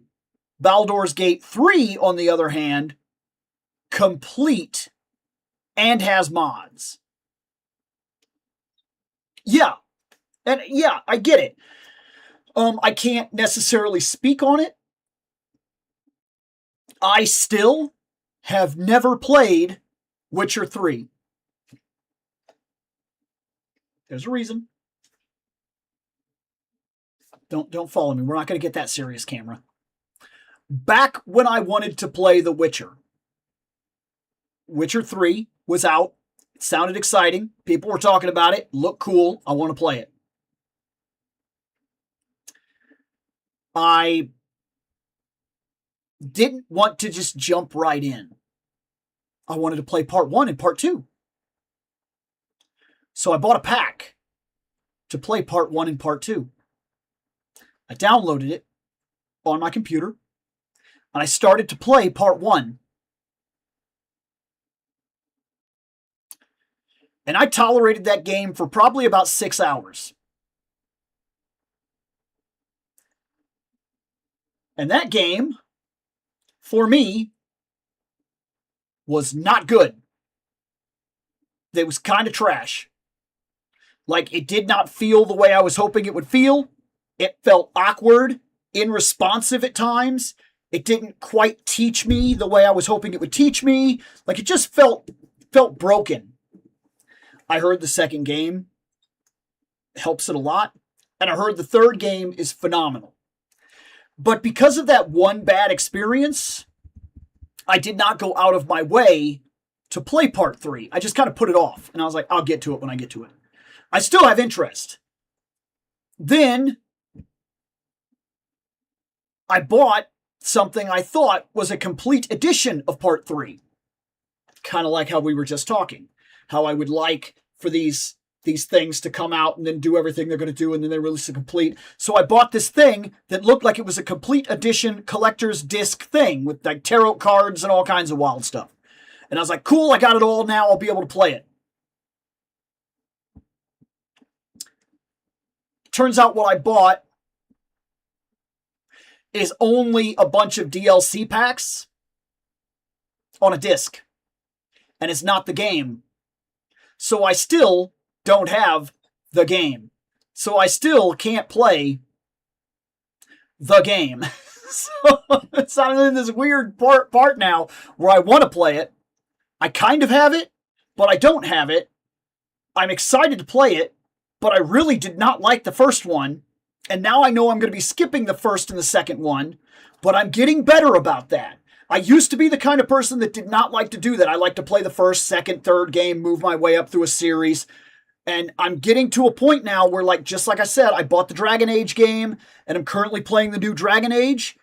Baldur's Gate 3, on the other hand, complete and has mods. Yeah. And yeah, I get it. I can't necessarily speak on it. I still have never played Witcher 3. There's a reason. Don't follow me. We're not going to get that serious, camera. Back when I wanted to play The Witcher, Witcher 3 was out. It sounded exciting. People were talking about it. Looked cool. I want to play it. I didn't want to just jump right in. I wanted to play part 1 and part 2. So I bought a pack to play part 1 and part 2. I downloaded it on my computer and I started to play part 1. And I tolerated that game for probably about 6 hours. And that game, for me, was not good. It was kind of trash. Like, it did not feel the way I was hoping it would feel. It felt awkward, irresponsive at times. It didn't quite teach me the way I was hoping it would teach me. Like, it just felt broken. I heard the second game helps it a lot. And I heard the third game is phenomenal. But because of that one bad experience, I did not go out of my way to play part 3. I just kind of put it off. And I was like, I'll get to it when I get to it. I still have interest. Then I bought something I thought was a complete edition of part 3. Kind of like how we were just talking. How I would like for these things to come out and then do everything they're going to do and then they release a complete. So I bought this thing that looked like it was a complete edition collector's disc thing with like tarot cards and all kinds of wild stuff. And I was like, cool, I got it all now. I'll be able to play it. Turns out what I bought is only a bunch of DLC packs on a disc. And it's not the game. So I still don't have the game. So I still can't play the game. So it's in this weird part now where I want to play it. I kind of have it, but I don't have it. I'm excited to play it, but I really did not like the first one. And now I know I'm going to be skipping the first and the second one, but I'm getting better about that. I used to be the kind of person that did not like to do that. I like to play the first, second, third game, move my way up through a series. And I'm getting to a point now where, like, just like I said, I bought the Dragon Age game and I'm currently playing the new Dragon Age.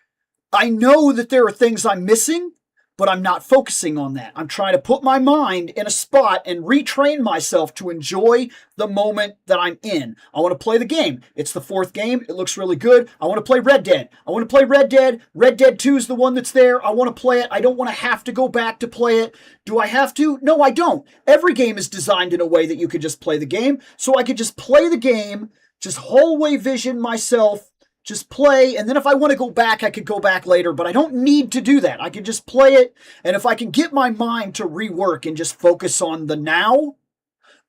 I know that there are things I'm missing, but I'm not focusing on that. I'm trying to put my mind in a spot and retrain myself to enjoy the moment that I'm in. I want to play the game. It's the 4th game. It looks really good. I want to play Red Dead. I want to play Red Dead. Red Dead 2 is the one that's there. I want to play it. I don't want to have to go back to play it. Do I have to? No, I don't. Every game is designed in a way that you could just play the game. So I could just play the game, just hallway vision myself, just play, and then if I want to go back, I could go back later, but I don't need to do that. I can just play it, and if I can get my mind to rework and just focus on the now,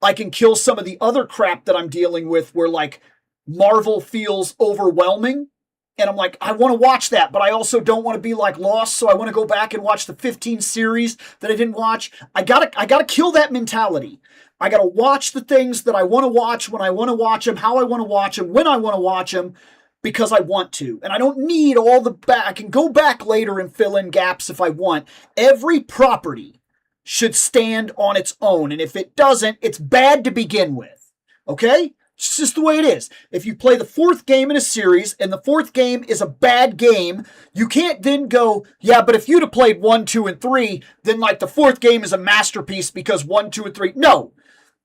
I can kill some of the other crap that I'm dealing with where, like, Marvel feels overwhelming, and I'm like, I want to watch that, but I also don't want to be, like, lost, so I want to go back and watch the 15 series that I didn't watch. I gotta kill that mentality. I gotta watch the things that I want to watch when I want to watch them, how I want to watch them, when I want to watch them, because I want to. And I don't need all the back. I can go back later and fill in gaps if I want. Every property should stand on its own. And if it doesn't, it's bad to begin with. Okay? It's just the way it is. If you play the 4th game in a series and the 4th game is a bad game, you can't then go, yeah, but if you'd have played 1, 2, and 3, then like the 4th game is a masterpiece because 1, 2, and 3. No.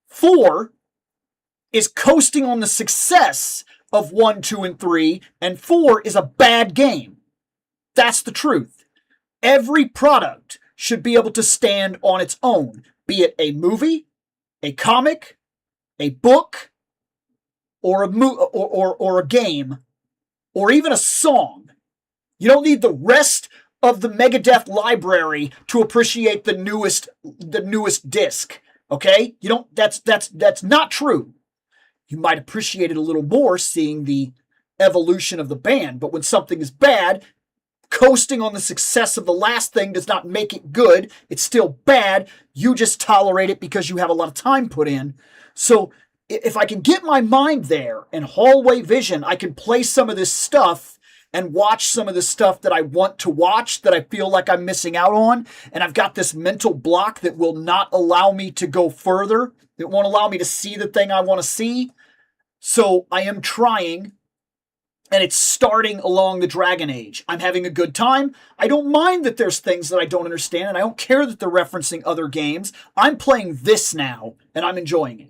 4 is coasting on the success of 1, 2, and 3, and 4 is a bad game. That's the truth. Every product should be able to stand on its own, be it a movie, a comic, a book, or a game, or even a song. You don't need the rest of the Megadeth library to appreciate the newest disc. Okay? You don't. That's not true. You might appreciate it a little more seeing the evolution of the band. But when something is bad, coasting on the success of the last thing does not make it good. It's still bad. You just tolerate it because you have a lot of time put in. So if I can get my mind there and hallway vision, I can play some of this stuff and watch some of the stuff that I want to watch that I feel like I'm missing out on. And I've got this mental block that will not allow me to go further. It won't allow me to see the thing I want to see. So I am trying, and it's starting along the Dragon Age. I'm having a good time. I don't mind that there's things that I don't understand, and I don't care that they're referencing other games. I'm playing this now, and I'm enjoying it.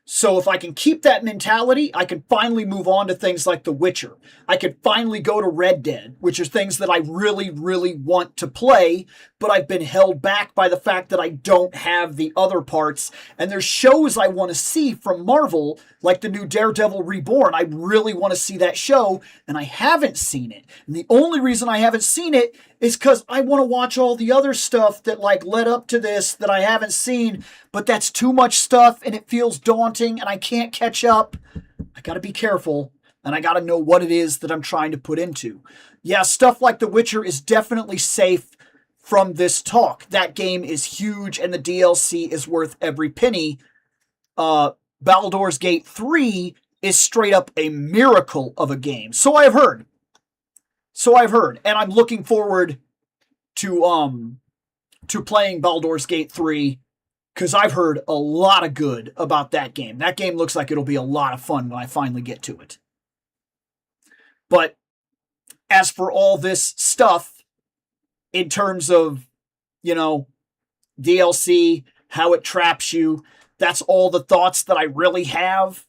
So if I can keep that mentality, I can finally move on to things like The Witcher. I can finally go to Red Dead, which are things that I really, really want to play, but I've been held back by the fact that I don't have the other parts. And there's shows I want to see from Marvel, like the new Daredevil Reborn. I really want to see that show, and I haven't seen it. And the only reason I haven't seen it is because I want to watch all the other stuff that like led up to this that I haven't seen, but that's too much stuff and it feels daunting and I can't catch up. I got to be careful and I got to know what it is that I'm trying to put into. Yeah, stuff like The Witcher is definitely safe from this talk. That game is huge and the DLC is worth every penny. Baldur's Gate 3 is straight up a miracle of a game. So I've heard. And I'm looking forward to playing Baldur's Gate 3 because I've heard a lot of good about that game. That game looks like it'll be a lot of fun when I finally get to it. But as for all this stuff, in terms of, DLC, how it traps you, that's all the thoughts that I really have.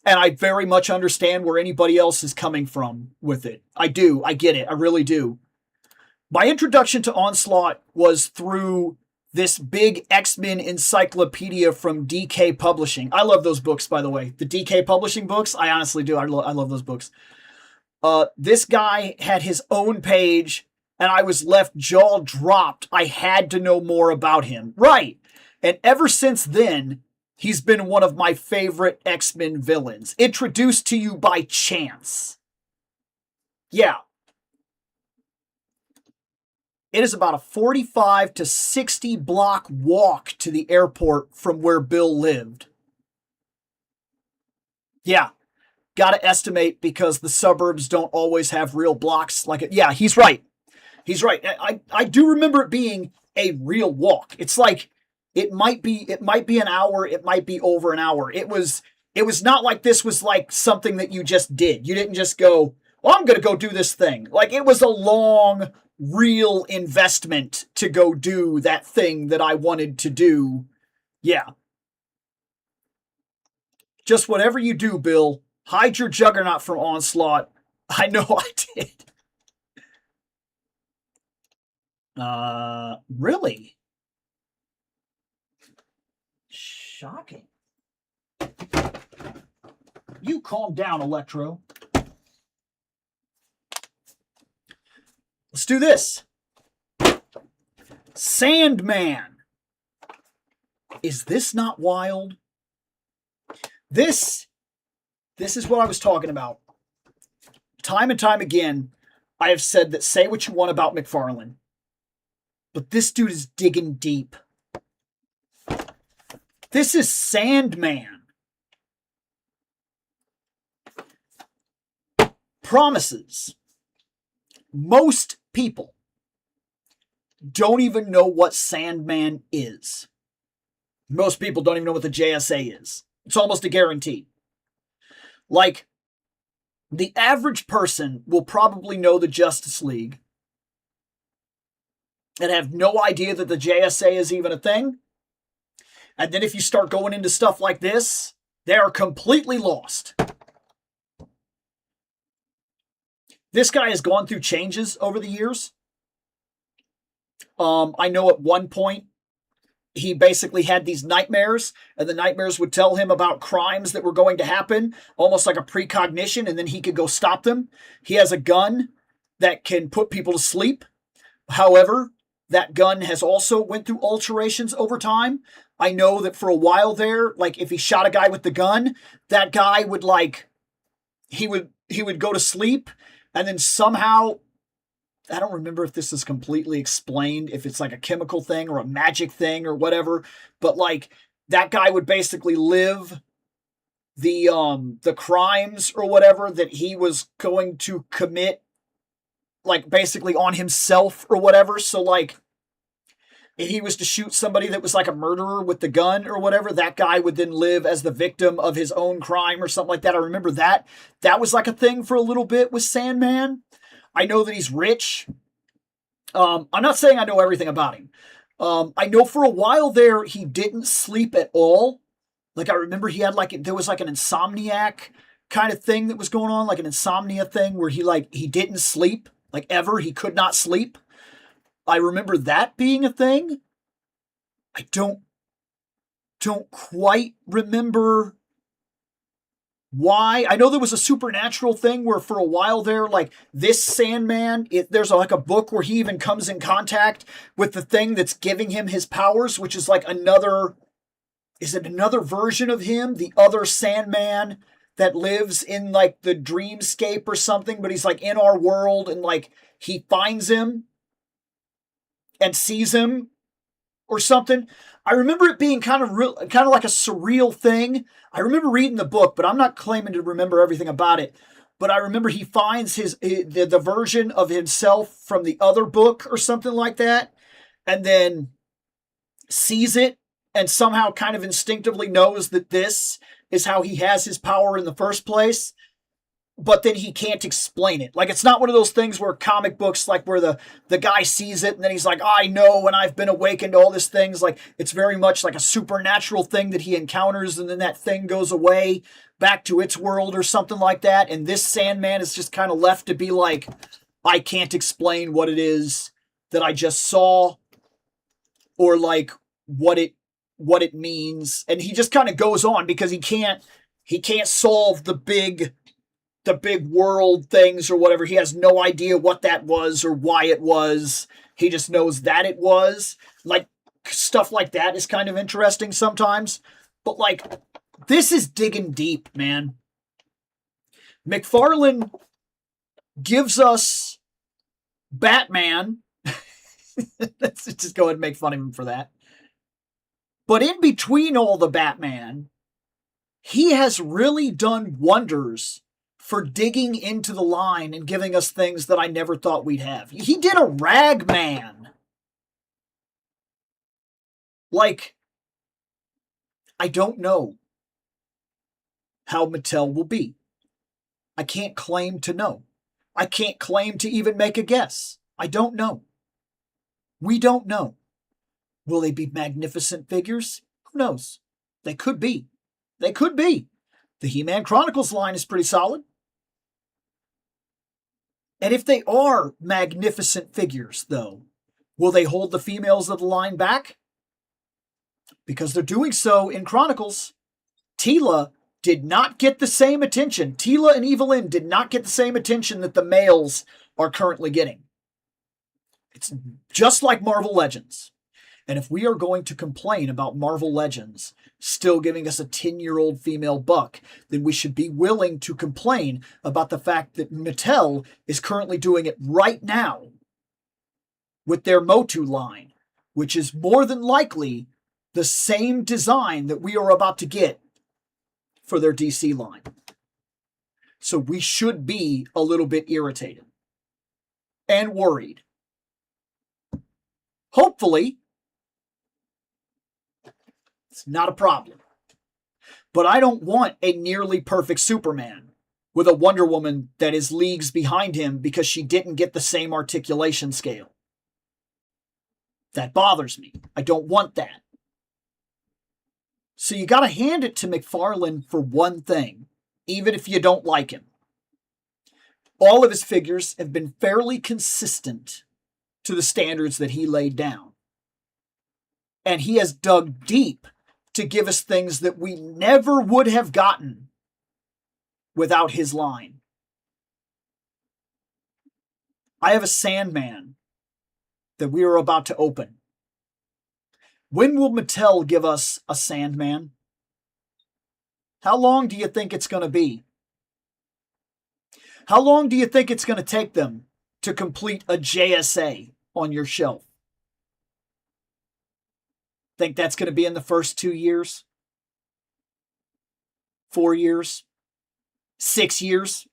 And I very much understand where anybody else is coming from with it. I do. I get it. I really do. My introduction to Onslaught was through this big X-Men encyclopedia from DK Publishing. I love those books, by the way. The DK Publishing books, I honestly do. I love those books. This guy had his own page, and I was left jaw dropped. I had to know more about him. Right. And ever since then, he's been one of my favorite X-Men villains. Introduced to you by chance. Yeah. It is about a 45 to 60 block walk to the airport from where Bill lived. Yeah. Gotta estimate because the suburbs don't always have real blocks like it. Yeah, he's right. He's right. I do remember it being a real walk. It's like, it might be an hour. It might be over an hour. It was not like this was like something that you just did. You didn't just go, well, I'm going to go do this thing. Like it was a long real investment to go do that thing that I wanted to do. Yeah. Just whatever you do, Bill, hide your Juggernaut from onslaught. I know I did. Really? Shocking. You calm down, Electro. Let's do this. Sandman. Is this not wild? This is what I was talking about. Time and time again, I have said that say what you want about McFarlane, but this dude is digging deep. This is Sandman. Promises. Most people don't even know what Sandman is. Most people don't even know what the JSA is. It's almost a guarantee. Like, the average person will probably know the Justice League and have no idea that the JSA is even a thing. And then if you start going into stuff like this, they are completely lost. This guy has gone through changes over the years. I know at one point, he basically had these nightmares, and the nightmares would tell him about crimes that were going to happen, almost like a precognition, and then he could go stop them. He has a gun that can put people to sleep. However, that gun has also went through alterations over time. I know that for a while there, like if he shot a guy with the gun, that guy would he would go to sleep, and then somehow, I don't remember if this is completely explained, if it's like a chemical thing or a magic thing or whatever, but like that guy would basically live the crimes or whatever that he was going to commit, like basically on himself or whatever. So like if he was to shoot somebody that was like a murderer with the gun or whatever, that guy would then live as the victim of his own crime or something like that. I remember that. That was like a thing for a little bit with Sandman. I know that he's rich. I'm not saying I know everything about him. I know for a while there, he didn't sleep at all. Like I remember he had there was like an insomniac kind of thing that was going on, like an insomnia thing where he didn't sleep, like ever. He could not sleep. I remember that being a thing. I don't quite remember why. I know there was a supernatural thing where for a while there, like this Sandman, there's like a book where he even comes in contact with the thing that's giving him his powers, which is like is it another version of him? The other Sandman that lives in like the dreamscape or something, but he's like in our world and like he finds him and sees him or something. I remember it being kind of like a surreal thing. I remember reading the book, but I'm not claiming to remember everything about it. But I remember he finds the version of himself from the other book or something like that, and then sees it and somehow kind of instinctively knows that this is how he has his power in the first place. But then he can't explain it. Like, it's not one of those things where comic books, like, where the guy sees it and then he's like, I know, and I've been awakened to all these things. Like, it's very much like a supernatural thing that he encounters, and then that thing goes away back to its world or something like that. And this Sandman is just kind of left to be like, I can't explain what it is that I just saw, or like what it means. And he just kind of goes on because he can't solve the big world things or whatever. He has no idea what that was or why it was. He just knows that it was. Like, stuff like that is kind of interesting sometimes. But, like, this is digging deep, man. McFarlane gives us Batman. Let's just go ahead and make fun of him for that. But in between all the Batman, he has really done wonders for digging into the line and giving us things that I never thought we'd have. He did a Ragman. Like, I don't know how Mattel will be. I can't claim to know. I can't claim to even make a guess. I don't know. We don't know. Will they be magnificent figures? Who knows? They could be. They could be. The He-Man Chronicles line is pretty solid. And if they are magnificent figures, though, will they hold the females of the line back? Because they're doing so in Chronicles. Teela did not get the same attention. Teela and Evelyn did not get the same attention that the males are currently getting. It's just like Marvel Legends. And if we are going to complain about Marvel Legends still giving us a 10-year-old female buck, then we should be willing to complain about the fact that Mattel is currently doing it right now with their Motu line, which is more than likely the same design that we are about to get for their DC line. So we should be a little bit irritated and worried. Hopefully, it's not a problem. But I don't want a nearly perfect Superman with a Wonder Woman that is leagues behind him because she didn't get the same articulation scale. That bothers me. I don't want that. So you got to hand it to McFarlane for one thing, even if you don't like him. All of his figures have been fairly consistent to the standards that he laid down. And he has dug deep to give us things that we never would have gotten without his line. I have a Sandman that we are about to open. When will Mattel give us a Sandman? How long do you think it's going to be? How long do you think it's going to take them to complete a JSA on your shelf? Think that's going to be in the first 2 years? 4 years? 6 years?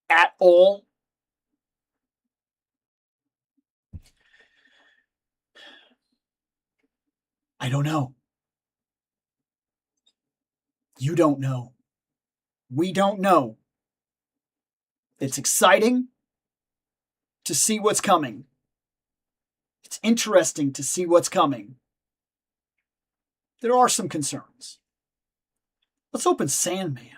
At all? I don't know. You don't know. We don't know. It's exciting to see what's coming. It's interesting to see what's coming. There are some concerns. Let's open Sandman.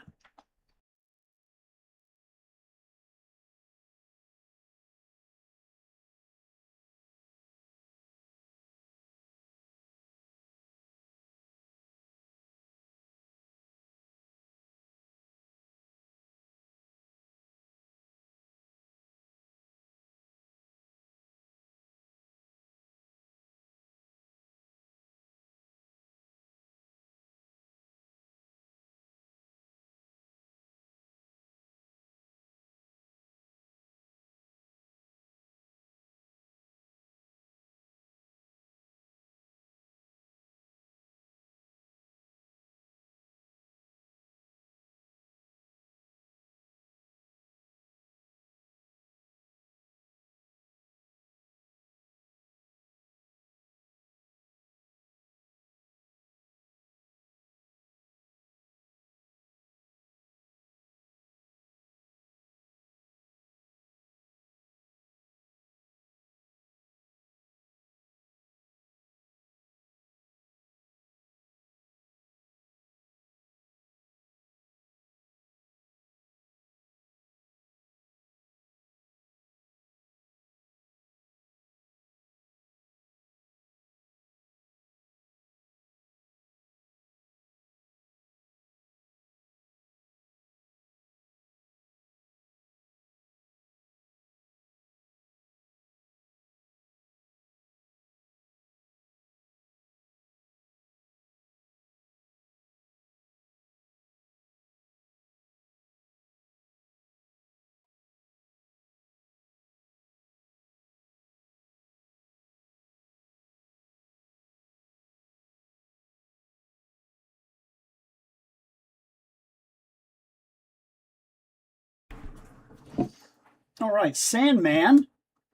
All right, Sandman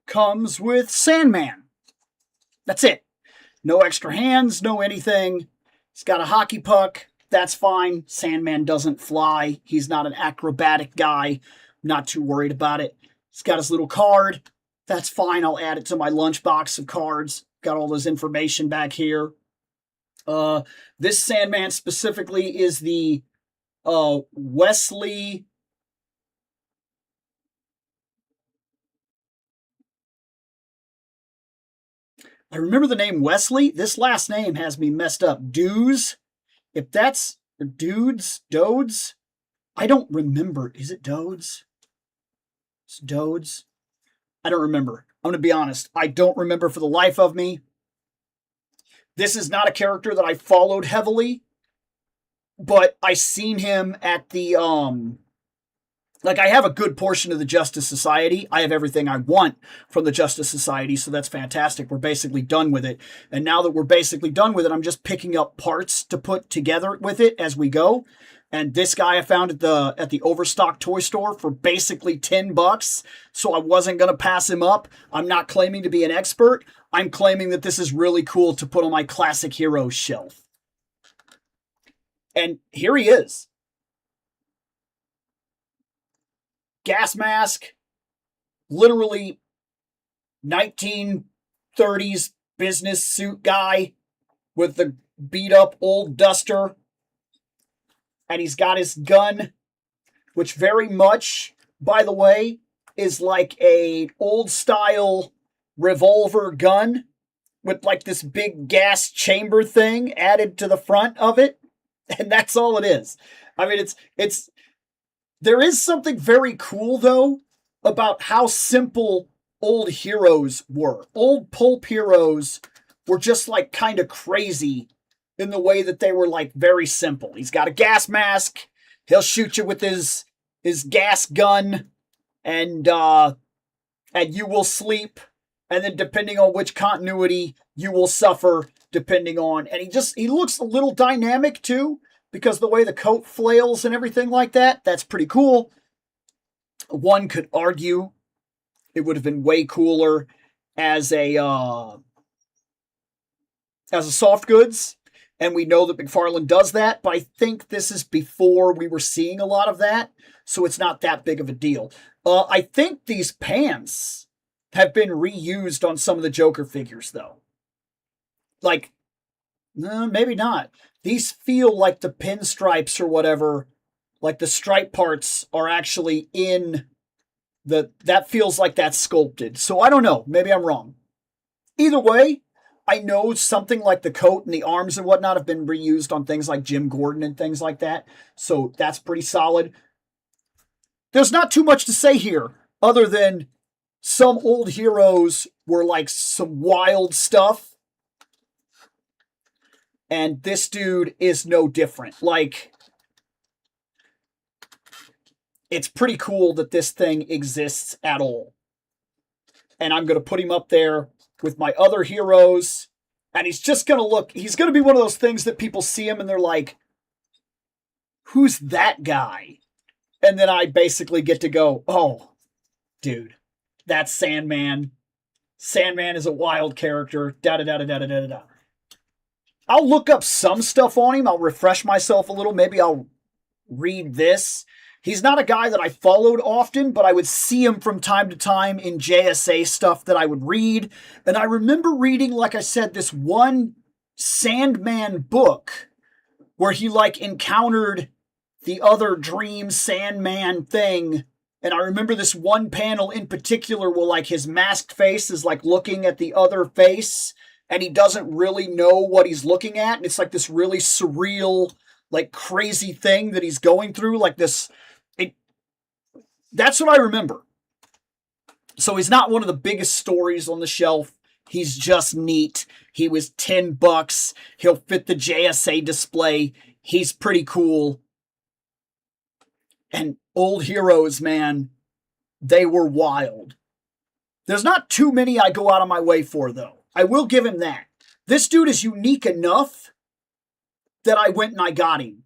comes with Sandman. That's it. No extra hands, no anything. He's got a hockey puck. That's fine. Sandman doesn't fly. He's not an acrobatic guy. Not too worried about it. He's got his little card. That's fine. I'll add it to my lunchbox of cards. Got all this information back here. This Sandman specifically is the Wesley. I remember the name Wesley. This last name has me messed up. Dews. If that's Dodes. I don't remember. Is it Dodes? It's Dodes. I don't remember. I'm going to be honest. I don't remember for the life of me. This is not a character that I followed heavily, but I seen him at the like, I have a good portion of the Justice Society. I have everything I want from the Justice Society, so that's fantastic. We're basically done with it. And now that we're basically done with it, I'm just picking up parts to put together with it as we go. And this guy I found at the Overstock toy store for basically $10, so I wasn't going to pass him up. I'm not claiming to be an expert. I'm claiming that this is really cool to put on my Classic Heroes shelf. And here he is. Gas mask, literally 1930s business suit guy with the beat up old duster. And he's got his gun, which very much, by the way, is like a old style revolver gun with like this big gas chamber thing added to the front of it. And that's all it is. I mean, it's there is something very cool, though, about how simple old heroes were. Old pulp heroes were just, like, kind of crazy in the way that they were, like, very simple. He's got a gas mask. He'll shoot you with his gas gun, and you will sleep. And then depending on which continuity, you will suffer, depending on... And he looks a little dynamic, too, because the way the coat flails and everything like that, that's pretty cool. One could argue it would have been way cooler as a soft goods, and we know that McFarlane does that, but I think this is before we were seeing a lot of that, so it's not that big of a deal. I think these pants have been reused on some of the Joker figures, though. Like, no, maybe not. These feel like the pinstripes or whatever, like the stripe parts are actually in that feels like that's sculpted. So I don't know. Maybe I'm wrong. Either way, I know something like the coat and the arms and whatnot have been reused on things like Jim Gordon and things like that. So that's pretty solid. There's not too much to say here other than some old heroes were like some wild stuff. And this dude is no different. Like, it's pretty cool that this thing exists at all. And I'm going to put him up there with my other heroes. And he's just going to look, he's going to be one of those things that people see him and they're like, who's that guy? And then I basically get to go, oh, dude, that's Sandman. Sandman is a wild character. Da-da-da-da-da-da-da-da. I'll look up some stuff on him. I'll refresh myself a little. Maybe I'll read this. He's not a guy that I followed often, but I would see him from time to time in JSA stuff that I would read. And I remember reading, like I said, this one Sandman book where he like encountered the other Dream Sandman thing. And I remember this one panel in particular where like his masked face is like looking at the other face. And he doesn't really know what he's looking at. And it's like this really surreal, like crazy thing that he's going through. Like this. That's what I remember. So he's not one of the biggest stories on the shelf. He's just neat. He was $10. He'll fit the JSA display. He's pretty cool. And old heroes, man, they were wild. There's not too many I go out of my way for, though. I will give him that. This dude is unique enough that I went and I got him.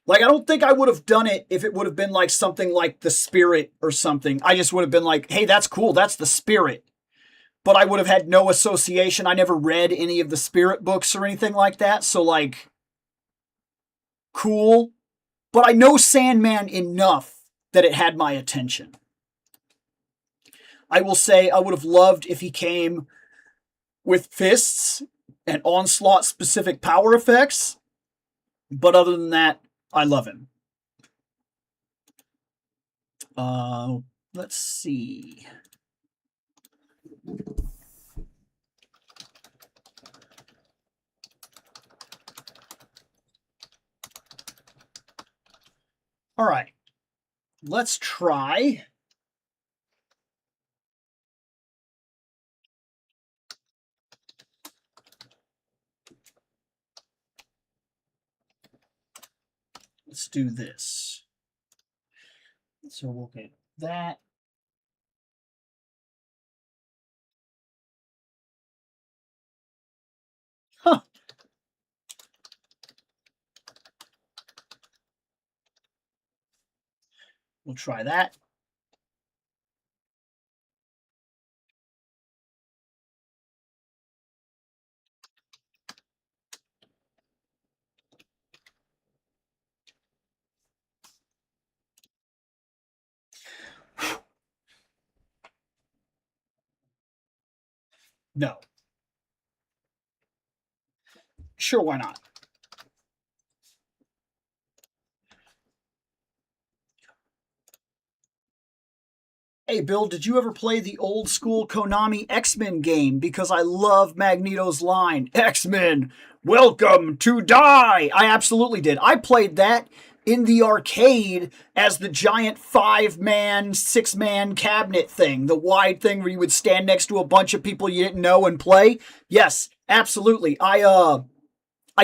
Like, I don't think I would have done it if it would have been like something like the Spirit or something. I just would have been like, hey, that's cool. That's the Spirit. But I would have had no association. I never read any of the Spirit books or anything like that. So, like, cool. But I know Sandman enough that it had my attention. I will say I would have loved if he came with fists and onslaught specific power effects. But other than that, I love him. Let's see. All right. Let's try. Let's do this. So we'll get that. Huh. We'll try that. No. Sure, why not? Hey, Bill, did you ever play the old school Konami X-Men game? Because I love Magneto's line, X-Men, welcome to die! I absolutely did. I played that in the arcade as the giant 5-man, 6-man cabinet thing, the wide thing where you would stand next to a bunch of people you didn't know and play. Yes, absolutely. I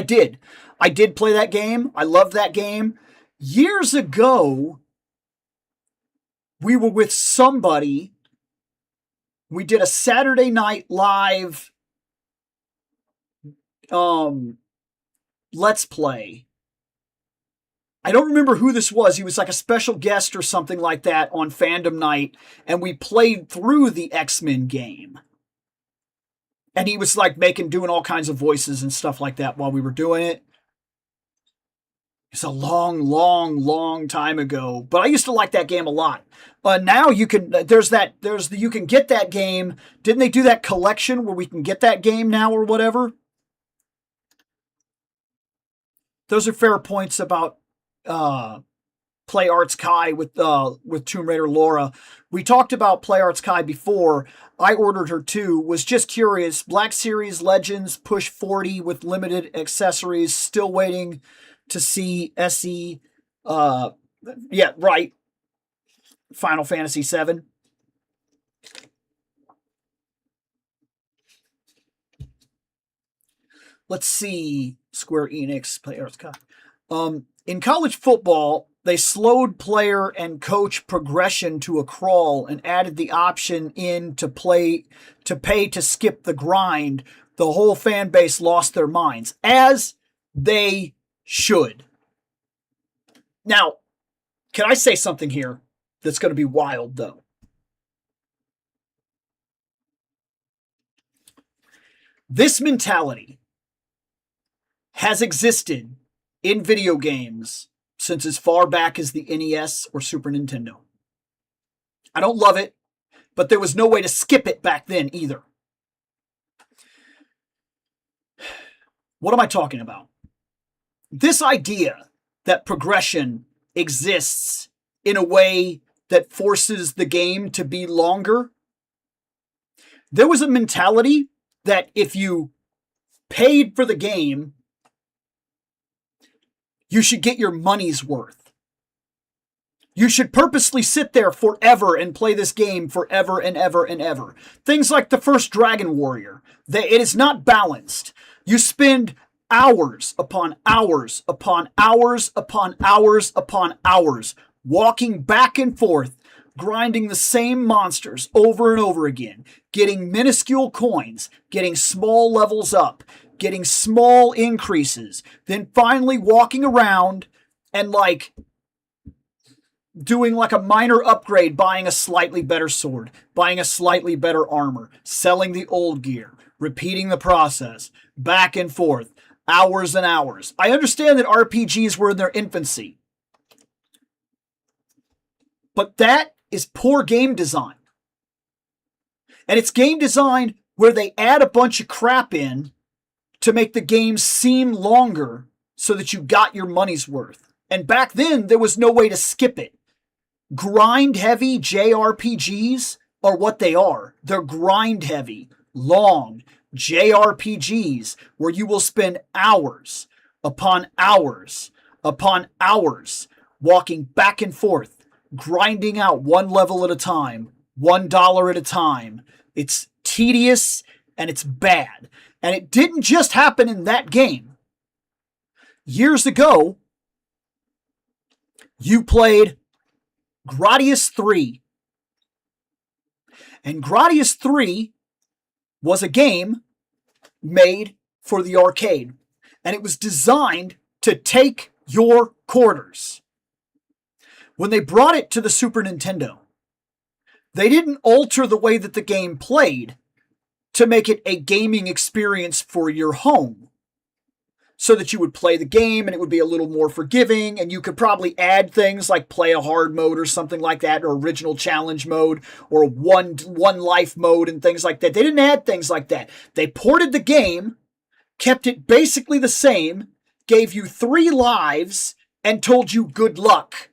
did. I did play that game. I loved that game. Years ago, we were with somebody. We did a Saturday Night Live Let's Play. I don't remember who this was. He was like a special guest or something like that on Fandom night, and we played through the X-Men game. And he was like doing all kinds of voices and stuff like that while we were doing it. It's a long, long, long time ago, but I used to like that game a lot. Now you can you can get that game. Didn't they do that collection where we can get that game now or whatever? Those are fair points about Play Arts Kai with Tomb Raider Laura. We talked about Play Arts Kai before. I ordered her too. Was just curious. Black Series Legends push 40 with limited accessories. Still waiting to see SE. Yeah, right. Final Fantasy VII. Let's see. Square Enix, Play Arts Kai. In college football, they slowed player and coach progression to a crawl and added the option in to pay to skip the grind. The whole fan base lost their minds, as they should. Now, can I say something here that's going to be wild, though? This mentality has existed in video games since as far back as the NES or Super Nintendo. I don't love it, but there was no way to skip it back then either. What am I talking about? This idea that progression exists in a way that forces the game to be longer. There was a mentality that if you paid for the game, you should get your money's worth. You should purposely sit there forever and play this game forever and ever and ever. Things like the first Dragon Warrior. It is not balanced. You spend hours upon hours upon hours upon hours upon hours walking back and forth, grinding the same monsters over and over again, getting minuscule coins, getting small levels up, getting small increases, then finally walking around and doing a minor upgrade, buying a slightly better sword, buying a slightly better armor, selling the old gear, repeating the process, back and forth, hours and hours. I understand that RPGs were in their infancy, but that is poor game design. And it's game design where they add a bunch of crap in to make the game seem longer so that you got your money's worth. And back then, there was no way to skip it. Grind-heavy JRPGs are what they are. They're grind-heavy, long JRPGs where you will spend hours upon hours upon hours walking back and forth, grinding out one level at a time, $1 at a time. It's tedious and it's bad. And it didn't just happen in that game. Years ago, you played Gradius 3. And Gradius 3 was a game made for the arcade. And it was designed to take your quarters. When they brought it to the Super Nintendo, they didn't alter the way that the game played to make it a gaming experience for your home, so that you would play the game and it would be a little more forgiving, and you could probably add things like play a hard mode or something like that, or original challenge mode, or one life mode and things like that. They didn't add things like that. They ported the game, kept it basically the same, gave you 3 lives, and told you good luck.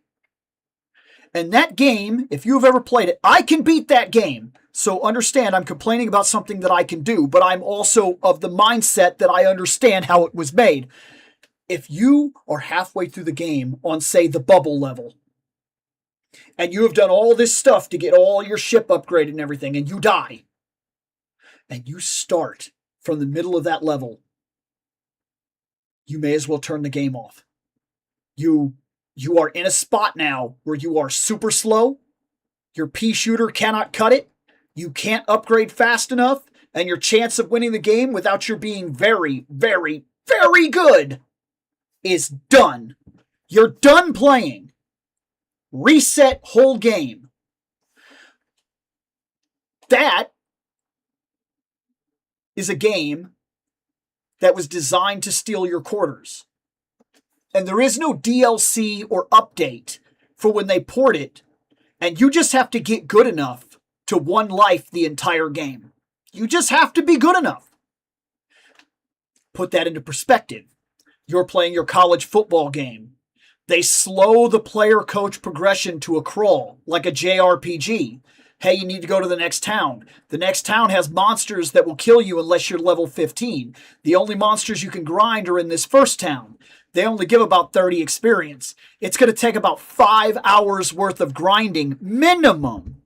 And that game, if you've ever played it, I can beat that game. So understand, I'm complaining about something that I can do, but I'm also of the mindset that I understand how it was made. If you are halfway through the game on, say, the bubble level, and you have done all this stuff to get all your ship upgraded and everything, and you die, and you start from the middle of that level, you may as well turn the game off. You are in a spot now where you are super slow, your pea shooter cannot cut it, you can't upgrade fast enough, and your chance of winning the game without your being very, very, very good is done. You're done playing. Reset whole game. That is a game that was designed to steal your quarters. And there is no DLC or update for when they port it, and you just have to get good enough to one life the entire game. You just have to be good enough. Put that into perspective. You're playing your college football game. They slow the player-coach progression to a crawl, like a JRPG. Hey, you need to go to the next town. The next town has monsters that will kill you unless you're level 15. The only monsters you can grind are in this first town. They only give about 30 experience. It's going to take about 5 hours worth of grinding minimum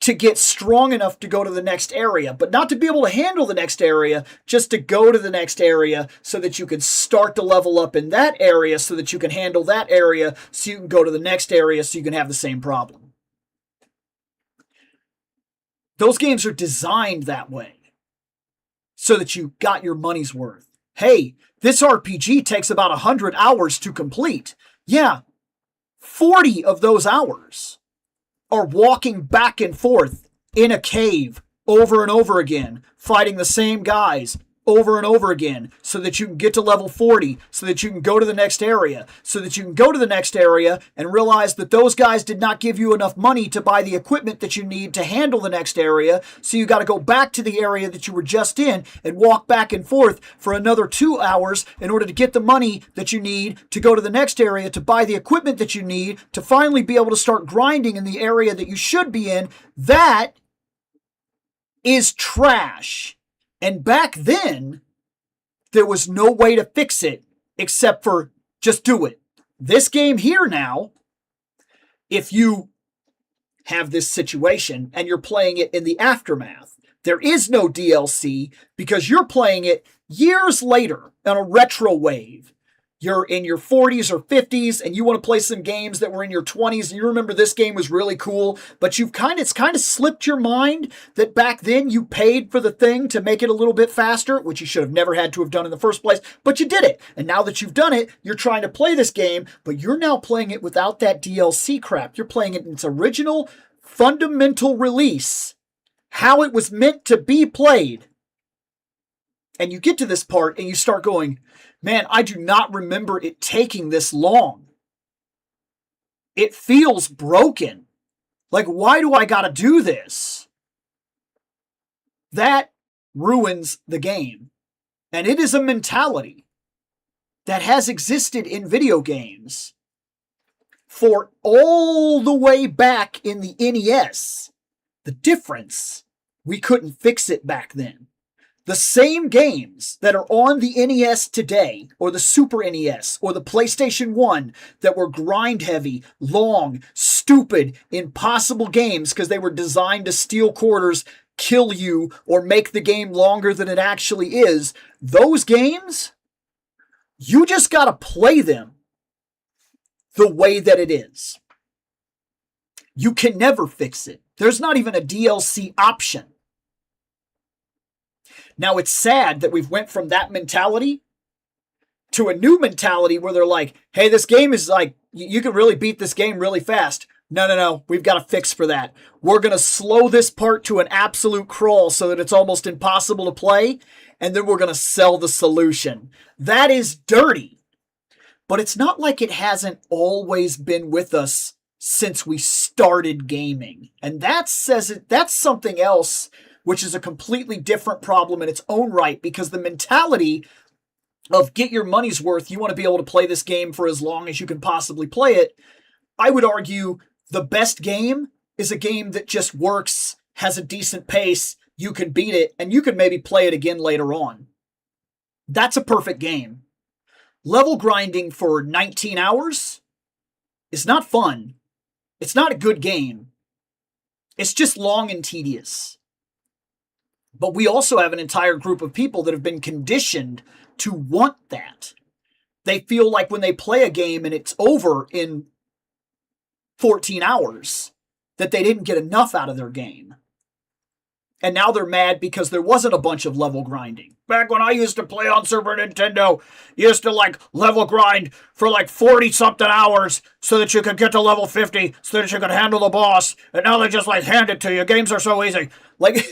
to get strong enough to go to the next area, but not to be able to handle the next area, just to go to the next area so that you can start to level up in that area so that you can handle that area so you can go to the next area so you can have the same problem. Those games are designed that way so that you got your money's worth. Hey, this RPG takes about 100 hours to complete. Yeah, 40 of those hours are walking back and forth in a cave over and over again, fighting the same guys over and over again so that you can get to level 40, so that you can go to the next area, so that you can go to the next area and realize that those guys did not give you enough money to buy the equipment that you need to handle the next area, so you got to go back to the area that you were just in and walk back and forth for another 2 hours in order to get the money that you need to go to the next area to buy the equipment that you need to finally be able to start grinding in the area that you should be in. That is trash. And back then, there was no way to fix it except for just do it. This game here now, if you have this situation and you're playing it in the aftermath, there is no DLC because you're playing it years later on a retro wave. You're in your 40s or 50s and you want to play some games that were in your 20s and you remember this game was really cool, but it's kind of slipped your mind that back then you paid for the thing to make it a little bit faster, which you should have never had to have done in the first place, but you did it. And now that you've done it, you're trying to play this game, but you're now playing it without that DLC crap. You're playing it in its original fundamental release, how it was meant to be played. And you get to this part and you start going, man, I do not remember it taking this long. It feels broken. Like, why do I gotta do this? That ruins the game. And it is a mentality that has existed in video games for all the way back in the NES. The difference, we couldn't fix it back then. The same games that are on the NES today, or the Super NES, or the PlayStation 1, that were grind heavy, long, stupid, impossible games because they were designed to steal quarters, kill you, or make the game longer than it actually is, those games, you just gotta play them the way that it is. You can never fix it. There's not even a DLC option. Now, it's sad that we've went from that mentality to a new mentality where they're like, hey, this game is like, you can really beat this game really fast. No, we've got a fix for that. We're going to slow this part to an absolute crawl so that it's almost impossible to play, and then we're going to sell the solution. That is dirty. But it's not like it hasn't always been with us since we started gaming. And that's something else, which is a completely different problem in its own right, because the mentality of get your money's worth, you want to be able to play this game for as long as you can possibly play it. I would argue the best game is a game that just works, has a decent pace, you can beat it, and you can maybe play it again later on. That's a perfect game. Level grinding for 19 hours is not fun. It's not a good game. It's just long and tedious. But we also have an entire group of people that have been conditioned to want that. They feel like when they play a game and it's over in 14 hours, that they didn't get enough out of their game. And now they're mad because there wasn't a bunch of level grinding. Back when I used to play on Super Nintendo, you used to like level grind for like 40 something hours so that you could get to level 50 so that you could handle the boss. And now they just like hand it to you. Games are so easy. Like,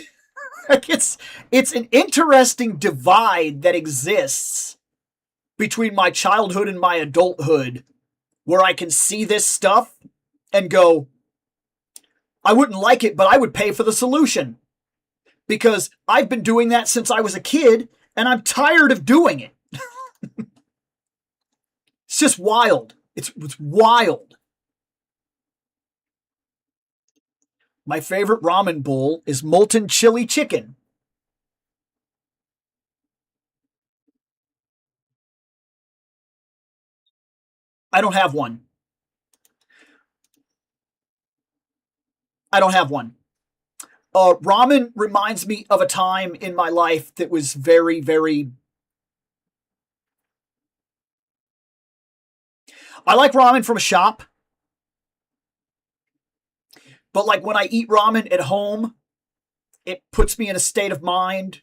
it's an interesting divide that exists between my childhood and my adulthood, where I can see this stuff and go, I wouldn't like it, but I would pay for the solution. Because I've been doing that since I was a kid, and I'm tired of doing it. It's just wild. It's wild. My favorite ramen bowl is molten chili chicken. I don't have one. I don't have one. Ramen reminds me of a time in my life that was very, very... I like ramen from a shop. But like when I eat ramen at home, it puts me in a state of mind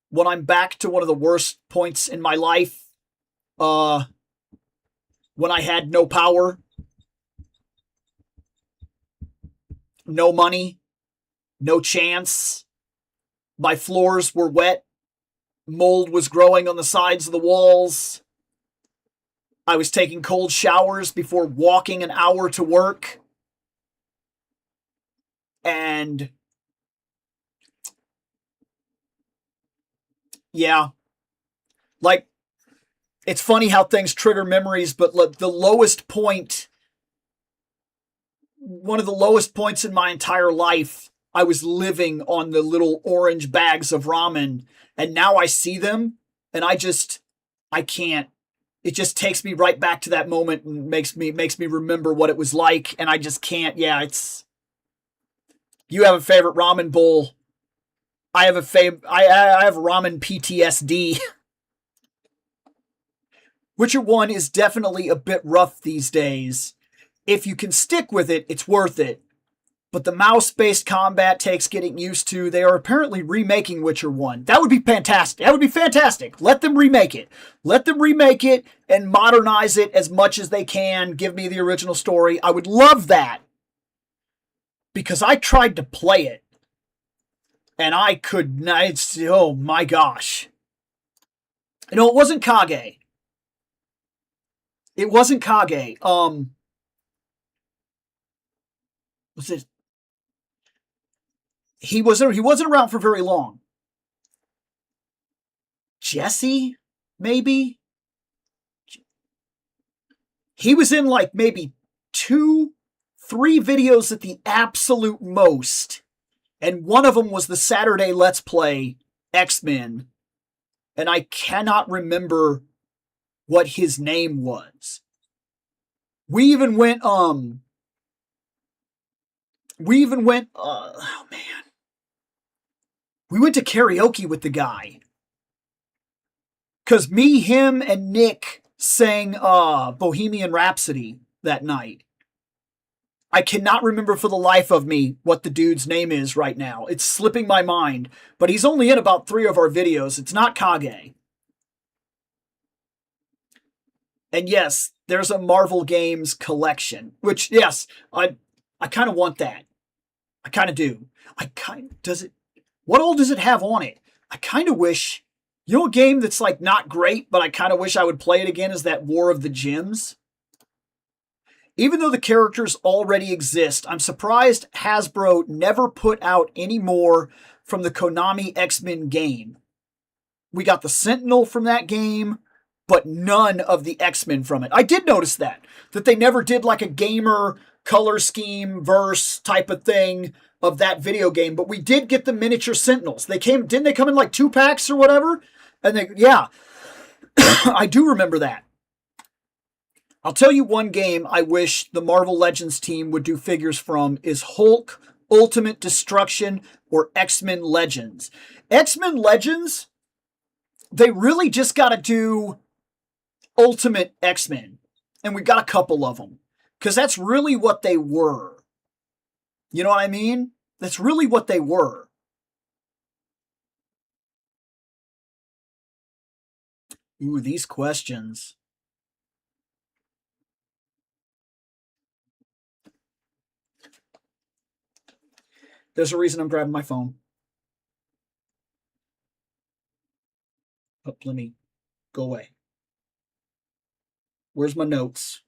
when I'm back to one of the worst points in my life. When I had no power, no money, no chance. My floors were wet. Mold was growing on the sides of the walls. I was taking cold showers before walking an hour to work. And yeah, like, it's funny how things trigger memories, but the lowest point, one of the lowest points in my entire life, I was living on the little orange bags of ramen, and now I see them, and I can't. It just takes me right back to that moment and makes me remember what it was like, and I just can't. Yeah, it's... You have a favorite ramen bowl. I have I have ramen PTSD. Witcher 1 is definitely a bit rough these days. If you can stick with it, it's worth it. But the mouse-based combat takes getting used to. They are apparently remaking Witcher 1. That would be fantastic. That would be fantastic. Let them remake it. Let them remake it and modernize it as much as they can. Give me the original story. I would love that. Because I tried to play it. And I could not. Oh my gosh. No, it wasn't Kage. It wasn't Kage. Was it? He wasn't around for very long. Jesse, maybe? He was in like maybe 2, 3 videos at the absolute most. And one of them was the Saturday Let's Play X-Men. And I cannot remember what his name was. We even went, oh man. We went to karaoke with the guy. Because me, him, and Nick sang Bohemian Rhapsody that night. I cannot remember for the life of me what the dude's name is right now. It's slipping my mind. But he's only in about 3 of our videos. It's not Kage. And yes, there's a Marvel Games collection. Which, yes, I kind of want that. I kind of do. What all does it have on it? I kind of wish... You know a game that's like not great, but I kind of wish I would play it again is that War of the Gems. Even though the characters already exist, I'm surprised Hasbro never put out any more from the Konami X-Men game. We got the Sentinel from that game, but none of the X-Men from it. I did notice that they never did like a gamer color scheme verse type of thing of that video game, but we did get the miniature Sentinels. Didn't they come in like 2 packs or whatever? And yeah, I do remember that. I'll tell you one game I wish the Marvel Legends team would do figures from is Hulk, Ultimate Destruction, or X-Men Legends. X-Men Legends, they really just got to do Ultimate X-Men. And we got a couple of them. Because that's really what they were. You know what I mean? That's really what they were. Ooh, these questions. There's a reason I'm grabbing my phone. Oh, let me go away. Where's my notes?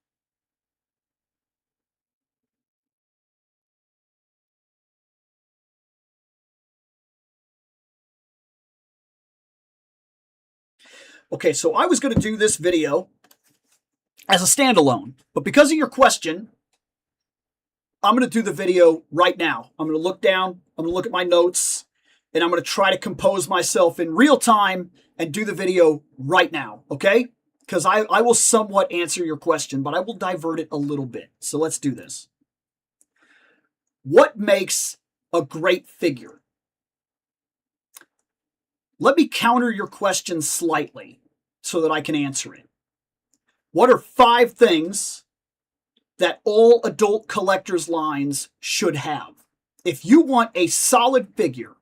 Okay, so I was going to do this video as a standalone, but because of your question, I'm going to do the video right now. I'm going to look down, I'm going to look at my notes, and I'm going to try to compose myself in real time and do the video right now, okay? Because I will somewhat answer your question, but I will divert it a little bit. So let's do this. What makes a great figure? Let me counter your question slightly so that I can answer it. What are 5 things that all adult collectors' lines should have? If you want a solid figure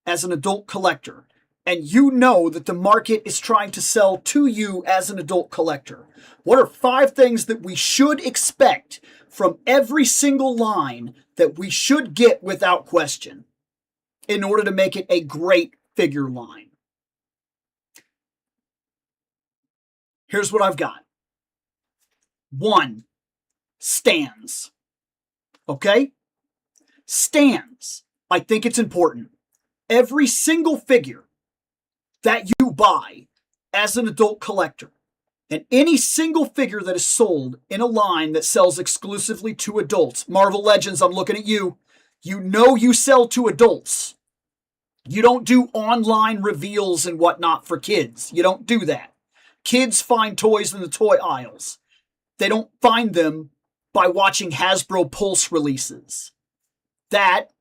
as an adult collector, and you know that the market is trying to sell to you as an adult collector, what are 5 things that we should expect from every single line that we should get without question in order to make it a great figure line? Here's what I've got. 1, stands. Okay? Stands. I think it's important. Every single figure that you buy as an adult collector, and any single figure that is sold in a line that sells exclusively to adults, Marvel Legends, I'm looking at you. You know you sell to adults. You don't do online reveals and whatnot for kids. You don't do that. Kids find toys in the toy aisles. They don't find them by watching Hasbro Pulse releases. That,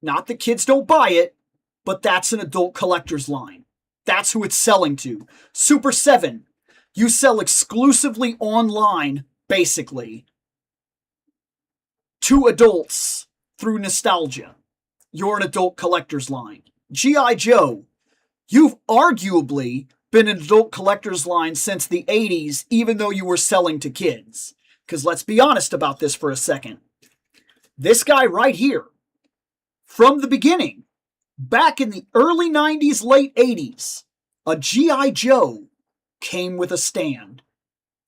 not that kids don't buy it, but that's an adult collector's line. That's who it's selling to. Super 7, you sell exclusively online, basically, to adults through nostalgia. You're an adult collector's line. G.I. Joe, you've arguably been an adult collector's line since the 80s, even though you were selling to kids. Because let's be honest about this for a second. This guy right here, from the beginning, back in the early 90s, late 80s, a G.I. Joe came with a stand.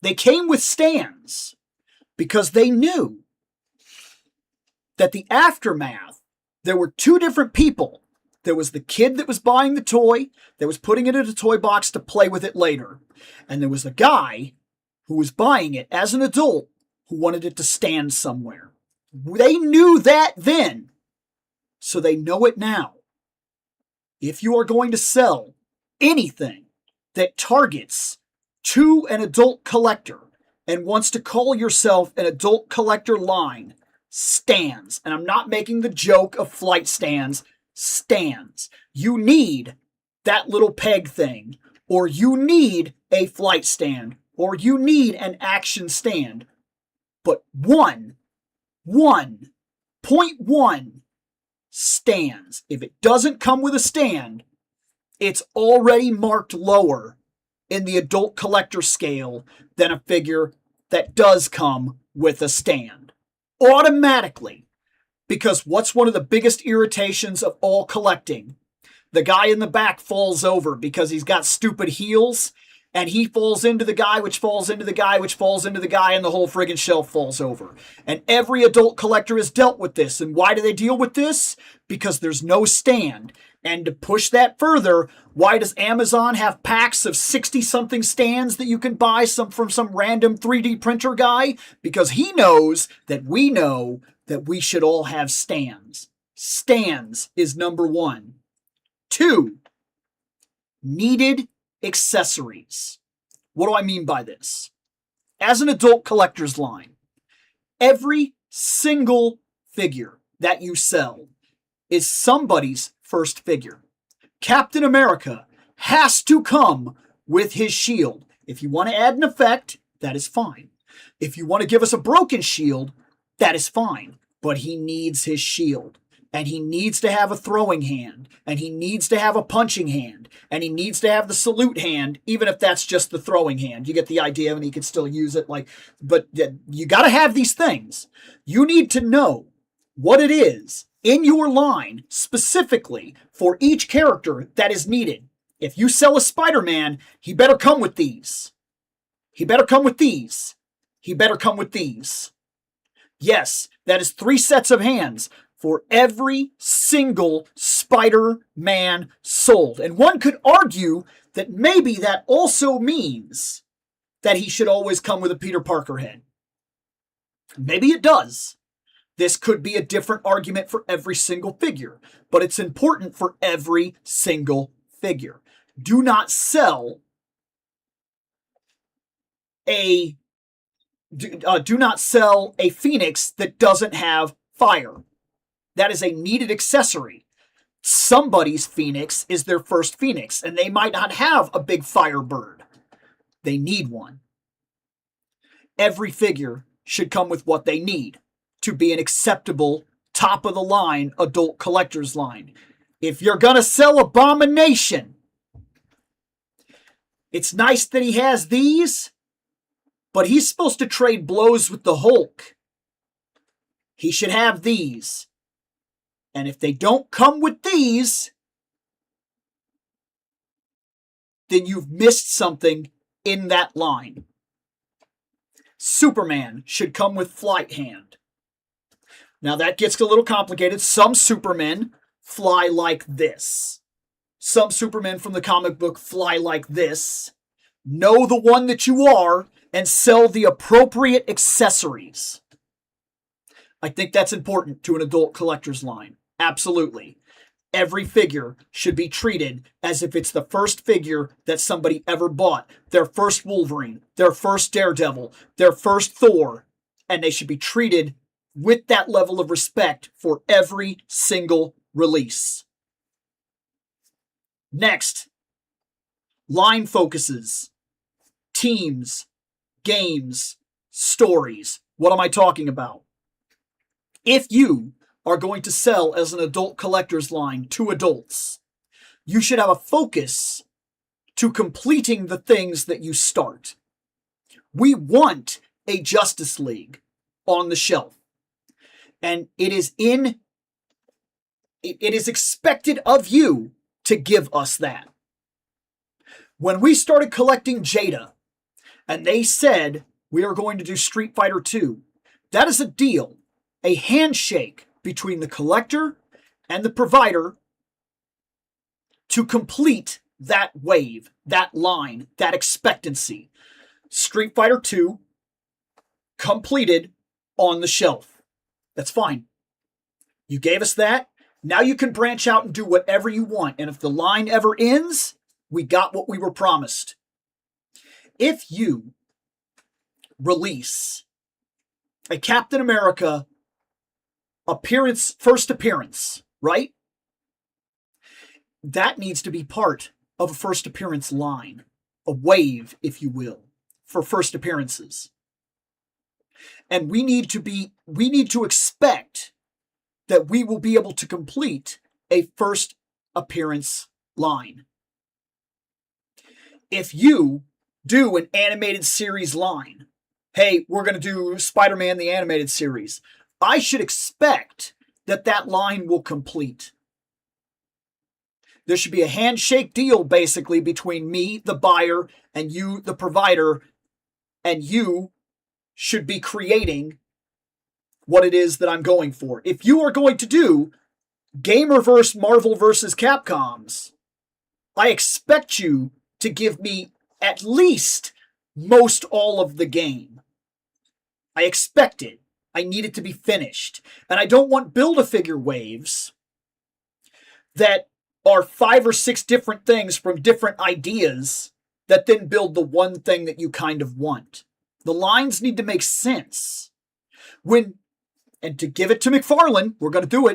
They came with stands because they knew that the aftermath, there were 2 different people There was the kid that was buying the toy, that was putting it in a toy box to play with it later. And there was the guy who was buying it as an adult who wanted it to stand somewhere. They knew that then, so they know it now. If you are going to sell anything that targets to an adult collector and wants to call yourself an adult collector line, stands. And I'm not making the joke of flight stands. Stands. You need that little peg thing, or you need a flight stand, or you need an action stand. But 1.1 stands. If it doesn't come with a stand, it's already marked lower in the adult collector scale than a figure that does come with a stand. Automatically. Because what's one of the biggest irritations of all collecting? The guy in the back falls over because he's got stupid heels, and he falls into the guy, which falls into the guy, which falls into the guy, and the whole friggin' shelf falls over. And every adult collector has dealt with this. And why do they deal with this? Because there's no stand. And to push that further, why does Amazon have packs of 60-something stands that you can buy from some random 3D printer guy? Because he knows that we know that we should all have stands. Stands is number 1. 2, needed accessories. What do I mean by this? As an adult collector's line, every single figure that you sell is somebody's first figure. Captain America has to come with his shield. If you want to add an effect, that is fine. If you want to give us a broken shield, that is fine. But he needs his shield. And he needs to have a throwing hand. And he needs to have a punching hand. And he needs to have the salute hand, even if that's just the throwing hand. You get the idea, and he can still use it. But you got to have these things. You need to know what it is in your line specifically for each character that is needed. If you sell a Spider-Man, he better come with these. He better come with these. He better come with these. Yes, that is 3 sets of hands for every single Spider-Man sold. And one could argue that maybe that also means that he should always come with a Peter Parker head. Maybe it does. This could be a different argument for every single figure, but it's important for every single figure. Do not sell a Phoenix that doesn't have fire. That is a needed accessory. Somebody's Phoenix is their first Phoenix, and they might not have a big Firebird. They need one. Every figure should come with what they need to be an acceptable, top-of-the-line adult collector's line. If you're going to sell Abomination, it's nice that he has these, but he's supposed to trade blows with the Hulk. He should have these. And if they don't come with these, then you've missed something in that line. Superman should come with flight hand. Now that gets a little complicated. Some Supermen fly like this. Some Supermen from the comic book fly like this. Know the one that you are and sell the appropriate accessories. I think that's important to an adult collector's line. Absolutely. Every figure should be treated as if it's the first figure that somebody ever bought. Their first Wolverine, their first Daredevil, their first Thor. And they should be treated with that level of respect for every single release. Next, line focuses, teams, games, stories. What am I talking about? If you are going to sell as an adult collector's line to adults, you should have a focus to completing the things that you start. We want a Justice League on the shelf. And it is expected of you to give us that. When we started collecting Jada, and they said we are going to do Street Fighter 2, that is a deal, a handshake between the collector and the provider to complete that wave, that line, that expectancy. Street Fighter 2 completed on the shelf. That's fine. You gave us that. Now you can branch out and do whatever you want. And if the line ever ends, we got what we were promised. If you release a Captain America first appearance, right? That needs to be part of a first appearance line, a wave, if you will, for first appearances. And we need to expect that we will be able to complete a first appearance line. If you do an animated series line, hey, we're going to do Spider-Man the animated series, I should expect that that line will complete. There should be a handshake deal, basically, between me, the buyer, and you, the provider, and you should be creating what it is that I'm going for. If you are going to do Gamerverse Marvel vs. Capcoms, I expect you to give me at least most all of the game. I expect it. I need it to be finished. And I don't want Build-A-Figure waves that are 5 or 6 different things from different ideas that then build the one thing that you kind of want. The lines need to make sense. And to give it to McFarlane, we're going to do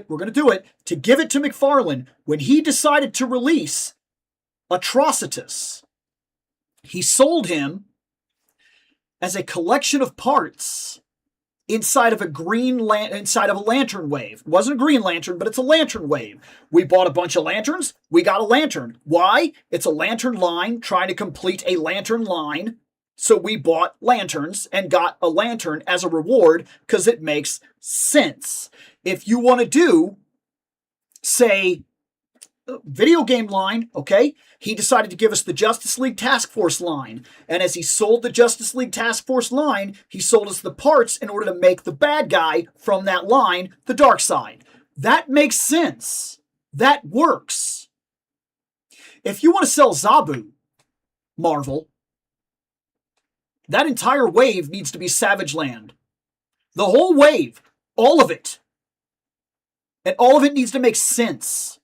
it. To give it to McFarlane, when he decided to release Atrocitus, he sold him as a collection of parts inside of a lantern wave. It wasn't a green lantern, but it's a lantern wave. We bought a bunch of lanterns. We got a lantern. Why? It's a lantern line trying to complete a lantern line. So we bought lanterns and got a lantern as a reward because it makes sense. If you want to do, say, video game line, okay, he decided to give us the Justice League Task Force line. And as he sold the Justice League Task Force line, he sold us the parts in order to make the bad guy from that line the Darkseid. That makes sense. That works. If you want to sell Zabu, Marvel, that entire wave needs to be Savage Land. The whole wave. All of it. And all of it needs to make sense.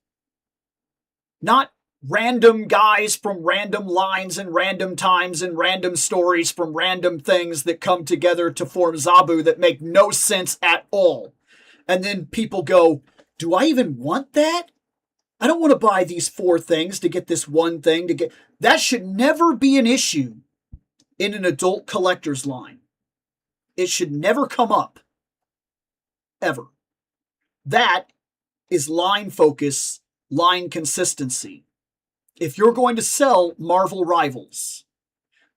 Not random guys from random lines and random times and random stories from random things that come together to form Zabu that make no sense at all. And then people go, do I even want that? I don't want to buy these 4 things to get this one thing to get. That should never be an issue in an adult collector's line. It should never come up. Ever. That is line focus, line consistency. If you're going to sell Marvel Rivals,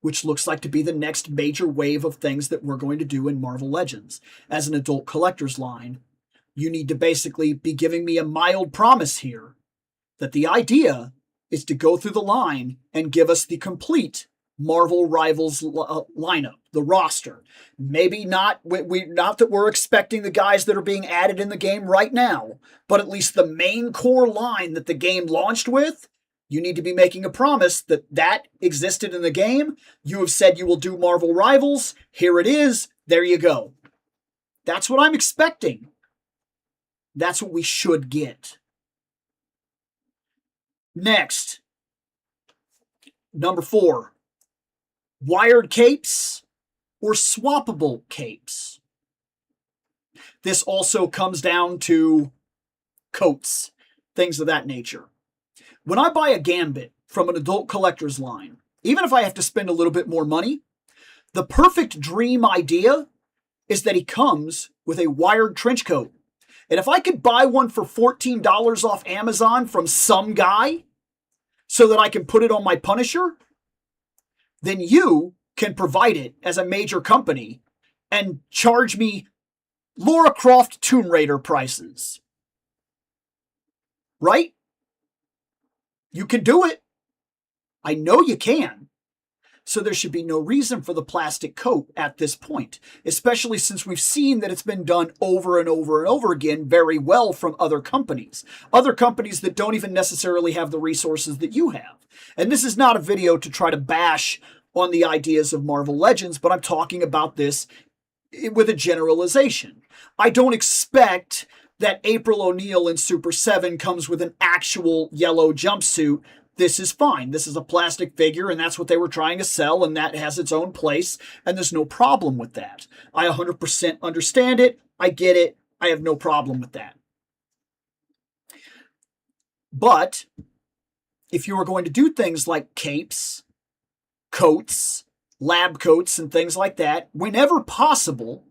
which looks like to be the next major wave of things that we're going to do in Marvel Legends as an adult collector's line, you need to basically be giving me a mild promise here that the idea is to go through the line and give us the complete Marvel Rivals lineup, the roster. Maybe not that we're expecting the guys that are being added in the game right now, but at least the main core line that the game launched with, you need to be making a promise that existed in the game. You have said you will do Marvel Rivals. Here it is. There you go. That's what I'm expecting. That's what we should get. Next, number 4. Wired capes or swappable capes. This also comes down to coats, things of that nature. When I buy a Gambit from an adult collector's line, even if I have to spend a little bit more money, the perfect dream idea is that he comes with a wired trench coat. And if I could buy one for $14 off Amazon from some guy so that I can put it on my Punisher, then you can provide it as a major company and charge me Lara Croft Tomb Raider prices. Right? You can do it. I know you can. So there should be no reason for the plastic coat at this point, especially since we've seen that it's been done over and over and over again very well from other companies that don't even necessarily have the resources that you have. And this is not a video to try to bash on the ideas of Marvel Legends, but I'm talking about this with a generalization. I don't expect that April O'Neil in Super 7 comes with an actual yellow jumpsuit. This is fine. This is a plastic figure, and that's what they were trying to sell, and that has its own place, and there's no problem with that. I 100% understand it. I get it. I have no problem with that. But if you are going to do things like capes, coats, lab coats, and things like that, whenever possible,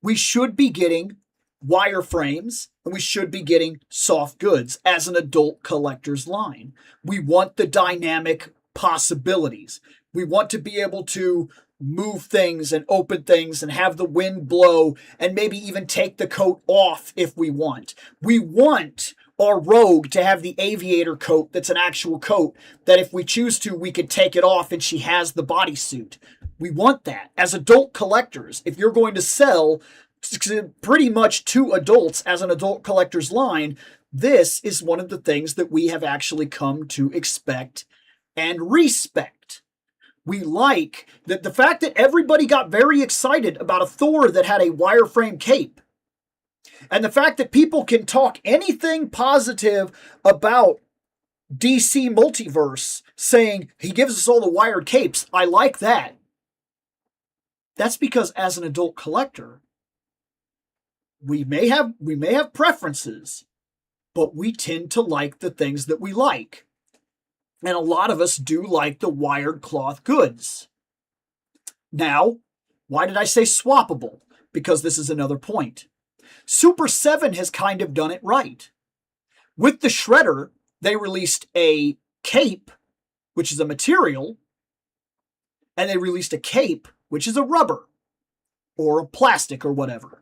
we should be getting wireframes, and we should be getting soft goods as an adult collector's line. We want the dynamic possibilities. We want to be able to move things and open things and have the wind blow and maybe even take the coat off if we want. We want our Rogue to have the aviator coat that's an actual coat that if we choose to, we could take it off and she has the bodysuit. We want that. As adult collectors, if you're going to sell pretty much to adults as an adult collector's line, this is one of the things that we have actually come to expect and respect. We like that the fact that everybody got very excited about a Thor that had a wireframe cape, and the fact that people can talk anything positive about DC Multiverse, saying he gives us all the wired capes. I like that. That's because as an adult collector, we may have preferences, but we tend to like the things that we like. And a lot of us do like the wired cloth goods. Now, why did I say swappable? Because this is another point. Super 7 has kind of done it right. With the Shredder, they released a cape, which is a material, and they released a cape, which is a rubber, or a plastic, or whatever.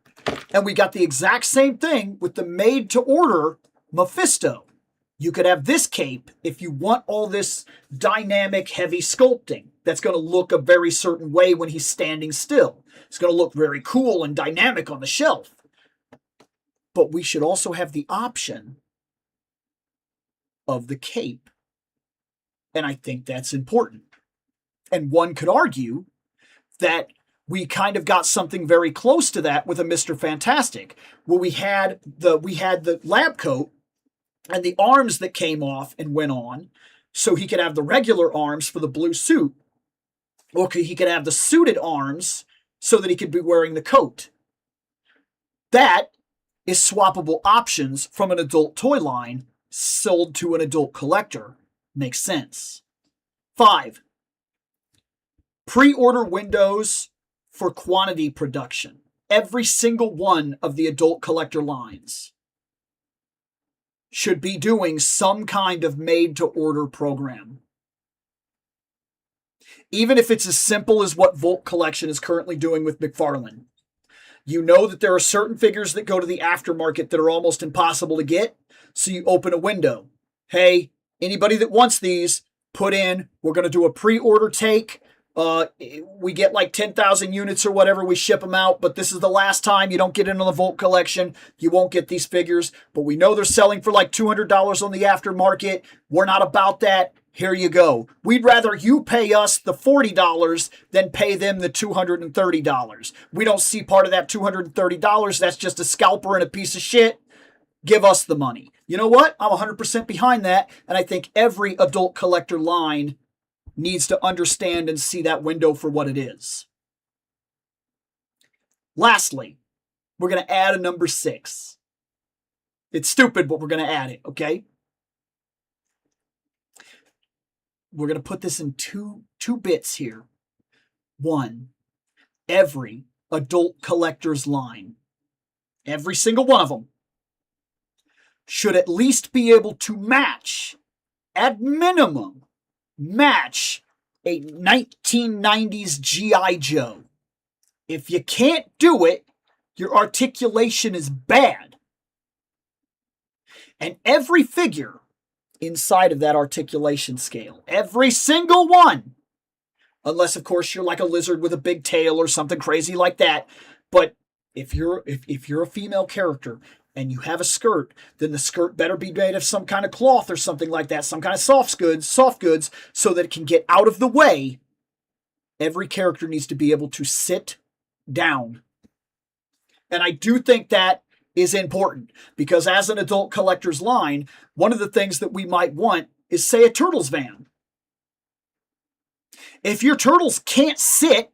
And we got the exact same thing with the made-to-order Mephisto. You could have this cape if you want all this dynamic, heavy sculpting that's going to look a very certain way when he's standing still. It's going to look very cool and dynamic on the shelf. But we should also have the option of the cape. And I think that's important. And one could argue that we kind of got something very close to that with a Mr. Fantastic, where we had the lab coat and the arms that came off and went on, so he could have the regular arms for the blue suit, or he could have the suited arms so that he could be wearing the coat. That is swappable options from an adult toy line sold to an adult collector. Makes sense. 5. Pre-order windows for quantity production. Every single one of the adult collector lines should be doing some kind of made-to-order program. Even if it's as simple as what Volt Collection is currently doing with McFarlane. You know that there are certain figures that go to the aftermarket that are almost impossible to get, so you open a window. Hey, anybody that wants these, put in, we're going to do a pre-order take. We get like 10,000 units or whatever, we ship them out, but this is the last time. You don't get into the Volt Collection. You won't get these figures, but we know they're selling for like $200 on the aftermarket. We're not about that. Here you go. We'd rather you pay us the $40 than pay them the $230. We don't see part of that $230. That's just a scalper and a piece of shit. Give us the money. You know what? I'm 100% behind that, and I think every adult collector line needs to understand and see that window for what it is. Lastly, we're going to add a number 6. It's stupid, but we're going to add it, okay? We're going to put this in two bits here. 1, every adult collector's line, every single one of them, should at least be able to match, at minimum, match a 1990s G.I. Joe. If you can't do it, your articulation is bad. And every figure inside of that articulation scale, every single one, Unless, of course, you're like a lizard with a big tail or something crazy like that. But if you're a female character and you have a skirt, then the skirt better be made of some kind of cloth or something like that, some kind of soft goods, so that it can get out of the way. Every character needs to be able to sit down. And I do think that is important because as an adult collector's line, one of the things that we might want is, say, a Turtles van. If your turtles can't sit,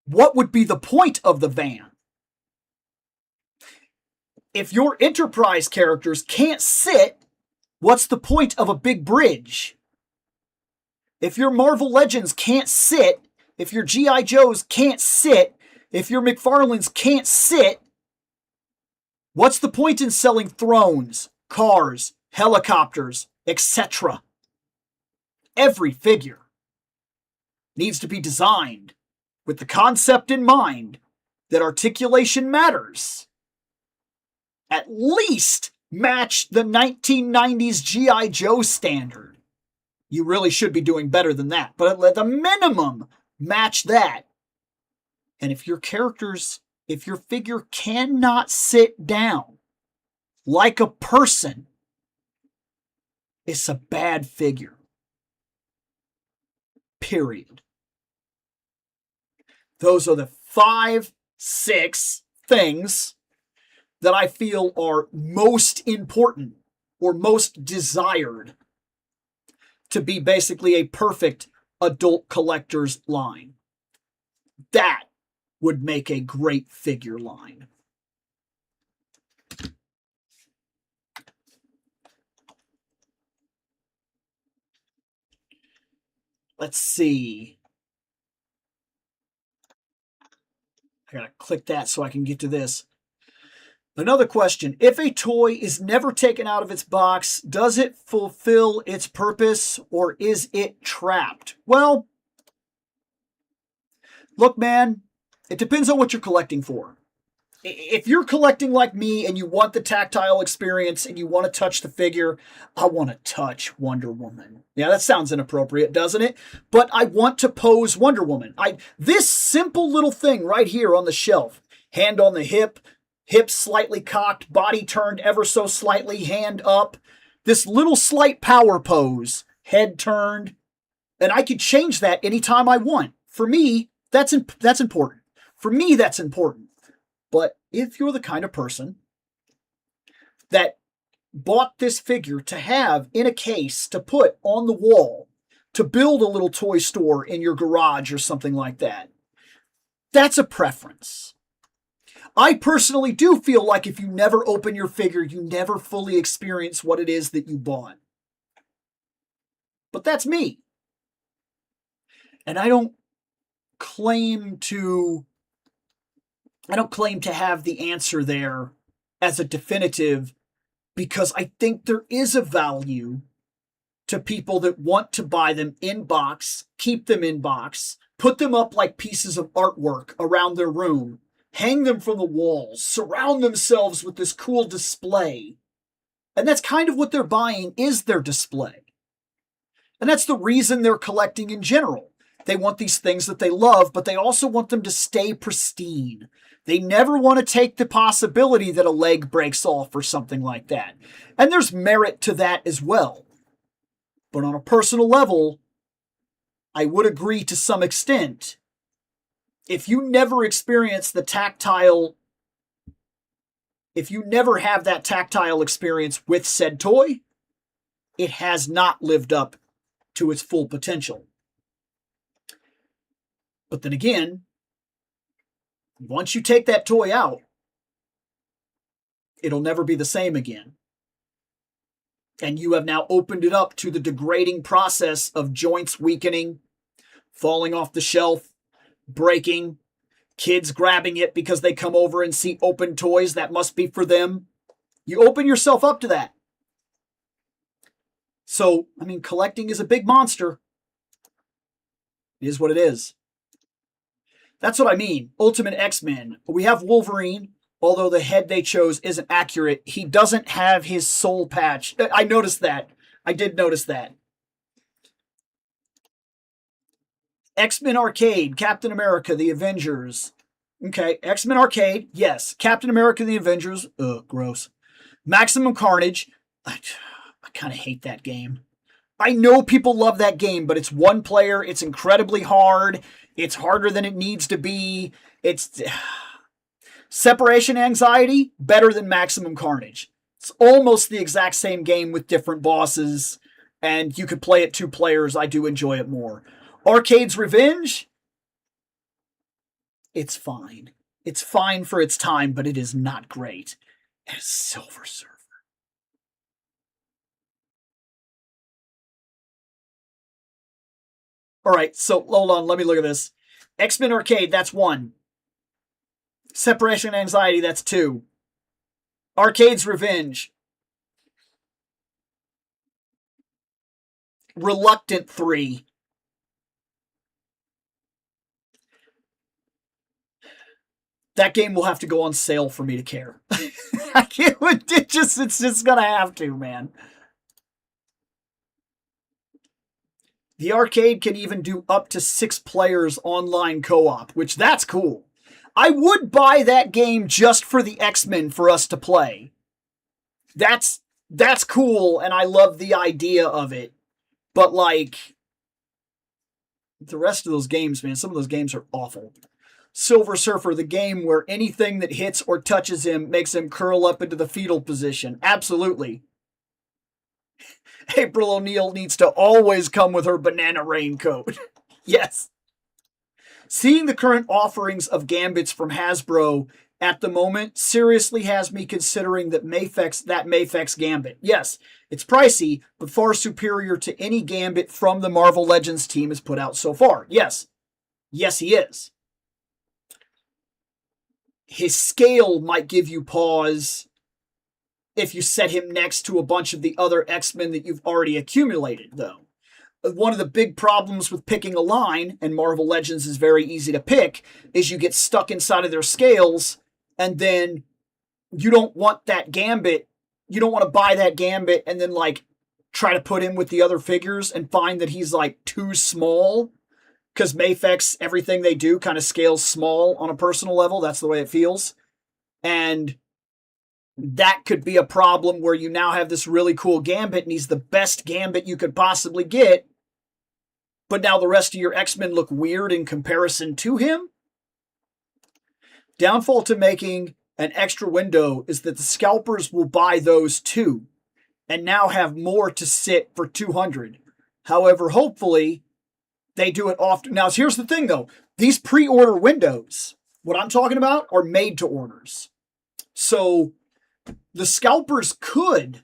what would be the point of the van? If your Enterprise characters can't sit, what's the point of a big bridge? If your Marvel Legends can't sit, if your G.I. Joes can't sit, if your McFarlanes can't sit, what's the point in selling thrones, cars, helicopters, etc.? Every figure needs to be designed with the concept in mind that articulation matters. At least match the 1990s G.I. Joe standard. You really should be doing better than that, but at the minimum, match that. And if your figure cannot sit down like a person, it's a bad figure. Period. Those are the 5, 6 things that I feel are most important or most desired to be basically a perfect adult collector's line. That would make a great figure line. Let's see. I gotta click that so I can get to this. Another question. If a toy is never taken out of its box, does it fulfill its purpose or is it trapped? Well, look, man, it depends on what you're collecting for. If you're collecting like me and you want the tactile experience and you want to touch the figure, I want to touch Wonder Woman. Yeah, that sounds inappropriate, doesn't it? But I want to pose Wonder Woman. This simple little thing right here on the shelf, hand on the hip, hips slightly cocked, body turned ever so slightly, hand up, this little slight power pose, head turned, and I could change that anytime I want. For me, that's important. For me, that's important. But if you're the kind of person that bought this figure to have in a case to put on the wall, to build a little toy store in your garage or something like that, that's a preference. I personally do feel like if you never open your figure, you never fully experience what it is that you bought. But that's me. And I don't claim to have the answer there as a definitive, because I think there is a value to people that want to buy them in box, keep them in box, put them up like pieces of artwork around their room, hang them from the walls, surround themselves with this cool display. And that's kind of what they're buying, is their display. And that's the reason they're collecting in general. They want these things that they love, but they also want them to stay pristine. They never want to take the possibility that a leg breaks off or something like that. And there's merit to that as well. But on a personal level, I would agree to some extent. If you never experience the tactile, if you never have that tactile experience with said toy, it has not lived up to its full potential. But then again, once you take that toy out, it'll never be the same again. And you have now opened it up to the degrading process of joints weakening, falling off the shelf, breaking, kids grabbing it because they come over and see open toys that must be for them. You open yourself up to that. So, collecting is a big monster. It is what it is. That's what I mean. Ultimate X-Men. We have Wolverine, although the head they chose isn't accurate. He doesn't have his soul patch. I noticed that. I did notice that. X-Men Arcade, Captain America, The Avengers. Okay, X-Men Arcade, yes. Captain America, The Avengers, ugh, gross. Maximum Carnage, I kind of hate that game. I know people love that game, but it's one player, it's incredibly hard, it's harder than it needs to be, it's... Separation Anxiety, better than Maximum Carnage. It's almost the exact same game with different bosses, and you could play it 2 players. I do enjoy it more. Arcade's Revenge, it's fine. It's fine for its time, but it is not great. And Silver Surfer. All right, so hold on, let me look at this. X-Men Arcade, that's 1. Separation Anxiety, that's 2. Arcade's Revenge. Reluctant, 3. That game will have to go on sale for me to care. It's just gonna have to, man. The arcade can even do up to 6 players online co-op, which that's cool. I would buy that game just for the X-Men for us to play. That's cool, and I love the idea of it. But, like, the rest of those games, man, some of those games are awful. Silver Surfer, the game where anything that hits or touches him makes him curl up into the fetal position. Absolutely. April O'Neil needs to always come with her banana raincoat. Yes. Seeing the current offerings of Gambits from Hasbro at the moment seriously has me considering that Mafex Gambit. Yes, it's pricey, but far superior to any Gambit from the Marvel Legends team has put out so far. Yes. Yes, he is. His scale might give you pause if you set him next to a bunch of the other X-Men that you've already accumulated, though. One of the big problems with picking a line, and Marvel Legends is very easy to pick, is you get stuck inside of their scales, and then you don't want that Gambit, you don't want to buy that Gambit and then, like, try to put him with the other figures and find that he's, like, too small. Because Mafex, everything they do kind of scales small on a personal level. That's the way it feels. And that could be a problem where you now have this really cool Gambit, and he's the best Gambit you could possibly get. But now the rest of your X-Men look weird in comparison to him. Downfall to making an extra window is that the scalpers will buy those too, and now have more to sit for $200. However, hopefully, they do it often. Now, here's the thing, though. These pre-order windows, what I'm talking about, are made to orders. So the scalpers could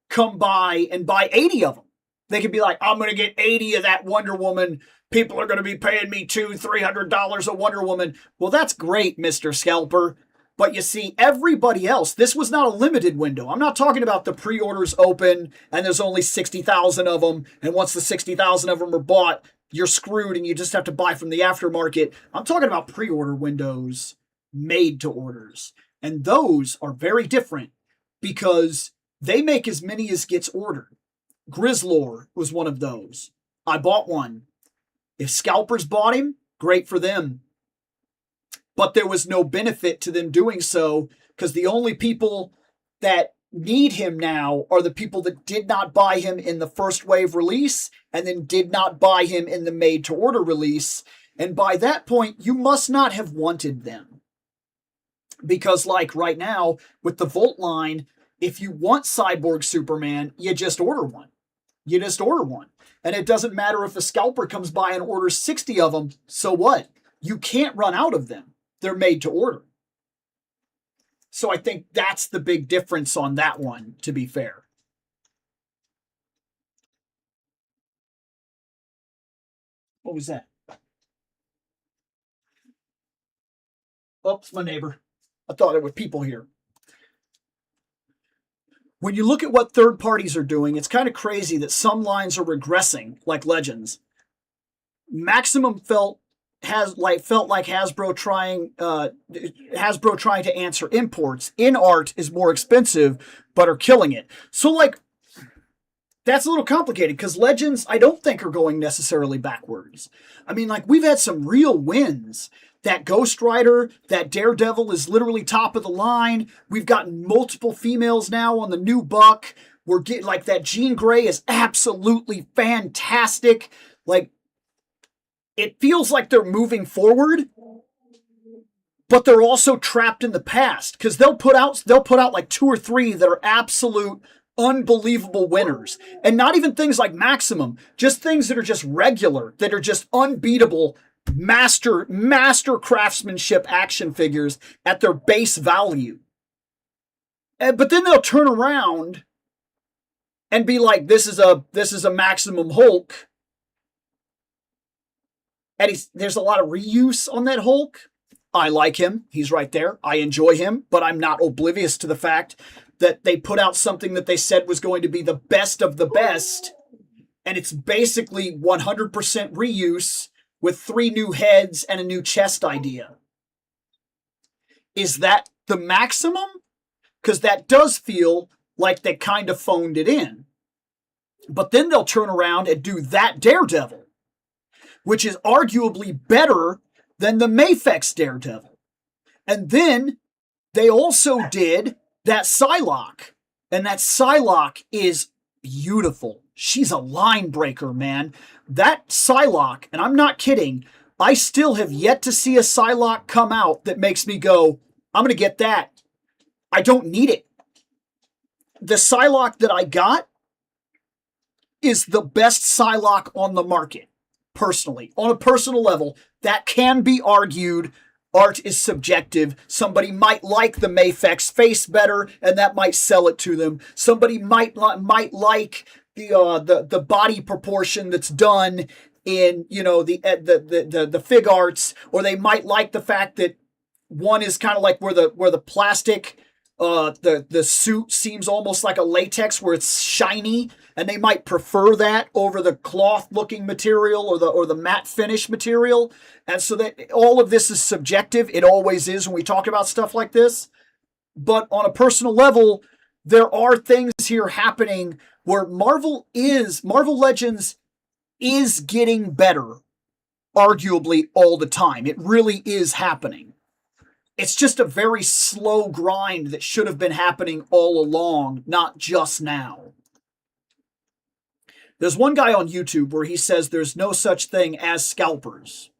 come by and buy 80 of them. They could be like, I'm going to get 80 of that Wonder Woman. People are going to be paying me $200-$300 a Wonder Woman. Well, that's great, Mr. Scalper. But you see, everybody else, this was not a limited window. I'm not talking about the pre-orders open and there's only 60,000 of them. And once the 60,000 of them are bought, you're screwed and you just have to buy from the aftermarket. I'm talking about pre-order windows made to orders. And those are very different because they make as many as gets ordered. Grizzlor was one of those. I bought one. If scalpers bought him, great for them. But there was no benefit to them doing so because the only people that need him now are the people that did not buy him in the first wave release and then did not buy him in the made to order release. And by that point, you must not have wanted them. Because like right now with the Volt line, if you want Cyborg Superman, you just order one. You just order one. And it doesn't matter if a scalper comes by and orders 60 of them. So what? You can't run out of them. They're made to order. So I think that's the big difference on that one, to be fair. What was that? Oops, my neighbor. I thought there were people here. When you look at what third parties are doing, it's kind of crazy that some lines are regressing, like Legends. Maximum felt like Hasbro trying to answer imports. In art is more expensive, but are killing it. So like That's a little complicated because Legends, I don't think, are going necessarily backwards. I mean, like, we've had some real wins. That Ghost Rider, that Daredevil is literally top of the line. We've gotten multiple females now on the new Buck. We're getting, like, that Jean Grey is absolutely fantastic. Like, it feels like they're moving forward, but they're also trapped in the past because they'll put out like 2 or 3 that are absolute unbelievable winners, and not even things like Maximum, just things that are just regular, that are just unbeatable master craftsmanship action figures at their base value. But then they'll turn around and be like, this is a Maximum Hulk, and there's a lot of reuse on that Hulk. I like him. He's right there. I enjoy him, but I'm not oblivious to the fact that they put out something that they said was going to be the best of the best, and it's basically 100% reuse with 3 new heads and a new chest idea. Is that the maximum? Because that does feel like they kind of phoned it in. But then they'll turn around and do that Daredevil, which is arguably better than the Mafex Daredevil. And then they also did that Psylocke. And that Psylocke is beautiful. She's a line breaker, man. That Psylocke, and I'm not kidding, I still have yet to see a Psylocke come out that makes me go, I'm going to get that. I don't need it. The Psylocke that I got is the best Psylocke on the market, personally. On a personal level, that can be argued. Art is subjective. Somebody might like the Mafex face better, and that might sell it to them. Somebody might like the body proportion that's done in, you know, the fig arts, or they might like the fact that one is kind of like where the plastic, the suit seems almost like a latex where it's shiny, and they might prefer that over the cloth looking material or the matte finish material. And so that all of this is subjective. It always is when we talk about stuff like this. But on a personal level, there are things here happening where Marvel Legends is getting better, arguably all the time. It really is happening. It's just a very slow grind that should have been happening all along, not just now. There's one guy on YouTube where he says there's no such thing as scalpers.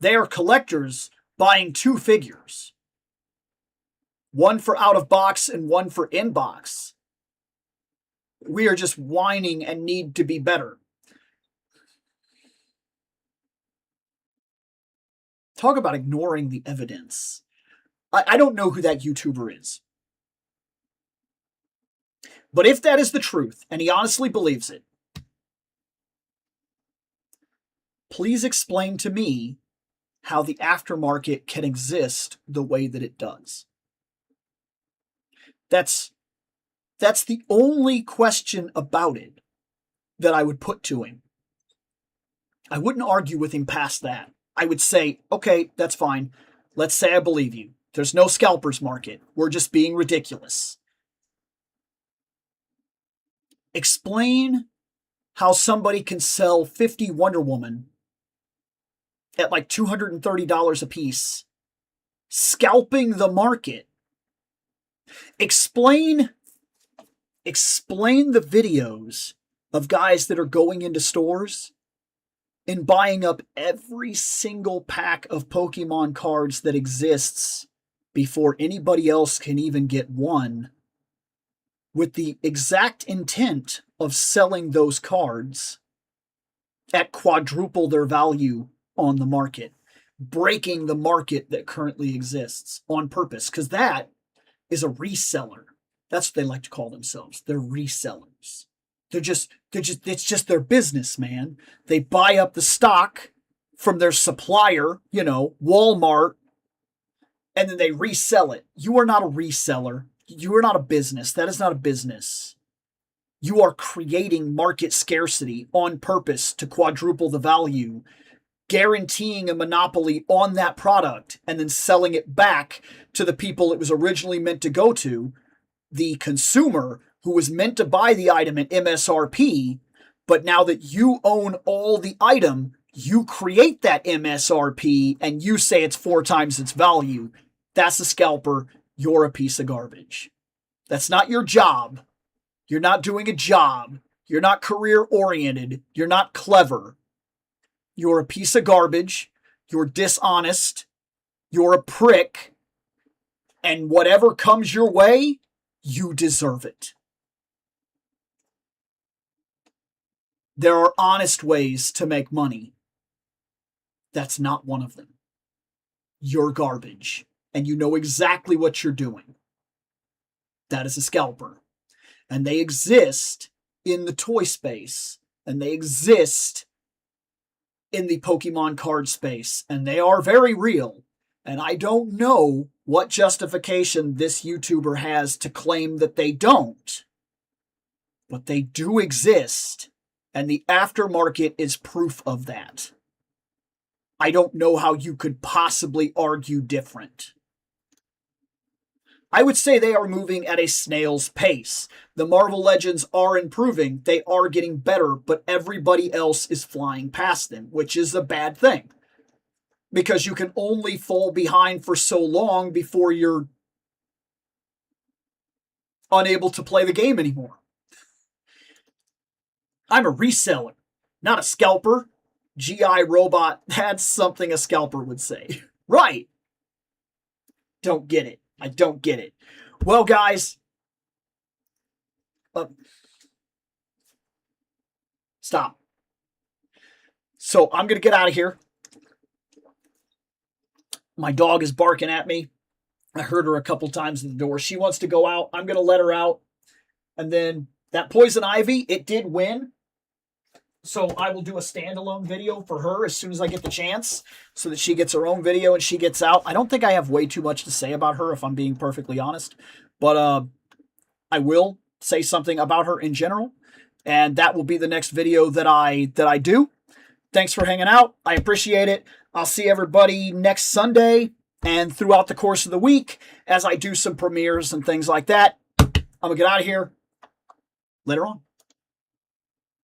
They are collectors buying 2 figures. One for out of box and one for inbox. We are just whining and need to be better. Talk about ignoring the evidence. I don't know who that YouTuber is. But if that is the truth, and he honestly believes it, please explain to me how the aftermarket can exist the way that it does. That's the only question about it that I would put to him. I wouldn't argue with him past that. I would say, okay, that's fine. Let's say I believe you. There's no scalpers market. We're just being ridiculous. Explain how somebody can sell 50 Wonder Woman at like $230 a piece, scalping the market. Explain the videos of guys that are going into stores and buying up every single pack of Pokemon cards that exists before anybody else can even get one, with the exact intent of selling those cards at quadruple their value on the market, breaking the market that currently exists on purpose, because that is a reseller. That's what they like to call themselves. They're resellers. It's just their business, man. They buy up the stock from their supplier, you know, Walmart, and then they resell it. You are not a reseller. You are not a business. That is not a business. You are creating market scarcity on purpose to quadruple the value guaranteeing a monopoly on that product and then selling it back to the people it was originally meant to go to, the consumer who was meant to buy the item at MSRP, but now that you own all the item, you create that MSRP and you say it's 4 times its value. That's a scalper. You're a piece of garbage. That's not your job. You're not doing a job. You're not career-oriented. You're not clever. You're a piece of garbage. You're dishonest. You're a prick. And whatever comes your way, you deserve it. There are honest ways to make money. That's not one of them. You're garbage. And you know exactly what you're doing. That is a scalper. And they exist in the toy space. And they exist in the Pokemon card space. And they are very real. And I don't know what justification this YouTuber has to claim that they don't. But they do exist. And the aftermarket is proof of that. I don't know how you could possibly argue different. I would say they are moving at a snail's pace. The Marvel Legends are improving. They are getting better, but everybody else is flying past them, which is a bad thing. Because you can only fall behind for so long before you're unable to play the game anymore. I'm a reseller, not a scalper. GI Robot, that's something a scalper would say. Right. Don't get it. I don't get it. Well, guys. Stop. So I'm going to get out of here. My dog is barking at me. I heard her a couple times at the door. She wants to go out. I'm going to let her out. And then that Poison Ivy, it did win. So I will do a standalone video for her as soon as I get the chance so that she gets her own video and she gets out. I don't think I have way too much to say about her, if I'm being perfectly honest. But I will say something about her in general. And that will be the next video that I do. Thanks for hanging out. I appreciate it. I'll see everybody next Sunday and throughout the course of the week as I do some premieres and things like that. I'm going to get out of here. Later on.